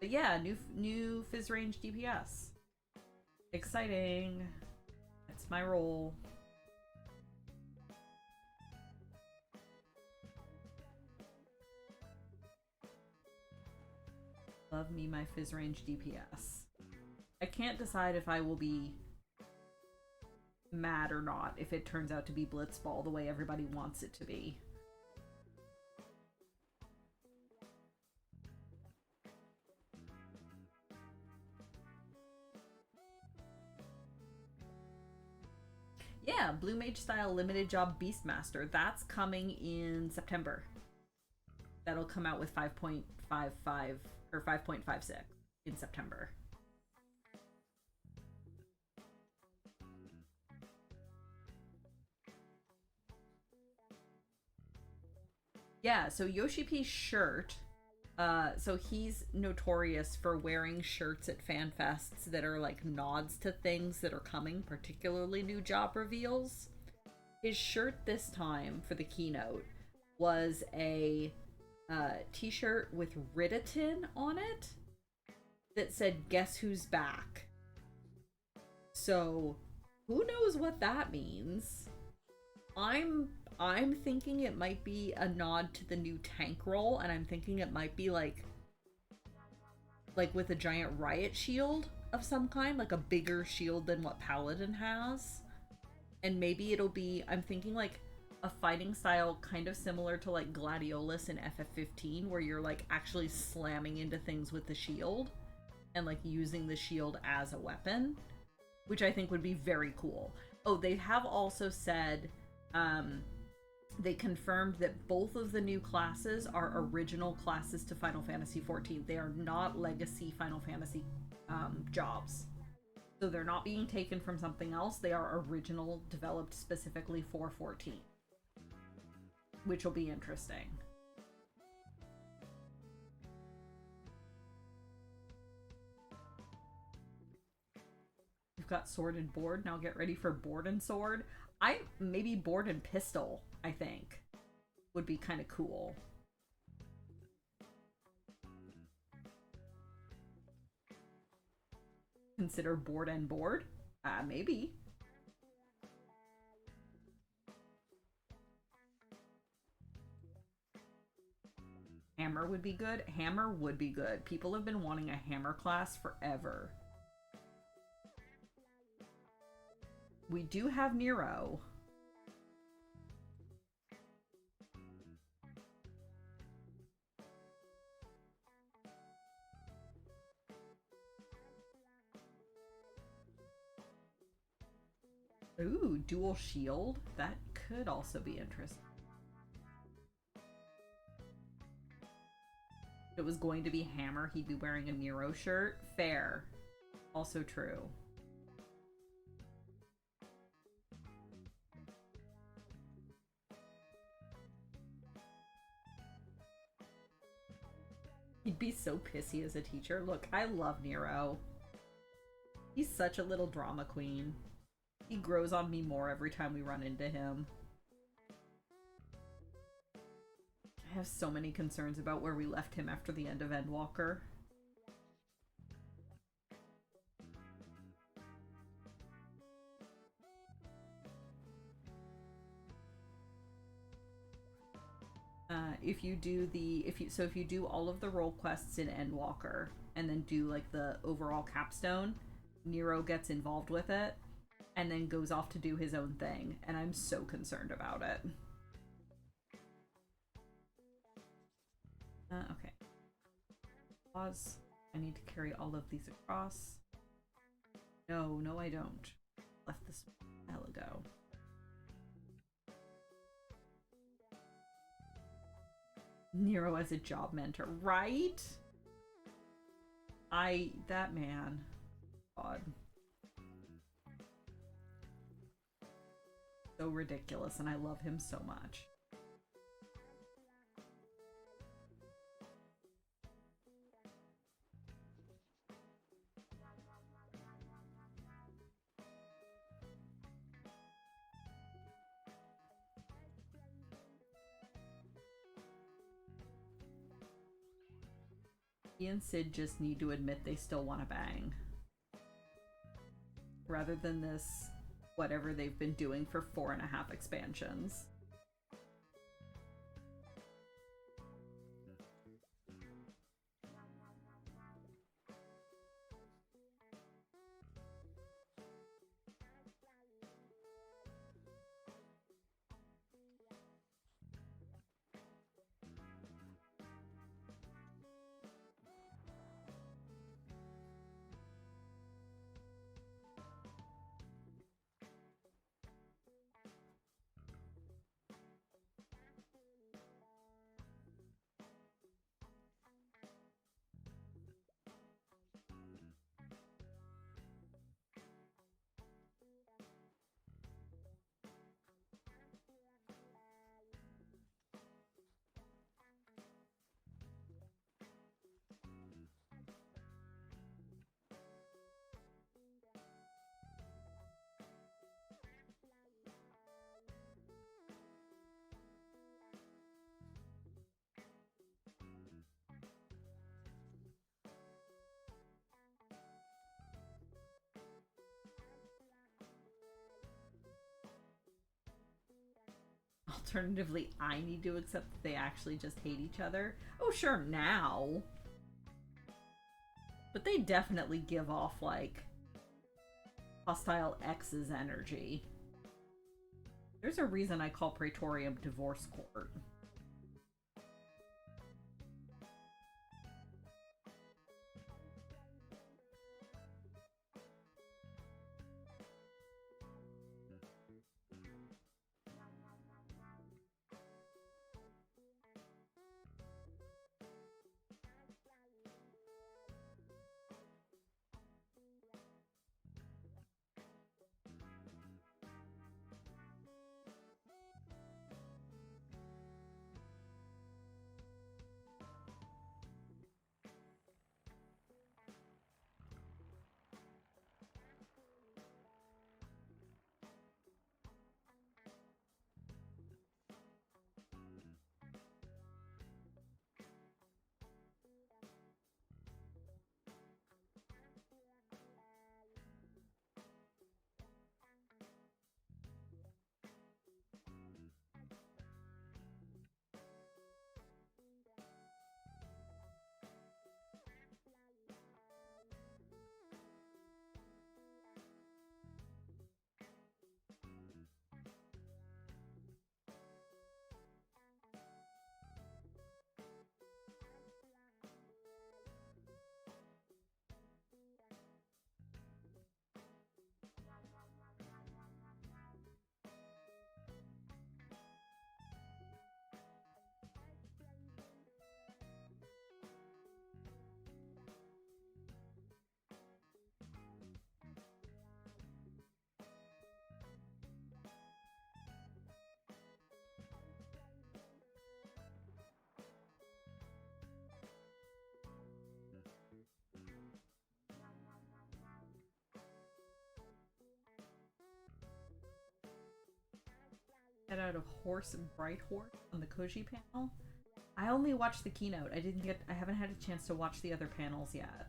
But yeah, new Fizz range DPS. Exciting. That's my role. Love me my Fizz range DPS. I can't decide if I will be mad or not if it turns out to be Blitzball the way everybody wants it to be. Yeah, Blue Mage style limited job Beastmaster. That's coming in September. That'll come out with 5.55 or 5.56 in September. Yeah, so Yoshi P's shirt. So he's notorious for wearing shirts at FanFests that are like nods to things that are coming, particularly new job reveals. His shirt this time for the keynote was a t-shirt with Riditin on it. that said, "Guess who's back?" So, who knows what that means? I'm thinking it might be a nod to the new tank role, and I'm thinking it might be like with a giant riot shield of some kind, like a bigger shield than what Paladin has. And maybe it'll be, I'm thinking like a fighting style kind of similar to like Gladiolus in FF15, where you're like actually slamming into things with the shield and like using the shield as a weapon, which I think would be very cool. Oh, they have also said, they confirmed that both of the new classes are original classes to Final Fantasy XIV. They are not legacy Final Fantasy jobs. So they're not being taken from something else. They are original, developed specifically for 14. Which will be interesting. You've got sword and board. Now get ready for board and sword. Maybe board and pistol, I think, would be kind of cool. Consider board and board? Maybe. Hammer would be good. Hammer would be good. People have been wanting a hammer class forever. We do have Nero. Ooh, dual shield. That could also be interesting. If it was going to be Hammer, he'd be wearing a Nero shirt. Fair. Also true. He'd be so pissy as a teacher. Look, I love Nero. He's such a little drama queen. He grows on me more every time we run into him. I have so many concerns about where we left him after the end of Endwalker. If you do all of the role quests in Endwalker and then do like the overall capstone, Nero gets involved with it and then goes off to do his own thing, and I'm so concerned about it. Okay. Pause. I need to carry all of these across. No, I don't. Left this a while ago. Nero as a job mentor, right? That man. God. So ridiculous, and I love him so much. He and Sid just need to admit they still want to bang. Rather than this, whatever they've been doing for 4.5 expansions. alternatively, I need to accept that they actually just hate each other. Oh, sure, now. But they definitely give off, like, hostile ex's energy. There's a reason I call Praetorium Divorce Court. Get out of Horse and Bright Horse on the Koji panel. I only watched the keynote. I haven't had a chance to watch the other panels yet.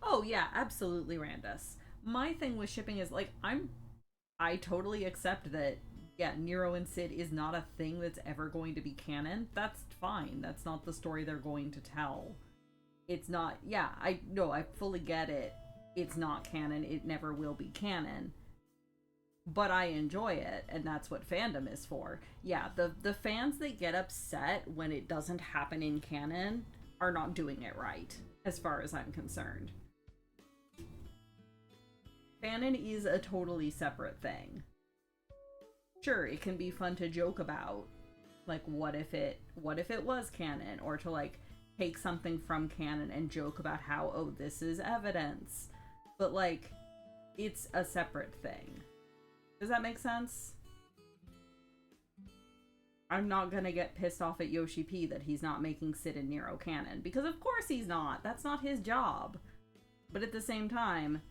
Oh yeah, absolutely, Randus. My thing with shipping is like I totally accept that yeah, Nero and Sid is not a thing that's ever going to be canon. That's fine. That's not the story they're going to tell. It's not yeah, I no, I fully get it. It's not canon. It never will be canon. But I enjoy it, and that's what fandom is for. Yeah, the fans that get upset when it doesn't happen in canon are not doing it right, as far as I'm concerned. Fanon is a totally separate thing. Sure, it can be fun to joke about, like what if it was canon, or to like take something from canon and joke about how, oh, this is evidence. But like it's a separate thing. Does that make sense? I'm not gonna get pissed off at Yoshi P that he's not making Sid and Nero canon, because of course he's not. That's not his job. But at the same time,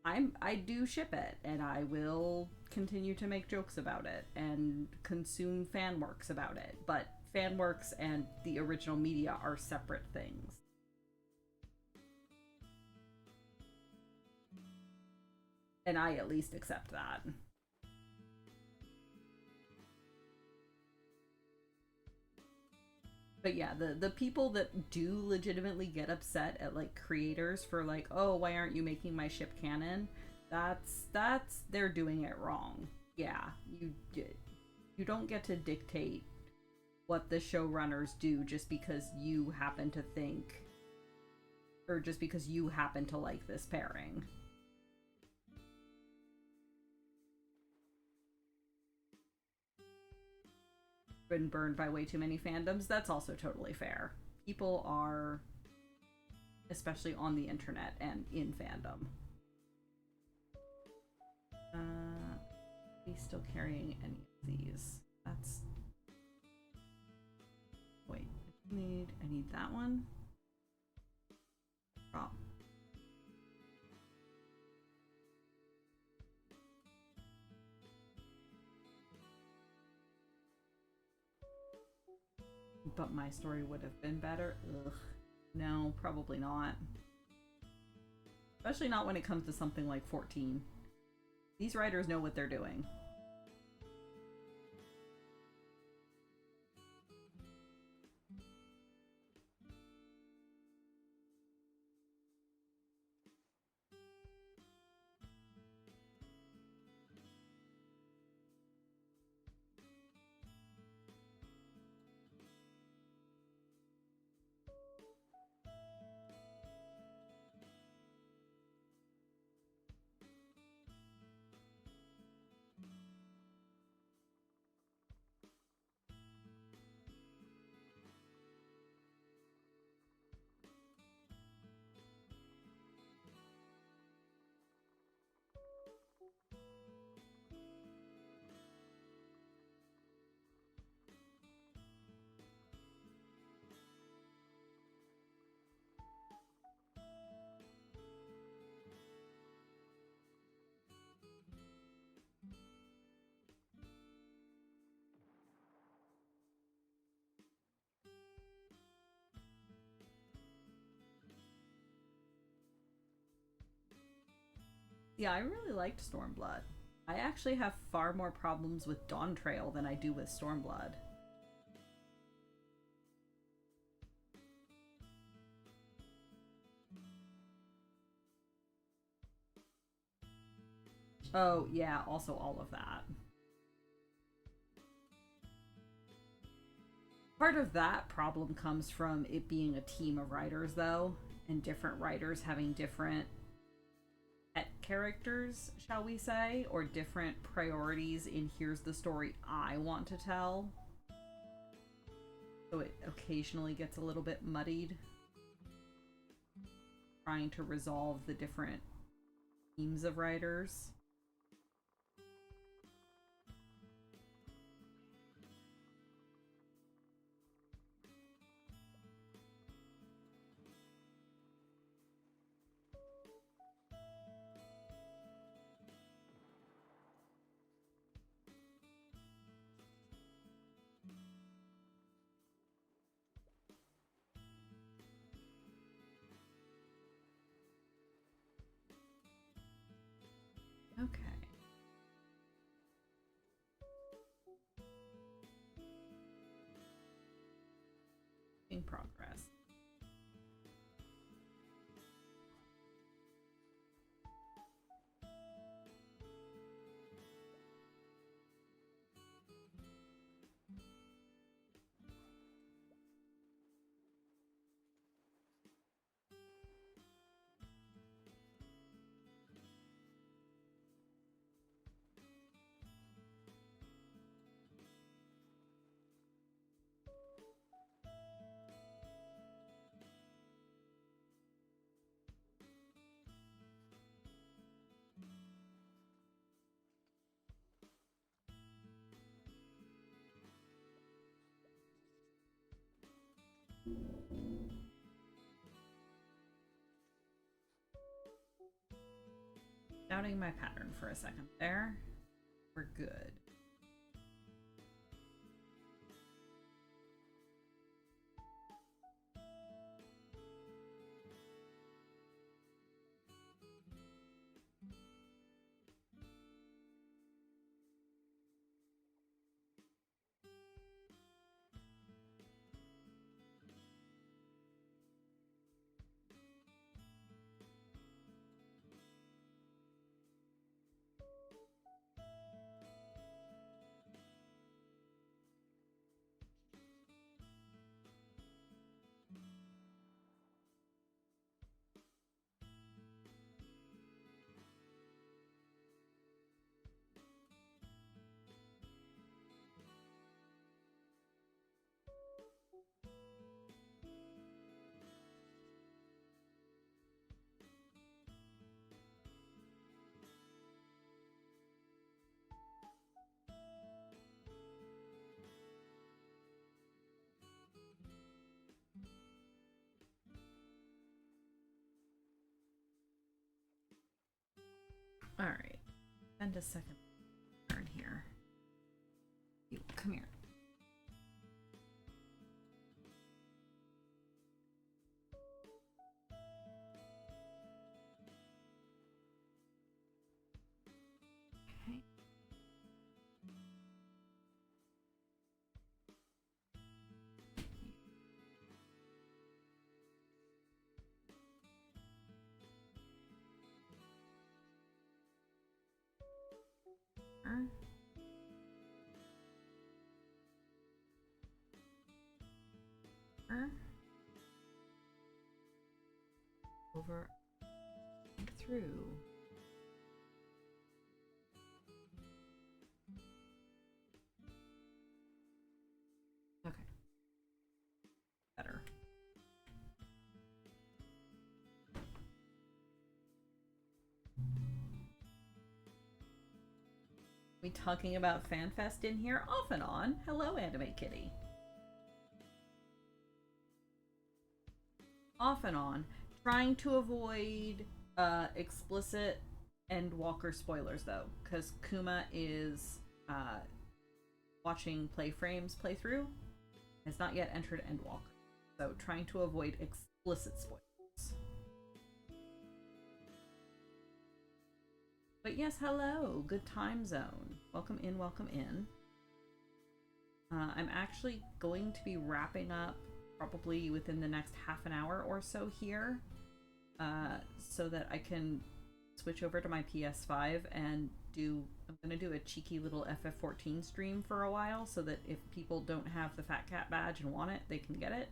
I do ship it, and I will continue to make jokes about it and consume fan works about it. But fan works and the original media are separate things. And I at least accept that. But yeah, the people that do legitimately get upset at like creators for like, oh, why aren't you making my ship canon? they're doing it wrong. Yeah, you don't get to dictate what the showrunners do just because you happen to think, or just because you happen to like this pairing. Been burned by way too many fandoms. That's also totally fair. People are, especially on the internet and in fandom. He's still carrying any of these. That's. Wait, I need that one. Oh. But my story would have been better. Ugh. No, probably not. Especially not when it comes to something like 14. These writers know what they're doing. Yeah, I really liked Stormblood. I actually have far more problems with Dawn Trail than I do with Stormblood. Oh, yeah, also all of that. Part of that problem comes from it being a team of writers, though, and different writers having different pet characters, shall we say, or different priorities in here's the story I want to tell. So it occasionally gets a little bit muddied, trying to resolve the different teams of writers. Okay. In progress. Doubting my pattern for a second there. We're good. Alright. Spend a second turn here. You, come here. Okay. Over through. Okay. Better. We talking about FanFest in here off and on. Hello, Anime Kitty. Off and on. Trying to avoid explicit Endwalker spoilers, though, because Kuma is watching Playframes playthrough, has not yet entered Endwalker, so trying to avoid explicit spoilers. But yes, hello, good time zone. Welcome in, welcome in. I'm actually going to be wrapping up probably within the next half an hour or so here, so that I can switch over to my PS5 and I'm gonna do a cheeky little FF14 stream for a while, so that if people don't have the Fat Cat badge and want it, they can get it.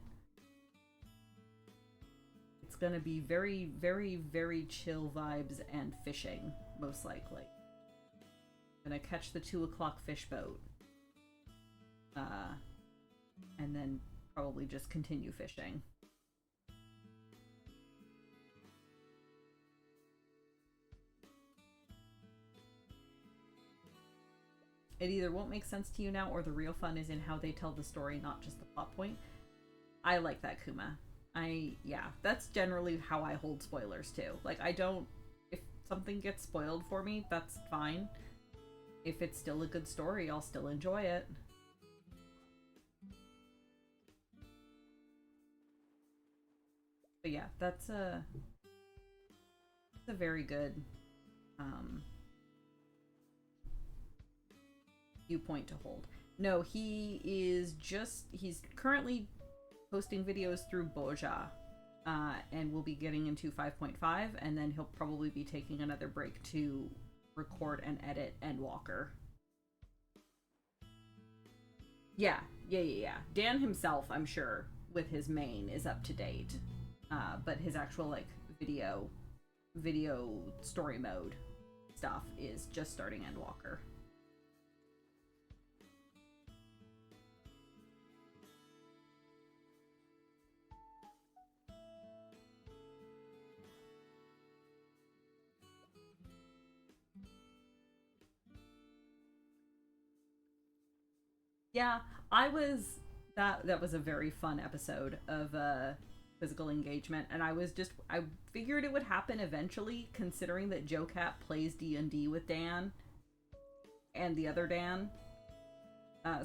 It's gonna be very, very, very chill vibes and fishing, most likely. I'm gonna catch the 2 o'clock fish boat. And then probably just continue fishing. It either won't make sense to you now, or the real fun is in how they tell the story, not just the plot point. I like that, Kuma. Yeah, that's generally how I hold spoilers too. Like, if something gets spoiled for me, that's fine. If it's still a good story, I'll still enjoy it. But yeah, that's a very good viewpoint to hold. No, he's currently posting videos through Boja, and we'll be getting into 5.5, and then he'll probably be taking another break to record and edit Endwalker. Yeah. Dan himself, I'm sure, with his main is up to date, but his actual like video story mode stuff is just starting Endwalker. Yeah, that was a very fun episode of physical engagement, and I figured it would happen eventually, considering that Joe Cat plays D&D with Dan and the other Dan.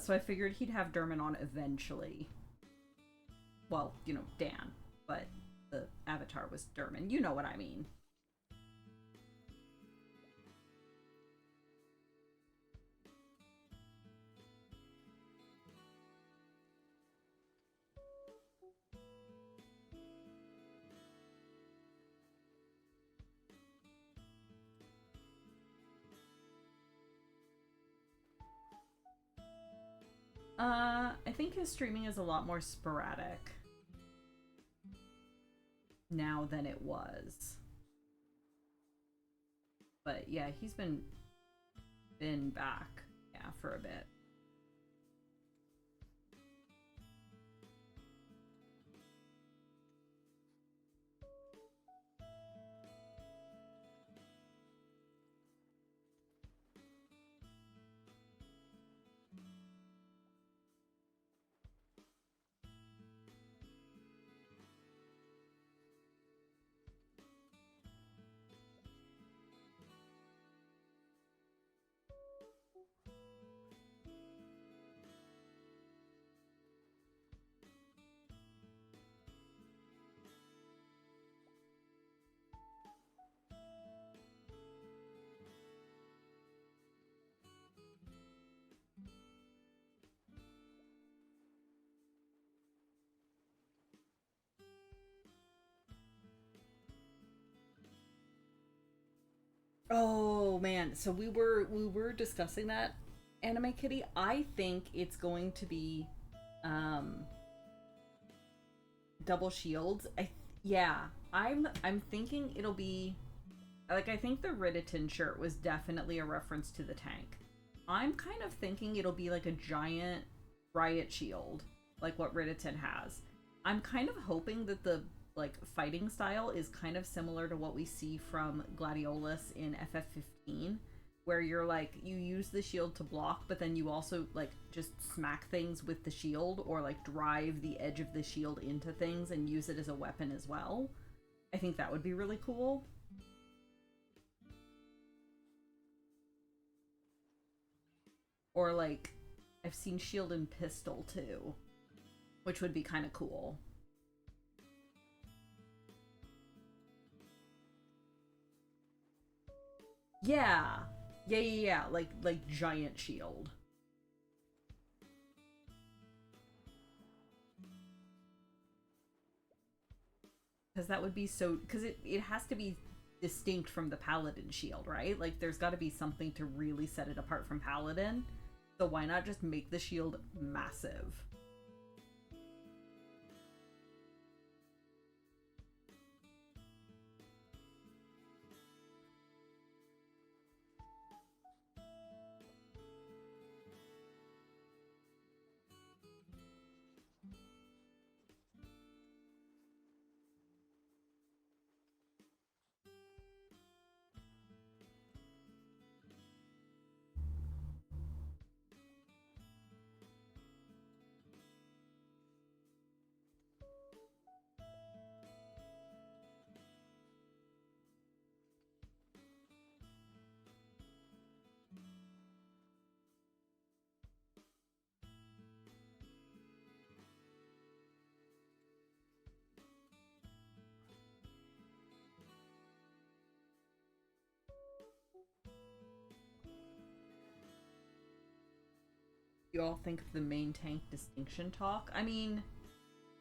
So I figured he'd have Dermot on eventually. Well, you know, Dan, but the avatar was Dermot. You know what I mean. I think his streaming is a lot more sporadic now than it was. But yeah, he's been back, yeah, for a bit. Oh man, so we were discussing that, Anime Kitty. I think it's going to be um double shields. Yeah, I'm thinking it'll be like, I think the Ridditon shirt was definitely a reference to the tank. I'm kind of thinking it'll be like a giant riot shield, like what Ridditon has. I'm kind of hoping that the like fighting style is kind of similar to what we see from Gladiolus in FF15, where you're like, you use the shield to block, but then you also like just smack things with the shield, or like drive the edge of the shield into things and use it as a weapon as well. I think that would be really cool. Or like, I've seen shield and pistol too, which would be kind of cool. Yeah. Yeah. Like giant shield. Because that would be so, because it has to be distinct from the paladin shield, right? Like there's got to be something to really set it apart from paladin. So why not just make the shield massive? You all think of the main tank distinction talk? I mean,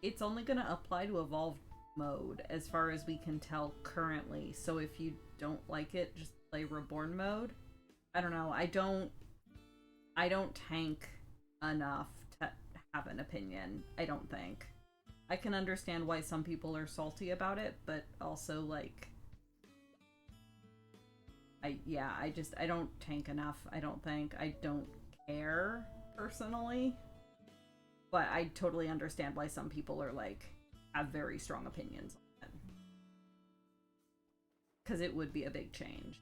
it's only going to apply to evolved mode as far as we can tell currently. So if you don't like it, just play reborn mode. I don't know. I don't tank enough to have an opinion. I don't think. I can understand why some people are salty about it, but also like, I don't tank enough. I don't think. I don't care personally, but I totally understand why some people are like, have very strong opinions on it, because it would be a big change.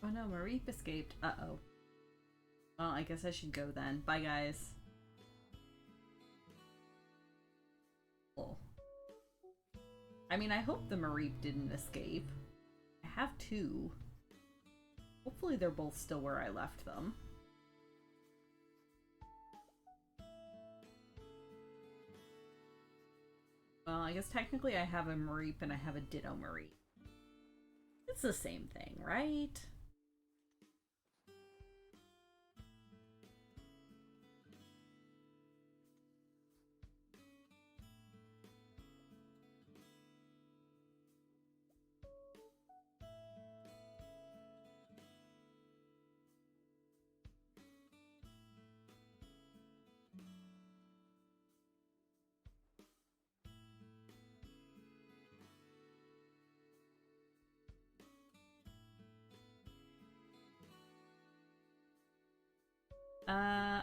Oh no, Mareep escaped. Uh-oh. Well, I guess I should go then. Bye, guys. Oh. I mean, I hope the Mareep didn't escape. I have two. Hopefully they're both still where I left them. Well, I guess technically I have a Mareep and I have a Ditto Mareep. It's the same thing, right?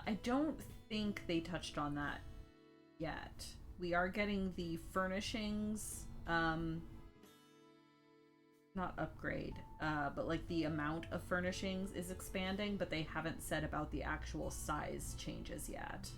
I don't think they touched on that yet. We are getting the furnishings, not upgrade, but like the amount of furnishings is expanding, but they haven't said about the actual size changes yet.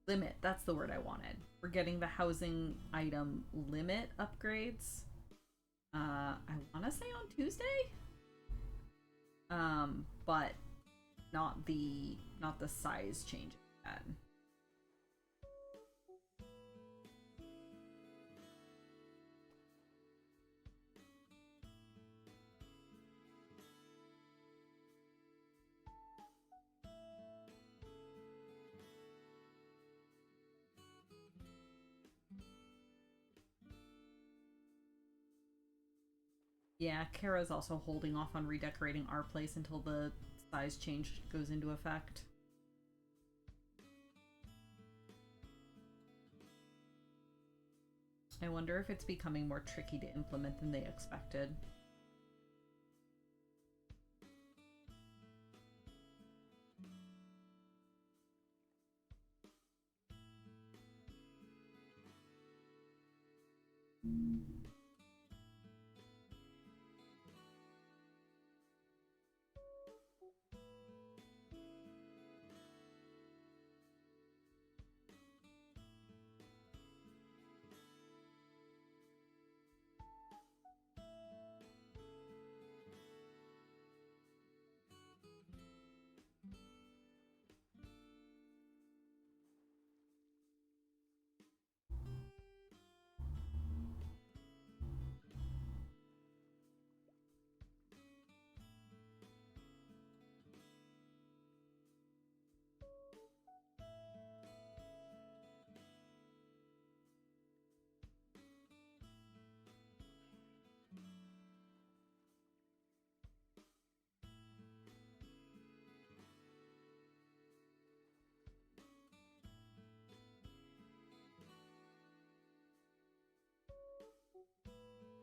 Limit, that's the word I wanted. We're getting the housing item limit upgrades. I want to say on Tuesday, but not the size change yet. Yeah, Kara's also holding off on redecorating our place until the size change goes into effect. I wonder if it's becoming more tricky to implement than they expected.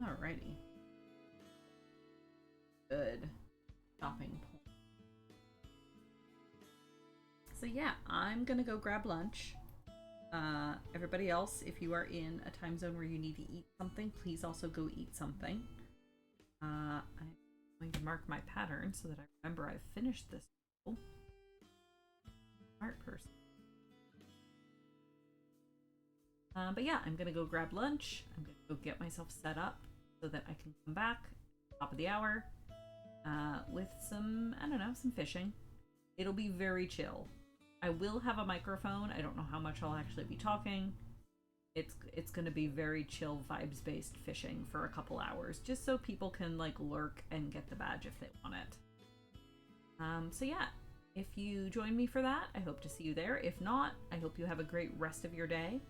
Alrighty. Good stopping point. So yeah, I'm gonna go grab lunch. Everybody else, if you are in a time zone where you need to eat something, please also go eat something. I'm going to mark my pattern so that I remember I've finished this. Smart person. But yeah, I'm gonna go grab lunch. I'm gonna go get myself set up so that I can come back top of the hour with some, I don't know, some fishing. It'll be very chill. I will have a microphone. I don't know how much I'll actually be talking. It's gonna be very chill, vibes-based fishing for a couple hours, just so people can like lurk and get the badge if they want it. So yeah, if you join me for that, I hope to see you there. If not, I hope you have a great rest of your day.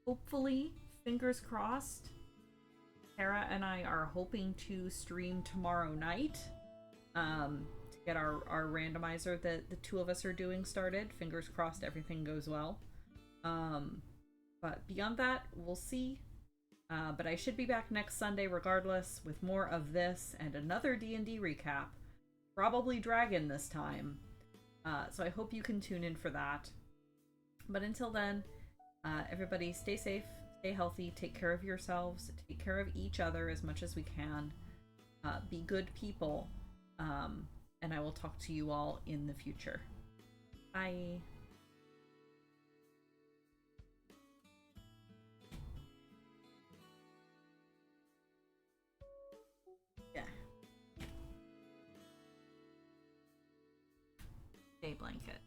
Hopefully, fingers crossed, Tara and I are hoping to stream tomorrow night to get our randomizer that the two of us are doing started. Fingers crossed everything goes well. But beyond that, we'll see. But I should be back next Sunday regardless with more of this and another D&D recap. Probably Dragon this time. So I hope you can tune in for that. But until then, everybody stay safe, stay healthy, take care of yourselves, take care of each other as much as we can. Be good people. And I will talk to you all in the future. Bye. Yeah. Day blanket.